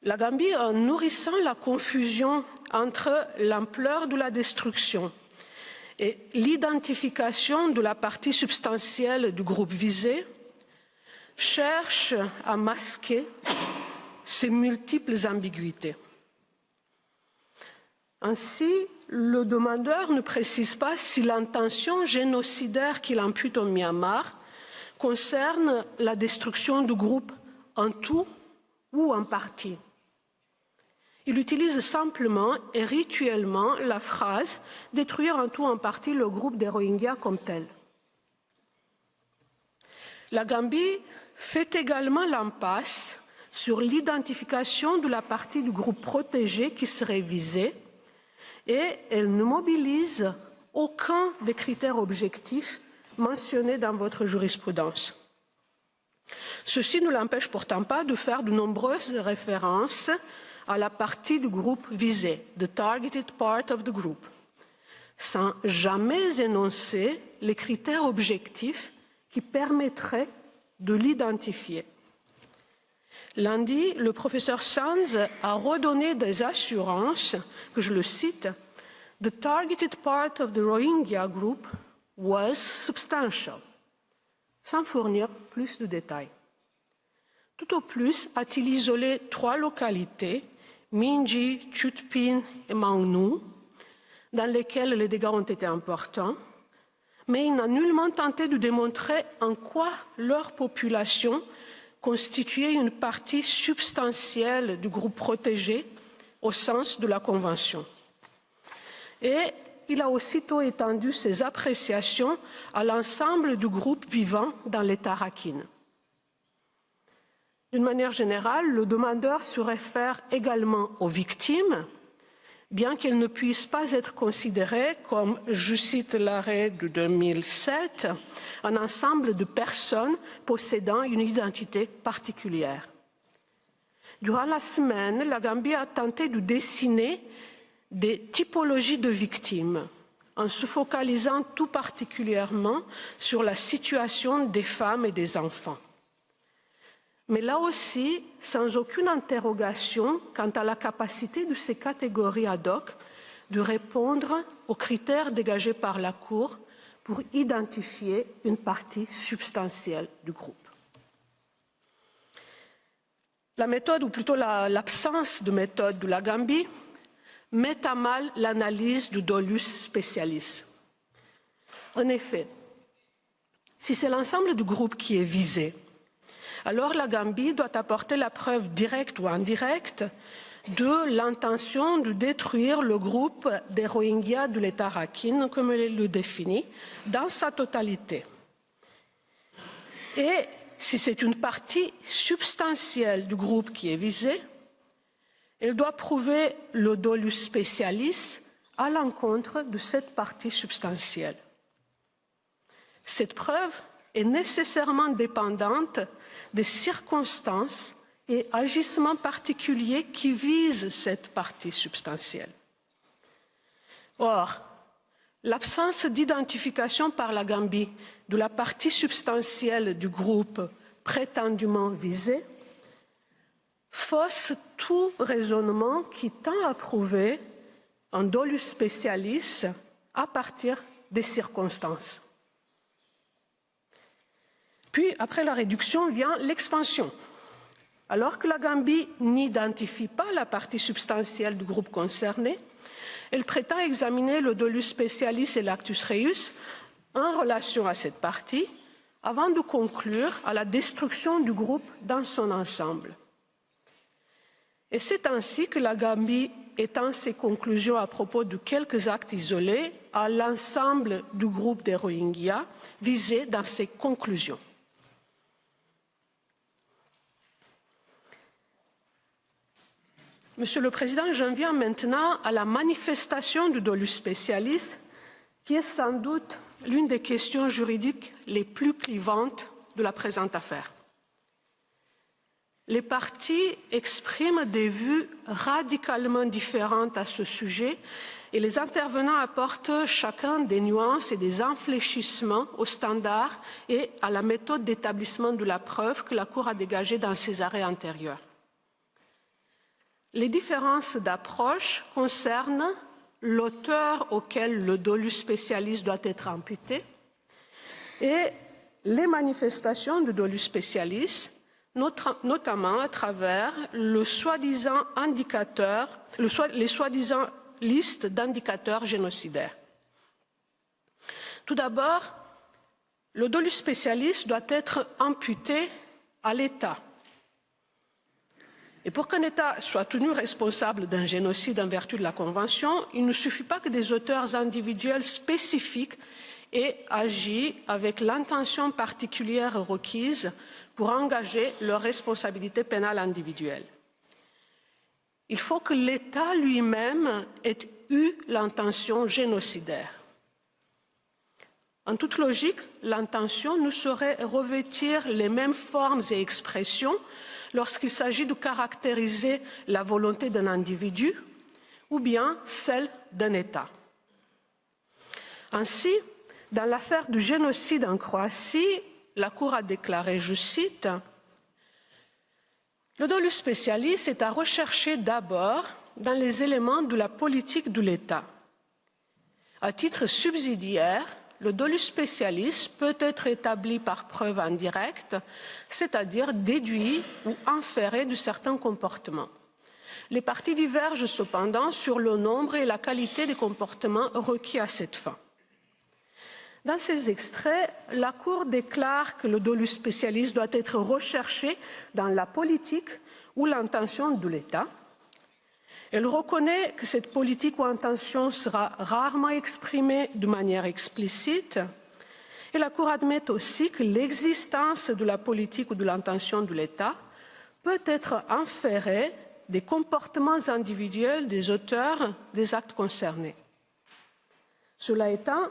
La Gambie, en nourrissant la confusion entre l'ampleur de la destruction et l'identification de la partie substantielle du groupe visé, cherche à masquer ces multiples ambiguïtés. Ainsi, le demandeur ne précise pas si l'intention génocidaire qu'il impute au Myanmar concerne la destruction du groupe en tout ou en partie. Il utilise simplement et rituellement la phrase « détruire en tout ou en partie le groupe des Rohingyas comme tel ». La Gambie fait également l'impasse sur l'identification de la partie du groupe protégé qui serait visée et elle ne mobilise aucun des critères objectifs mentionnés dans votre jurisprudence. Ceci ne l'empêche pourtant pas de faire de nombreuses références à la partie du groupe visé, the targeted part of the group, sans jamais énoncer les critères objectifs qui permettraient de l'identifier. Lundi, le professeur Sands a redonné des assurances, que je le cite, « The targeted part of the Rohingya group was substantial », sans fournir plus de détails. Tout au plus a-t-il isolé 3 localités, Minji, Chutpin et Maungnu, dans lesquelles les dégâts ont été importants, mais il n'a nullement tenté de démontrer en quoi leur population constituait une partie substantielle du groupe protégé au sens de la Convention. Et il a aussitôt étendu ses appréciations à l'ensemble du groupe vivant dans l'État Rakhine. D'une manière générale, le demandeur se réfère également aux victimes, bien qu'elles ne puissent pas être considérées comme, je cite l'arrêt de 2007, un ensemble de personnes possédant une identité particulière. Durant la semaine, la Gambie a tenté de dessiner des typologies de victimes, en se focalisant tout particulièrement sur la situation des femmes et des enfants. Mais là aussi, sans aucune interrogation quant à la capacité de ces catégories ad hoc de répondre aux critères dégagés par la Cour pour identifier une partie substantielle du groupe. La méthode, ou plutôt l'absence de méthode de la Gambie, met à mal l'analyse du dolus specialis. En effet, si c'est l'ensemble du groupe qui est visé, alors la Gambie doit apporter la preuve directe ou indirecte de l'intention de détruire le groupe des Rohingyas de l'État Rakhine, comme elle le définit, dans sa totalité. Et si c'est une partie substantielle du groupe qui est visée, elle doit prouver le dolus specialis à l'encontre de cette partie substantielle. Cette preuve est nécessairement dépendante des circonstances et agissements particuliers qui visent cette partie substantielle. Or, l'absence d'identification par la Gambie de la partie substantielle du groupe prétendument visé fausse tout raisonnement qui tend à prouver un dolus specialis à partir des circonstances. Puis, après la réduction, vient l'expansion. Alors que la Gambie n'identifie pas la partie substantielle du groupe concerné, elle prétend examiner le dolus specialis et l'actus reus en relation à cette partie, avant de conclure à la destruction du groupe dans son ensemble. Et c'est ainsi que la Gambie étend ses conclusions à propos de quelques actes isolés à l'ensemble du groupe des Rohingyas visés dans ses conclusions. Monsieur le Président, j'en viens maintenant à la manifestation du dolus specialis, qui est sans doute l'une des questions juridiques les plus clivantes de la présente affaire. Les parties expriment des vues radicalement différentes à ce sujet et les intervenants apportent chacun des nuances et des infléchissements aux standards et à la méthode d'établissement de la preuve que la Cour a dégagée dans ses arrêts antérieurs. Les différences d'approche concernent l'auteur auquel le dolus specialis doit être imputé et les manifestations du dolus specialis, notamment à travers le soi-disant indicateur, les soi-disant listes d'indicateurs génocidaires. Tout d'abord, le dolus specialis doit être imputé à l'État. Et pour qu'un État soit tenu responsable d'un génocide en vertu de la Convention, il ne suffit pas que des auteurs individuels spécifiques aient agi avec l'intention particulière requise pour engager leur responsabilité pénale individuelle. Il faut que l'État lui-même ait eu l'intention génocidaire. En toute logique, l'intention ne saurait revêtir les mêmes formes et expressions lorsqu'il s'agit de caractériser la volonté d'un individu ou bien celle d'un État. Ainsi, dans l'affaire du génocide en Croatie, la Cour a déclaré, je cite, « Le dolus specialis est à rechercher d'abord dans les éléments de la politique de l'État. À titre subsidiaire, le dolus specialis peut être établi par preuve indirecte, c'est-à-dire déduit ou inféré de certains comportements. Les parties divergent cependant sur le nombre et la qualité des comportements requis à cette fin. » Dans ces extraits, la Cour déclare que le dolus specialis doit être recherché dans la politique ou l'intention de l'État. Elle reconnaît que cette politique ou intention sera rarement exprimée de manière explicite. Et la Cour admet aussi que l'existence de la politique ou de l'intention de l'État peut être inférée des comportements individuels des auteurs des actes concernés. Cela étant,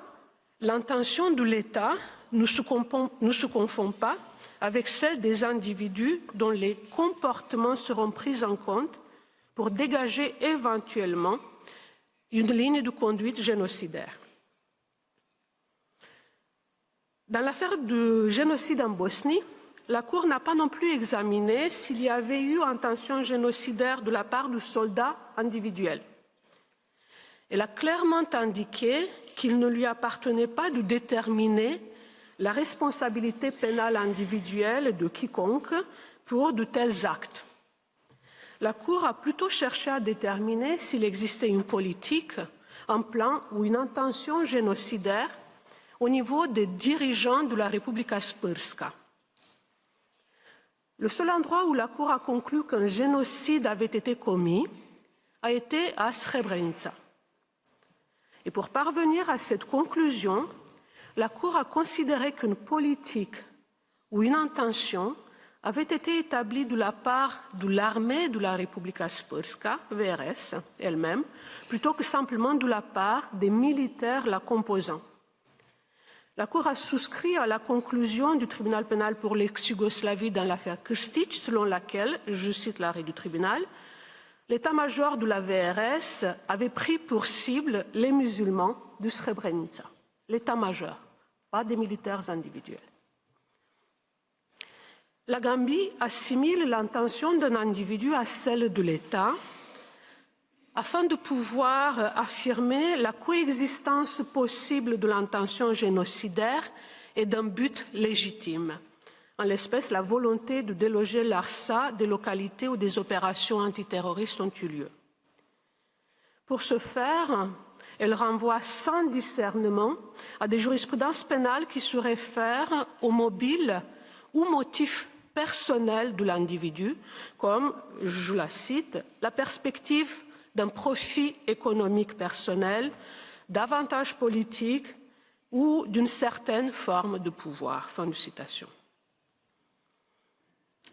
l'intention de l'État ne se confond pas avec celle des individus dont les comportements seront pris en compte pour dégager éventuellement une ligne de conduite génocidaire. Dans l'affaire du génocide en Bosnie, la Cour n'a pas non plus examiné s'il y avait eu intention génocidaire de la part du soldat individuel. Elle a clairement indiqué qu'il ne lui appartenait pas de déterminer la responsabilité pénale individuelle de quiconque pour de tels actes. La Cour a plutôt cherché à déterminer s'il existait une politique, un plan ou une intention génocidaire au niveau des dirigeants de la Republika Srpska. Le seul endroit où la Cour a conclu qu'un génocide avait été commis a été à Srebrenica. Et pour parvenir à cette conclusion, la Cour a considéré qu'une politique ou une intention avait été établie de la part de l'armée de la Republika Srpska, VRS, elle-même, plutôt que simplement de la part des militaires la composant. La Cour a souscrit à la conclusion du tribunal pénal pour l'ex-Yougoslavie dans l'affaire Krstić, selon laquelle, je cite l'arrêt du tribunal, l'état-major de la VRS avait pris pour cible les musulmans de Srebrenica. L'état-major, pas des militaires individuels. La Gambie assimile l'intention d'un individu à celle de l'État afin de pouvoir affirmer la coexistence possible de l'intention génocidaire et d'un but légitime, en l'espèce la volonté de déloger l'ARSA des localités où des opérations antiterroristes ont eu lieu. Pour ce faire, elle renvoie sans discernement à des jurisprudences pénales qui se réfèrent au mobile ou motif personnel de l'individu, comme, je la cite, la perspective d'un profit économique personnel, d'avantages politiques ou d'une certaine forme de pouvoir. Fin de citation.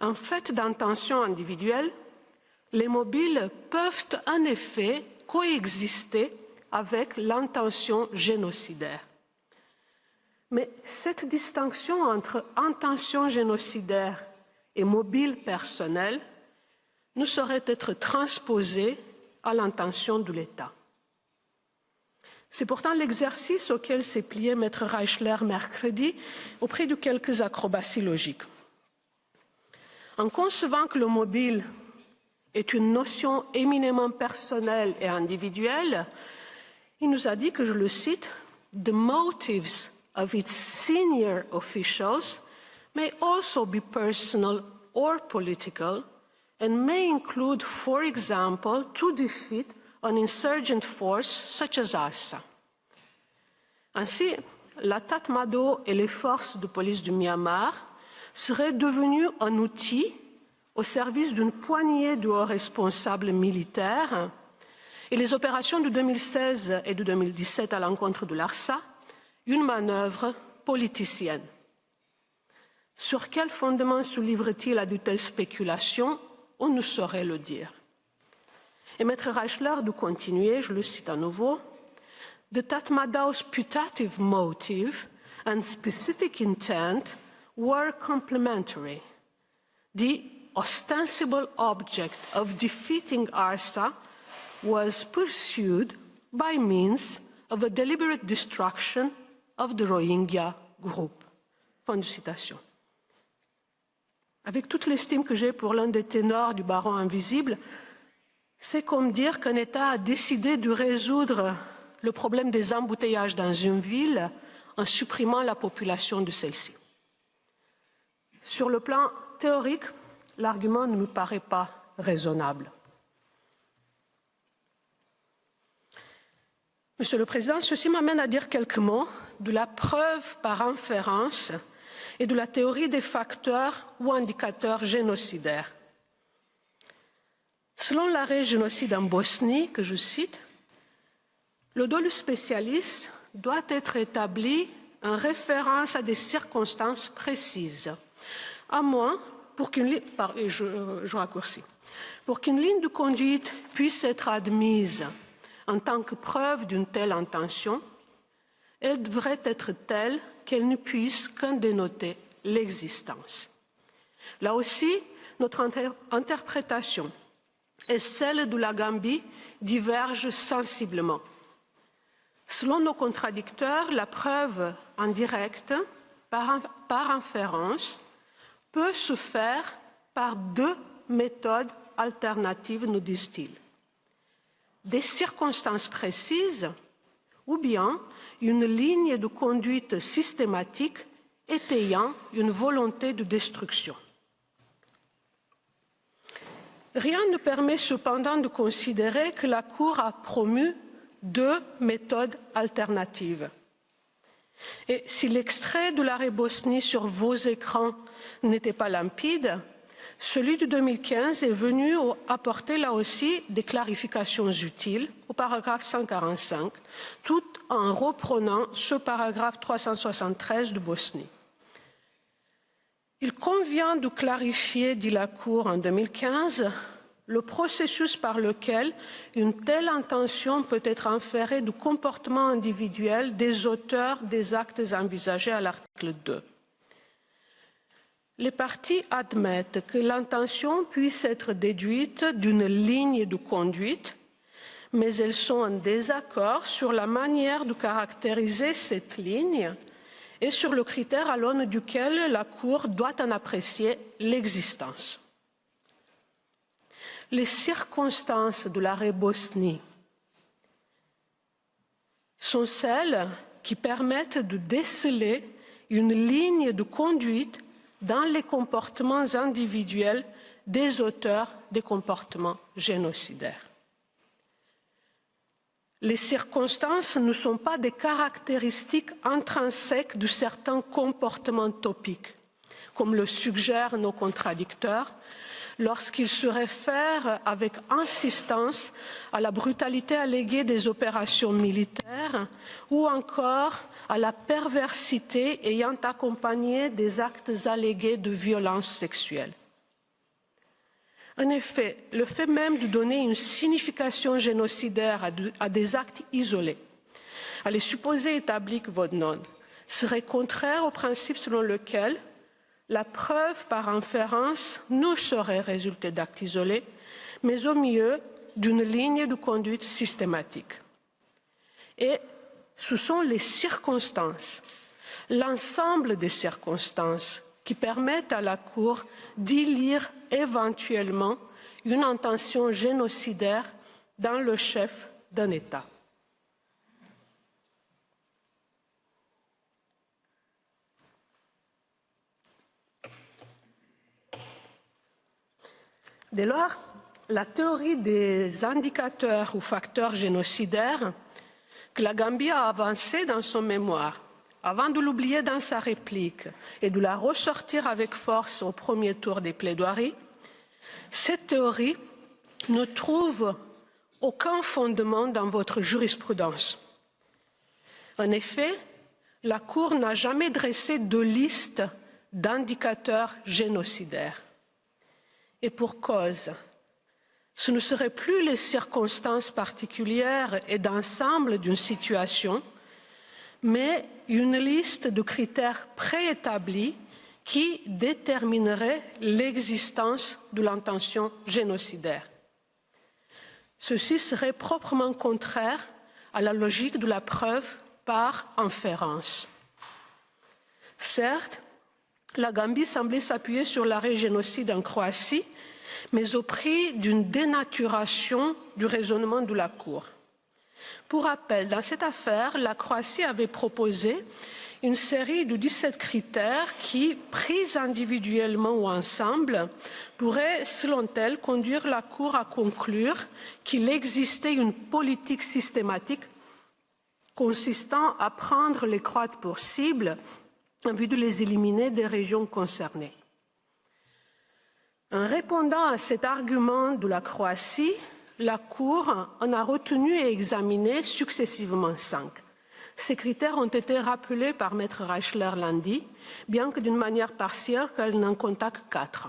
En fait d'intention individuelle, les mobiles peuvent en effet coexister avec l'intention génocidaire. Mais cette distinction entre intention génocidaire et mobile personnel ne saurait être transposée à l'intention de l'État. C'est pourtant l'exercice auquel s'est plié Maître Reichler mercredi auprès de quelques acrobaties logiques. En concevant que le mobile est une notion éminemment personnelle et individuelle, il nous a dit que, je le cite, « The motives of its senior officials may also be personal or political and may include, for example, to defeat an insurgent force such as ARSA. » Ainsi, la Tatmadaw et les forces de police du Myanmar seraient devenus un outil au service d'une poignée de hauts responsables militaires et les opérations de 2016 et de 2017 à l'encontre de l'ARSA, une manœuvre politicienne. Sur quel fondement se livre-t-il à de telles spéculations? On ne saurait le dire. Et Maître Reichler de continuer, je le cite à nouveau, « The Tatmadaw's putative motive and specific intent were complementary. The ostensible object of defeating ARSA was pursued by means of a deliberate destruction of the Rohingya group. » Fin de citation. Avec toute l'estime que j'ai pour l'un des ténors du baron invisible, c'est comme dire qu'un État a décidé de résoudre le problème des embouteillages dans une ville en supprimant la population de celle-ci. Sur le plan théorique, l'argument ne me paraît pas raisonnable. Monsieur le Président, ceci m'amène à dire quelques mots de la preuve par inférence et de la théorie des facteurs ou indicateurs génocidaires. Selon l'arrêt génocide en Bosnie, que je cite, le dolu spécialiste doit être établi en référence à des circonstances précises, à moins, pour qu'une ligne de conduite puisse être admise en tant que preuve d'une telle intention, elle devrait être telle qu'elle ne puisse qu'en dénoter l'existence. Là aussi, notre interprétation et celle de la Gambie divergent sensiblement. Selon nos contradicteurs, la preuve indirecte, par inférence, peut se faire par deux méthodes alternatives, nous disent-ils. Des circonstances précises ou bien une ligne de conduite systématique étayant une volonté de destruction. Rien ne permet cependant de considérer que la Cour a promu deux méthodes alternatives. Et si l'extrait de l'arrêt Bosnie sur vos écrans n'était pas limpide, celui de 2015 est venu apporter là aussi des clarifications utiles au paragraphe 145, tout en reprenant ce paragraphe 373 de Bosnie. Il convient de clarifier, dit la Cour en 2015, le processus par lequel une telle intention peut être inférée du comportement individuel des auteurs des actes envisagés à l'article 2. Les parties admettent que l'intention puisse être déduite d'une ligne de conduite, mais elles sont en désaccord sur la manière de caractériser cette ligne et sur le critère à l'aune duquel la Cour doit en apprécier l'existence. Les circonstances de l'arrêt Bosnie sont celles qui permettent de déceler une ligne de conduite dans les comportements individuels des auteurs des comportements génocidaires. Les circonstances ne sont pas des caractéristiques intrinsèques de certains comportements topiques, comme le suggèrent nos contradicteurs, lorsqu'ils se réfèrent avec insistance à la brutalité alléguée des opérations militaires ou encore à la perversité ayant accompagné des actes allégués de violence sexuelle. En effet, le fait même de donner une signification génocidaire à des actes isolés, à les supposer établis que votre non, serait contraire au principe selon lequel la preuve par inférence ne saurait résulter d'actes isolés, mais au mieux d'une ligne de conduite systématique. Et ce sont les circonstances, l'ensemble des circonstances qui permettent à la Cour d'y lire éventuellement une intention génocidaire dans le chef d'un État. Dès lors, la théorie des indicateurs ou facteurs génocidaires que la Gambie a avancée dans son mémoire, avant de l'oublier dans sa réplique et de la ressortir avec force au premier tour des plaidoiries, cette théorie ne trouve aucun fondement dans votre jurisprudence. En effet, la Cour n'a jamais dressé de liste d'indicateurs génocidaires. Et pour cause, ce ne seraient plus les circonstances particulières et d'ensemble d'une situation, mais une liste de critères préétablis qui déterminerait l'existence de l'intention génocidaire. Ceci serait proprement contraire à la logique de la preuve par inférence. Certes, la Gambie semblait s'appuyer sur l'arrêt génocide en Croatie, mais au prix d'une dénaturation du raisonnement de la Cour. Pour rappel, dans cette affaire, la Croatie avait proposé une série de 17 critères qui, pris individuellement ou ensemble, pourraient, selon elle, conduire la Cour à conclure qu'il existait une politique systématique consistant à prendre les Croates pour cible en vue de les éliminer des régions concernées. En répondant à cet argument de la Croatie, la Cour en a retenu et examiné successivement 5. Ces critères ont été rappelés par Maître Reichler lundi, bien que d'une manière partielle, car il n'en compta que 4.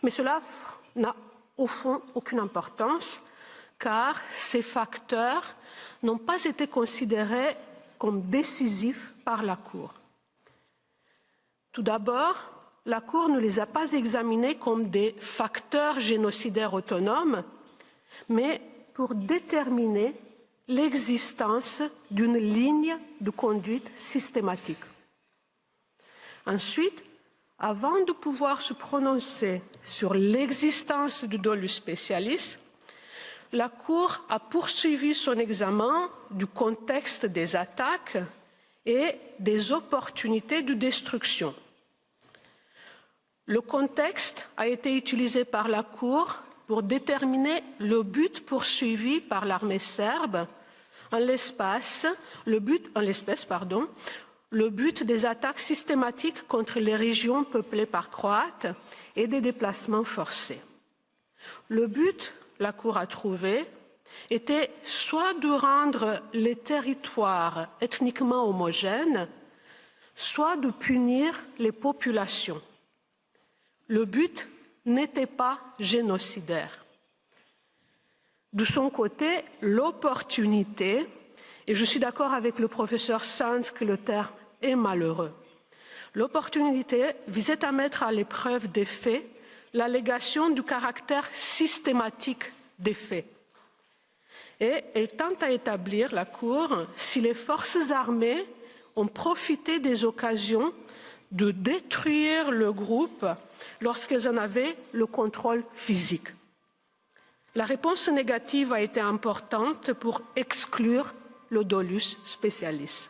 Mais cela n'a au fond aucune importance, car ces facteurs n'ont pas été considérés comme décisifs par la Cour. Tout d'abord, la Cour ne les a pas examinés comme des facteurs génocidaires autonomes, mais pour déterminer l'existence d'une ligne de conduite systématique. Ensuite, avant de pouvoir se prononcer sur l'existence du dolus specialis, la Cour a poursuivi son examen du contexte des attaques et des opportunités de destruction. Le contexte a été utilisé par la Cour pour déterminer le but poursuivi par l'armée serbe, le but des attaques systématiques contre les régions peuplées par Croates et des déplacements forcés. Le but, la Cour a trouvé, était soit de rendre les territoires ethniquement homogènes, soit de punir les populations. Le but n'était pas génocidaire. De son côté, l'opportunité, et je suis d'accord avec le professeur Sanz que le terme est malheureux, l'opportunité visait à mettre à l'épreuve des faits l'allégation du caractère systématique des faits. Et elle tente à établir, la Cour, si les forces armées ont profité des occasions de détruire le groupe lorsqu'elles en avaient le contrôle physique. La réponse négative a été importante pour exclure le dolus specialis.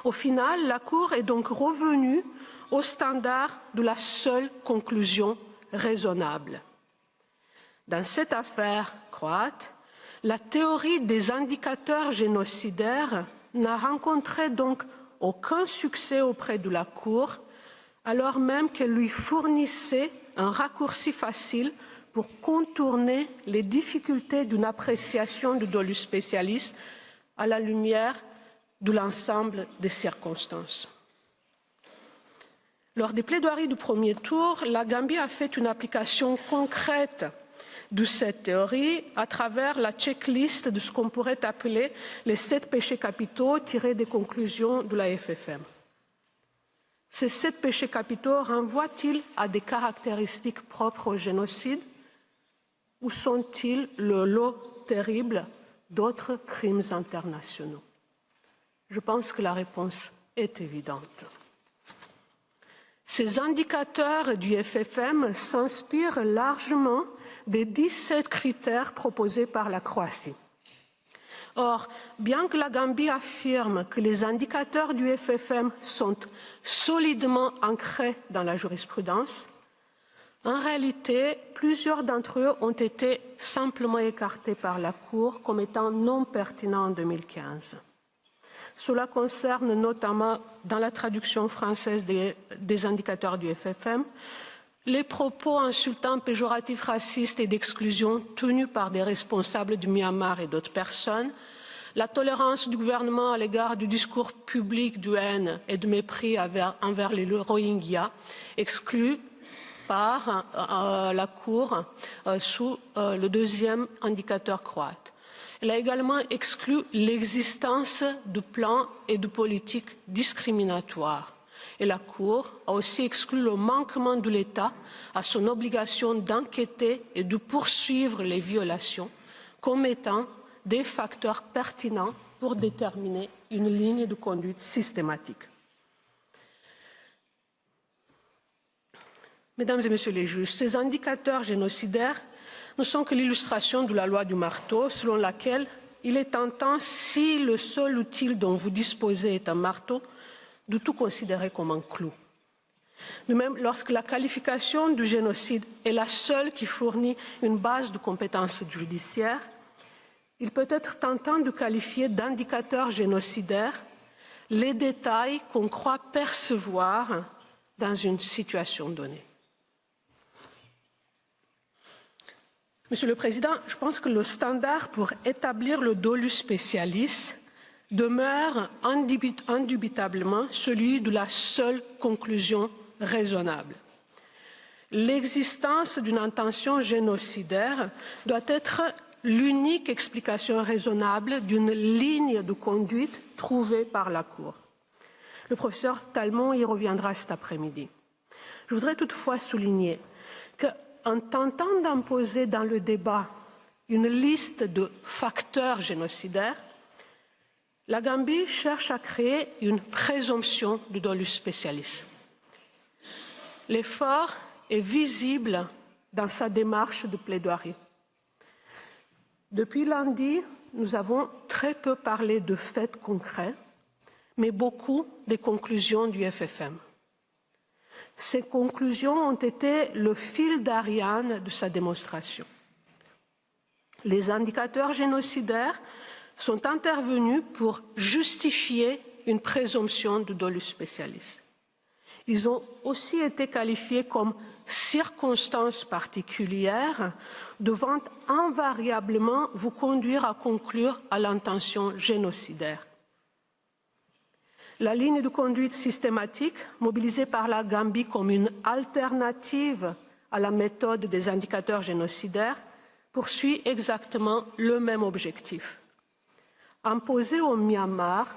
Au final, la Cour est donc revenue au standard de la seule conclusion raisonnable. Dans cette affaire croate, la théorie des indicateurs génocidaires n'a rencontré donc aucun succès auprès de la Cour, alors même qu'elle lui fournissait un raccourci facile pour contourner les difficultés d'une appréciation du dolus specialis à la lumière de l'ensemble des circonstances. Lors des plaidoiries du premier tour, la Gambie a fait une application concrète de cette théorie à travers la checklist de ce qu'on pourrait appeler les 7 péchés capitaux tirés des conclusions de la FFM. Ces 7 péchés capitaux renvoient-ils à des caractéristiques propres au génocide ou sont-ils le lot terrible d'autres crimes internationaux? Je pense que la réponse est évidente. Ces indicateurs du FFM s'inspirent largement des 17 critères proposés par la Croatie. Or, bien que la Gambie affirme que les indicateurs du FFM sont solidement ancrés dans la jurisprudence, en réalité, plusieurs d'entre eux ont été simplement écartés par la Cour comme étant non pertinents en 2015. Cela concerne notamment, dans la traduction française des indicateurs du FFM, les propos insultants, péjoratifs, racistes et d'exclusion tenus par des responsables du Myanmar et d'autres personnes, la tolérance du gouvernement à l'égard du discours public de haine et de mépris envers les Rohingyas, exclus par la Cour sous le deuxième indicateur croate. Elle a également exclu l'existence de plans et de politiques discriminatoires. Et la Cour a aussi exclu le manquement de l'État à son obligation d'enquêter et de poursuivre les violations comme étant des facteurs pertinents pour déterminer une ligne de conduite systématique. Mesdames et Messieurs les juges, ces indicateurs génocidaires ne sont que l'illustration de la loi du marteau, selon laquelle il est tentant, si le seul outil dont vous disposez est un marteau, de tout considérer comme un clou. De même, lorsque la qualification du génocide est la seule qui fournit une base de compétences judiciaires, il peut être tentant de qualifier d'indicateurs génocidaires les détails qu'on croit percevoir dans une situation donnée. Monsieur le Président, je pense que le standard pour établir le dolus specialis demeure indubitablement celui de la seule conclusion raisonnable. L'existence d'une intention génocidaire doit être l'unique explication raisonnable d'une ligne de conduite trouvée par la Cour. Le professeur Talmont y reviendra cet après-midi. Je voudrais toutefois souligner qu'en tentant d'imposer dans le débat une liste de facteurs génocidaires, la Gambie cherche à créer une présomption de dolus specialis. L'effort est visible dans sa démarche de plaidoirie. Depuis lundi, nous avons très peu parlé de faits concrets, mais beaucoup des conclusions du FFM. Ces conclusions ont été le fil d'Ariane de sa démonstration. Les indicateurs génocidaires sont intervenus pour justifier une présomption de dolus specialis. Ils ont aussi été qualifiés comme circonstances particulières devant invariablement vous conduire à conclure à l'intention génocidaire. La ligne de conduite systématique, mobilisée par la Gambie comme une alternative à la méthode des indicateurs génocidaires, poursuit exactement le même objectif. Imposer au Myanmar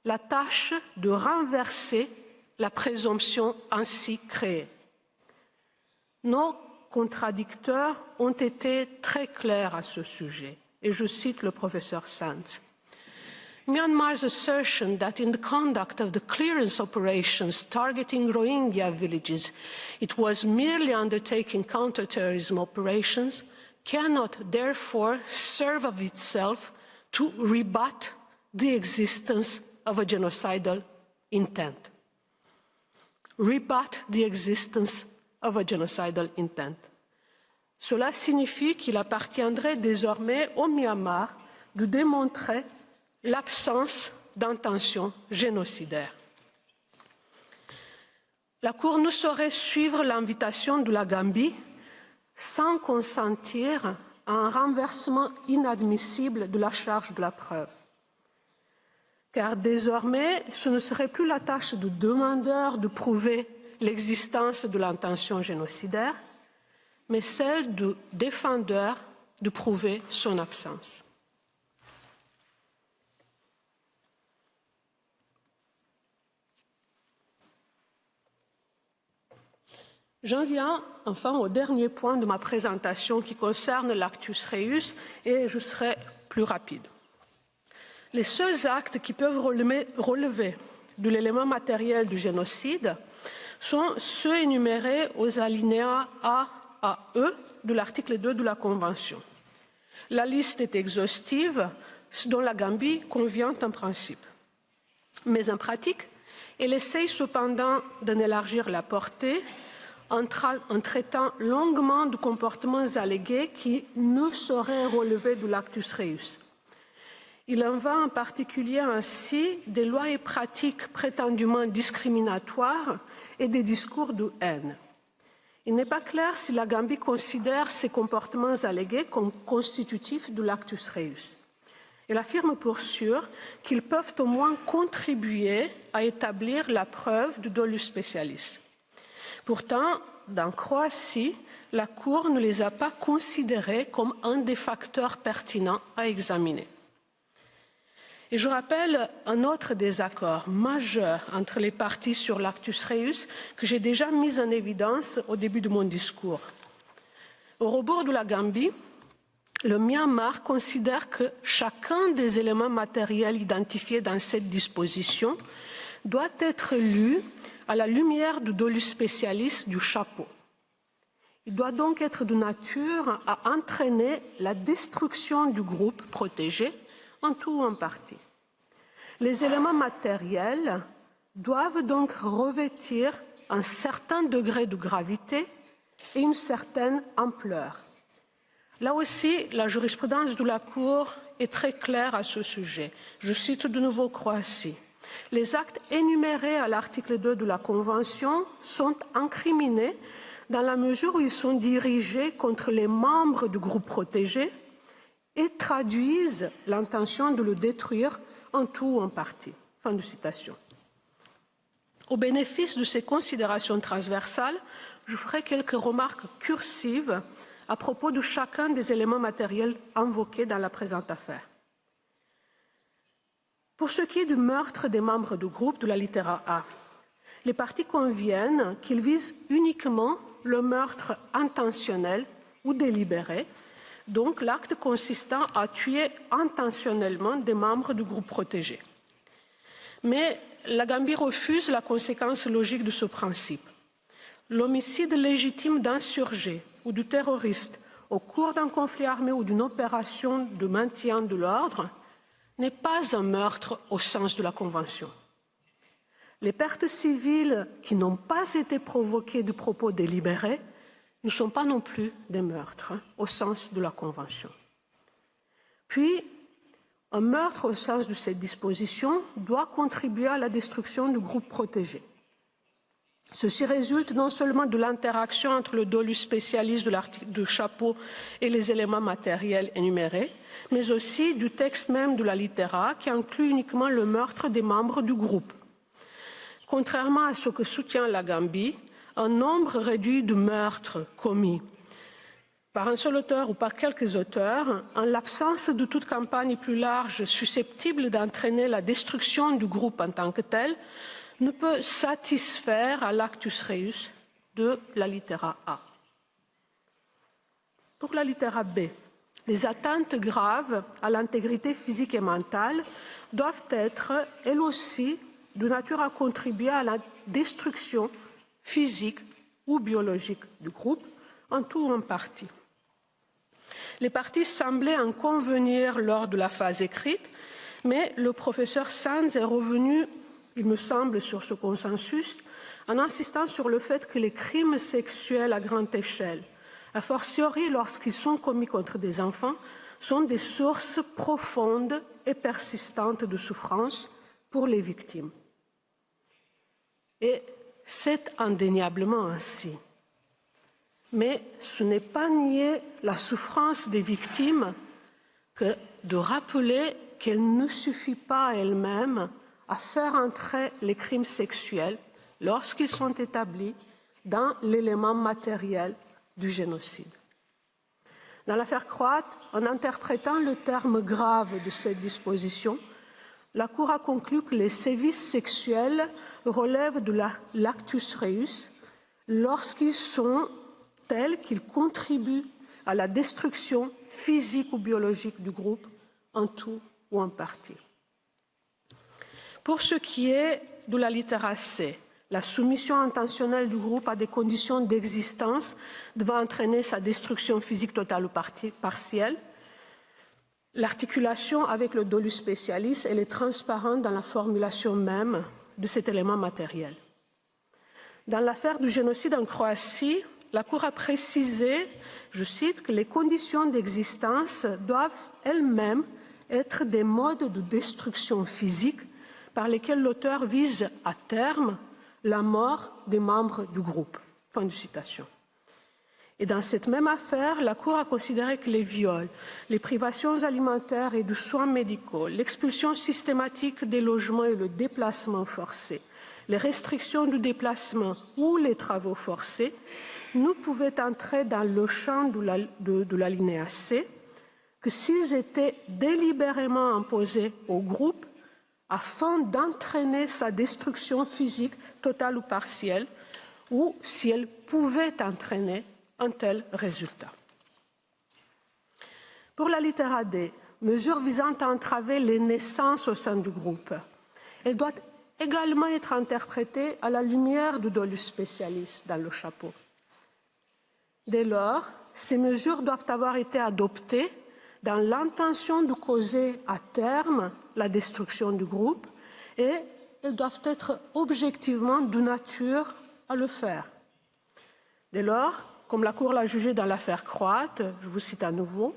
la tâche de renverser la présomption ainsi créée. Nos contradicteurs ont été très clairs à ce sujet, et je cite le professeur Sant. Myanmar's assertion that in the conduct of the clearance operations targeting Rohingya villages, it was merely undertaking counterterrorism operations cannot therefore serve of itself to rebut the existence of a genocidal intent. Rebut the existence of a genocidal intent. Cela signifie qu'il appartiendrait désormais au Myanmar de démontrer l'absence d'intention génocidaire. La Cour ne saurait suivre l'invitation de la Gambie sans consentir à un renversement inadmissible de la charge de la preuve. Car désormais, ce ne serait plus la tâche du demandeur de prouver l'existence de l'intention génocidaire, mais celle du défendeur de prouver son absence. J'en viens enfin au dernier point de ma présentation qui concerne l'actus reus et je serai plus rapide. Les seuls actes qui peuvent relever de l'élément matériel du génocide sont ceux énumérés aux alinéas A à E de l'article 2 de la Convention. La liste est exhaustive, ce dont la Gambie convient en principe. Mais en pratique, elle essaye cependant d'en élargir la portée en traitant longuement de comportements allégués qui ne sauraient relever de l'actus reus. Il en va en particulier ainsi des lois et pratiques prétendument discriminatoires et des discours de haine. Il n'est pas clair si la Gambie considère ces comportements allégués comme constitutifs de l'actus reus. Elle affirme pour sûr qu'ils peuvent au moins contribuer à établir la preuve du dolus specialis. Pourtant, dans Croatie, la Cour ne les a pas considérés comme un des facteurs pertinents à examiner. Et je rappelle un autre désaccord majeur entre les parties sur l'actus reus que j'ai déjà mis en évidence au début de mon discours. Au rebours de la Gambie, le Myanmar considère que chacun des éléments matériels identifiés dans cette disposition doit être lu à la lumière du dolus specialis du chapeau. Il doit donc être de nature à entraîner la destruction du groupe protégé, en tout ou en partie. Les éléments matériels doivent donc revêtir un certain degré de gravité et une certaine ampleur. Là aussi, la jurisprudence de la Cour est très claire à ce sujet. Je cite de nouveau Croatie. Les actes énumérés à l'article 2 de la Convention sont incriminés dans la mesure où ils sont dirigés contre les membres du groupe protégé et traduisent l'intention de le détruire en tout ou en partie. Fin de citation. Au bénéfice de ces considérations transversales, je ferai quelques remarques cursives à propos de chacun des éléments matériels invoqués dans la présente affaire. Pour ce qui est du meurtre des membres du groupe de la littéra A, les parties conviennent qu'il vise uniquement le meurtre intentionnel ou délibéré, donc l'acte consistant à tuer intentionnellement des membres du groupe protégé. Mais la Gambie refuse la conséquence logique de ce principe. L'homicide légitime d'insurgés ou de terroristes au cours d'un conflit armé ou d'une opération de maintien de l'ordre n'est pas un meurtre au sens de la Convention. Les pertes civiles qui n'ont pas été provoquées de propos délibérés ne sont pas non plus des meurtres au sens de la Convention. Puis, un meurtre au sens de cette disposition doit contribuer à la destruction du groupe protégé. Ceci résulte non seulement de l'interaction entre le dolus spécialiste du chapeau et les éléments matériels énumérés, mais aussi du texte même de la littéra qui inclut uniquement le meurtre des membres du groupe. Contrairement à ce que soutient la Gambie, un nombre réduit de meurtres commis par un seul auteur ou par quelques auteurs, en l'absence de toute campagne plus large susceptible d'entraîner la destruction du groupe en tant que tel, ne peut satisfaire à l'actus reus de la littéra A. Pour la littéra B, les atteintes graves à l'intégrité physique et mentale doivent être, elles aussi, de nature à contribuer à la destruction physique ou biologique du groupe, en tout ou en partie. Les parties semblaient en convenir lors de la phase écrite, mais le professeur Sands est revenu, il me semble, sur ce consensus en insistant sur le fait que les crimes sexuels à grande échelle, a fortiori lorsqu'ils sont commis contre des enfants, sont des sources profondes et persistantes de souffrance pour les victimes. Et c'est indéniablement ainsi. Mais ce n'est pas nier la souffrance des victimes que de rappeler qu'elle ne suffit pas elle-même à faire entrer les crimes sexuels, lorsqu'ils sont établis, dans l'élément matériel du génocide. Dans l'affaire croate, en interprétant le terme grave de cette disposition, la Cour a conclu que les sévices sexuels relèvent de l'actus reus lorsqu'ils sont tels qu'ils contribuent à la destruction physique ou biologique du groupe, en tout ou en partie. Pour ce qui est de la littéra C, la soumission intentionnelle du groupe à des conditions d'existence devant entraîner sa destruction physique totale ou partielle, l'articulation avec le dolus spécialis, elle est transparente dans la formulation même de cet élément matériel. Dans l'affaire du génocide en Croatie, la Cour a précisé, je cite, que les conditions d'existence doivent elles-mêmes être des modes de destruction physique par lesquels l'auteur vise à terme la mort des membres du groupe. Fin de citation. Et dans cette même affaire, la Cour a considéré que les viols, les privations alimentaires et de soins médicaux, l'expulsion systématique des logements et le déplacement forcé, les restrictions du déplacement ou les travaux forcés ne pouvaient entrer dans le champ de l'alinéa C que s'ils étaient délibérément imposés au groupe afin d'entraîner sa destruction physique totale ou partielle, ou si elle pouvait entraîner un tel résultat. Pour la littéra D, mesure visant à entraver les naissances au sein du groupe, elle doit également être interprétée à la lumière du dolus spécialis dans le chapeau. Dès lors, ces mesures doivent avoir été adoptées dans l'intention de causer à terme la destruction du groupe et elles doivent être objectivement de nature à le faire. Dès lors, comme la Cour l'a jugé dans l'affaire croate, je vous cite à nouveau,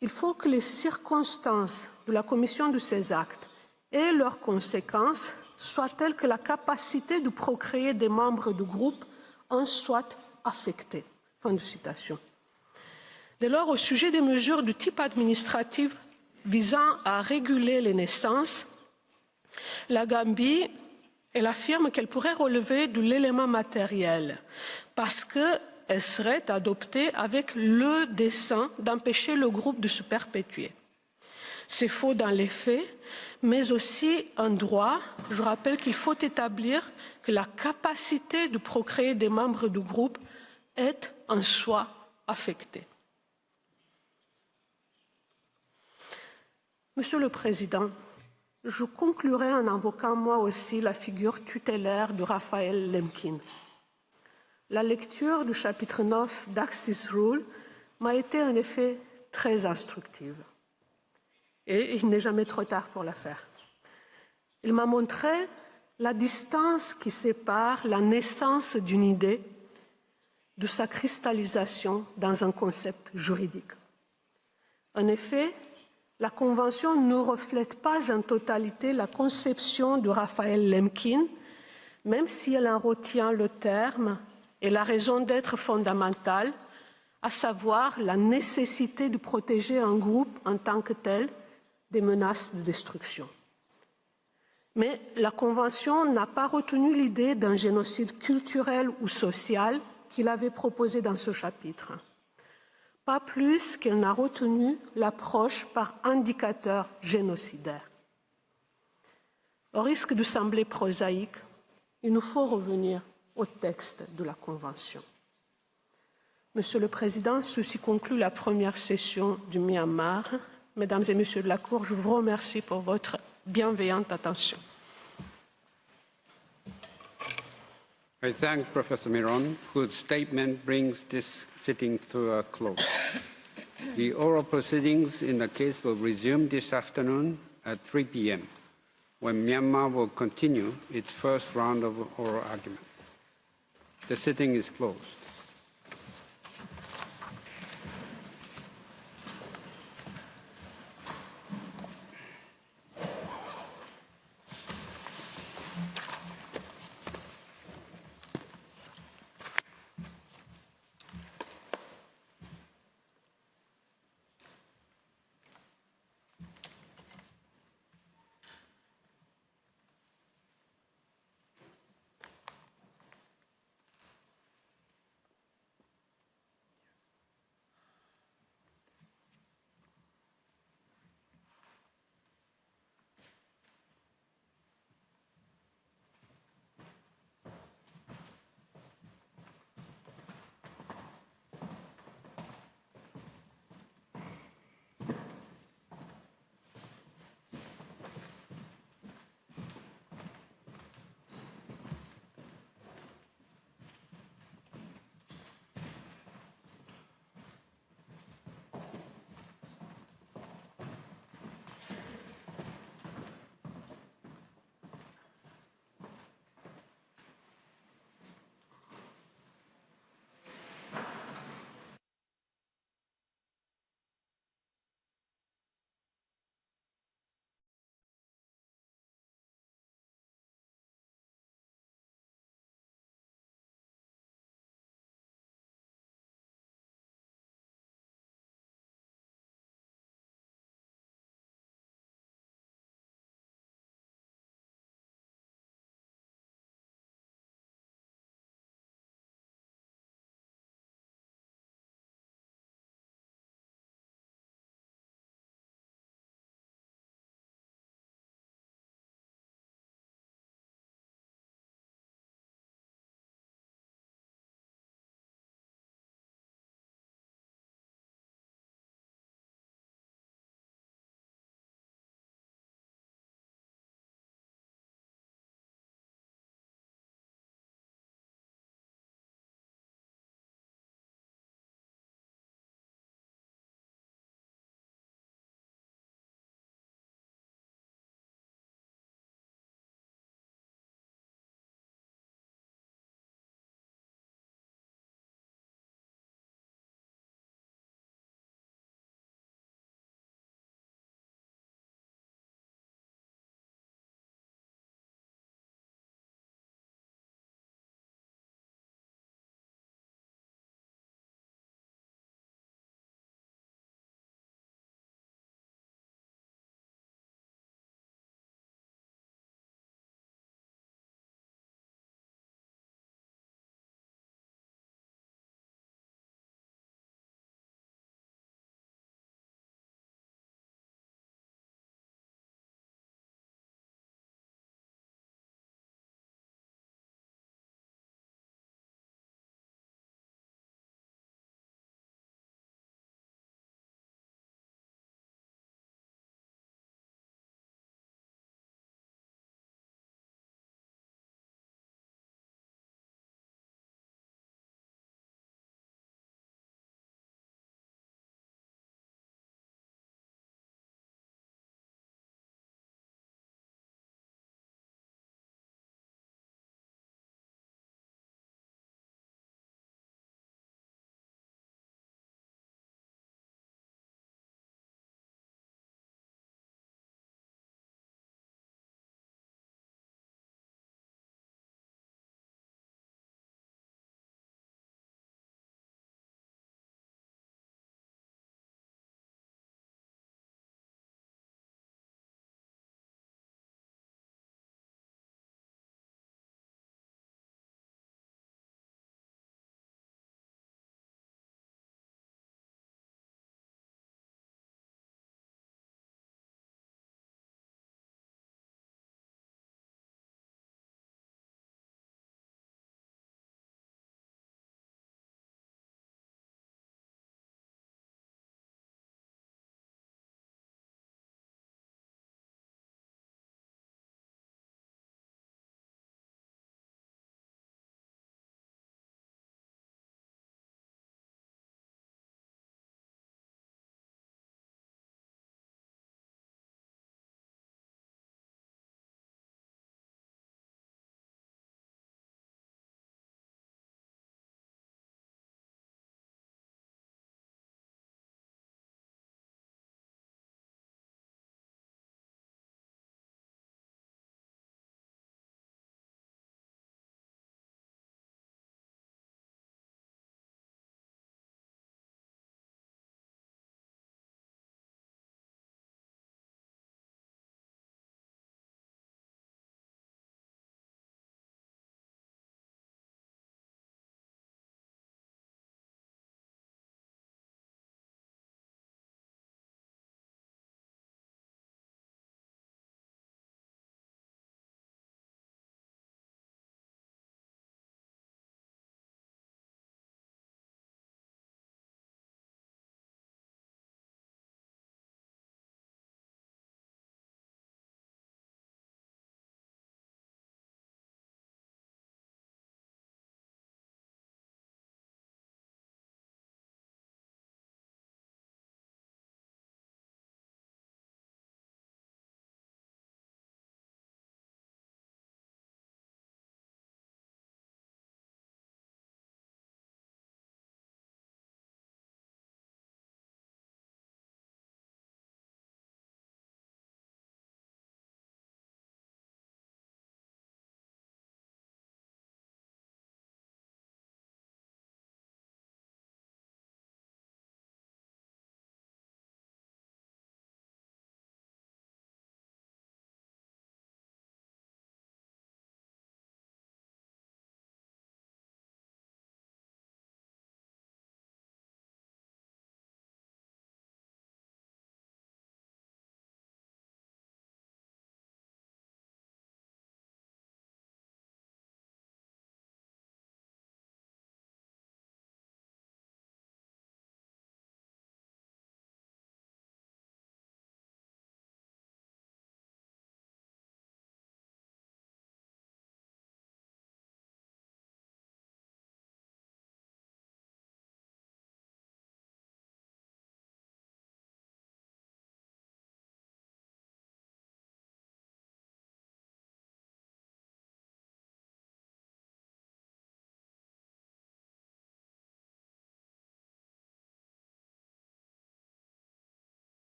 il faut que les circonstances de la commission de ces actes et leurs conséquences soient telles que la capacité de procréer des membres du groupe en soit affectée. » Fin de citation. Dès lors, au sujet des mesures de type administratif visant à réguler les naissances, la Gambie, elle affirme qu'elle pourrait relever de l'élément matériel parce qu'elle serait adoptée avec le dessein d'empêcher le groupe de se perpétuer. C'est faux dans les faits, mais aussi en droit. Je rappelle qu'il faut établir que la capacité de procréer des membres du groupe est en soi affectée. Monsieur le Président, je conclurai en invoquant moi aussi la figure tutélaire de Raphaël Lemkin. La lecture du chapitre 9 d'Axis Rule m'a été en effet très instructive. Et il n'est jamais trop tard pour la faire. Il m'a montré la distance qui sépare la naissance d'une idée de sa cristallisation dans un concept juridique. En effet, la Convention ne reflète pas en totalité la conception de Raphaël Lemkin, même si elle en retient le terme et la raison d'être fondamentale, à savoir la nécessité de protéger un groupe en tant que tel des menaces de destruction. Mais la Convention n'a pas retenu l'idée d'un génocide culturel ou social qu'il avait proposé dans ce chapitre. Pas plus qu'elle n'a retenu l'approche par indicateur génocidaire. Au risque de sembler prosaïque, il nous faut revenir au texte de la Convention. Monsieur le Président, ceci conclut la première session du Myanmar. Mesdames et Messieurs de la Cour, je vous remercie pour votre bienveillante attention. I thank Professor Miron, whose statement brings this sitting to a close. The oral proceedings in the case will resume this afternoon at 3 p.m., when Myanmar will continue its first round of oral argument. The sitting is closed.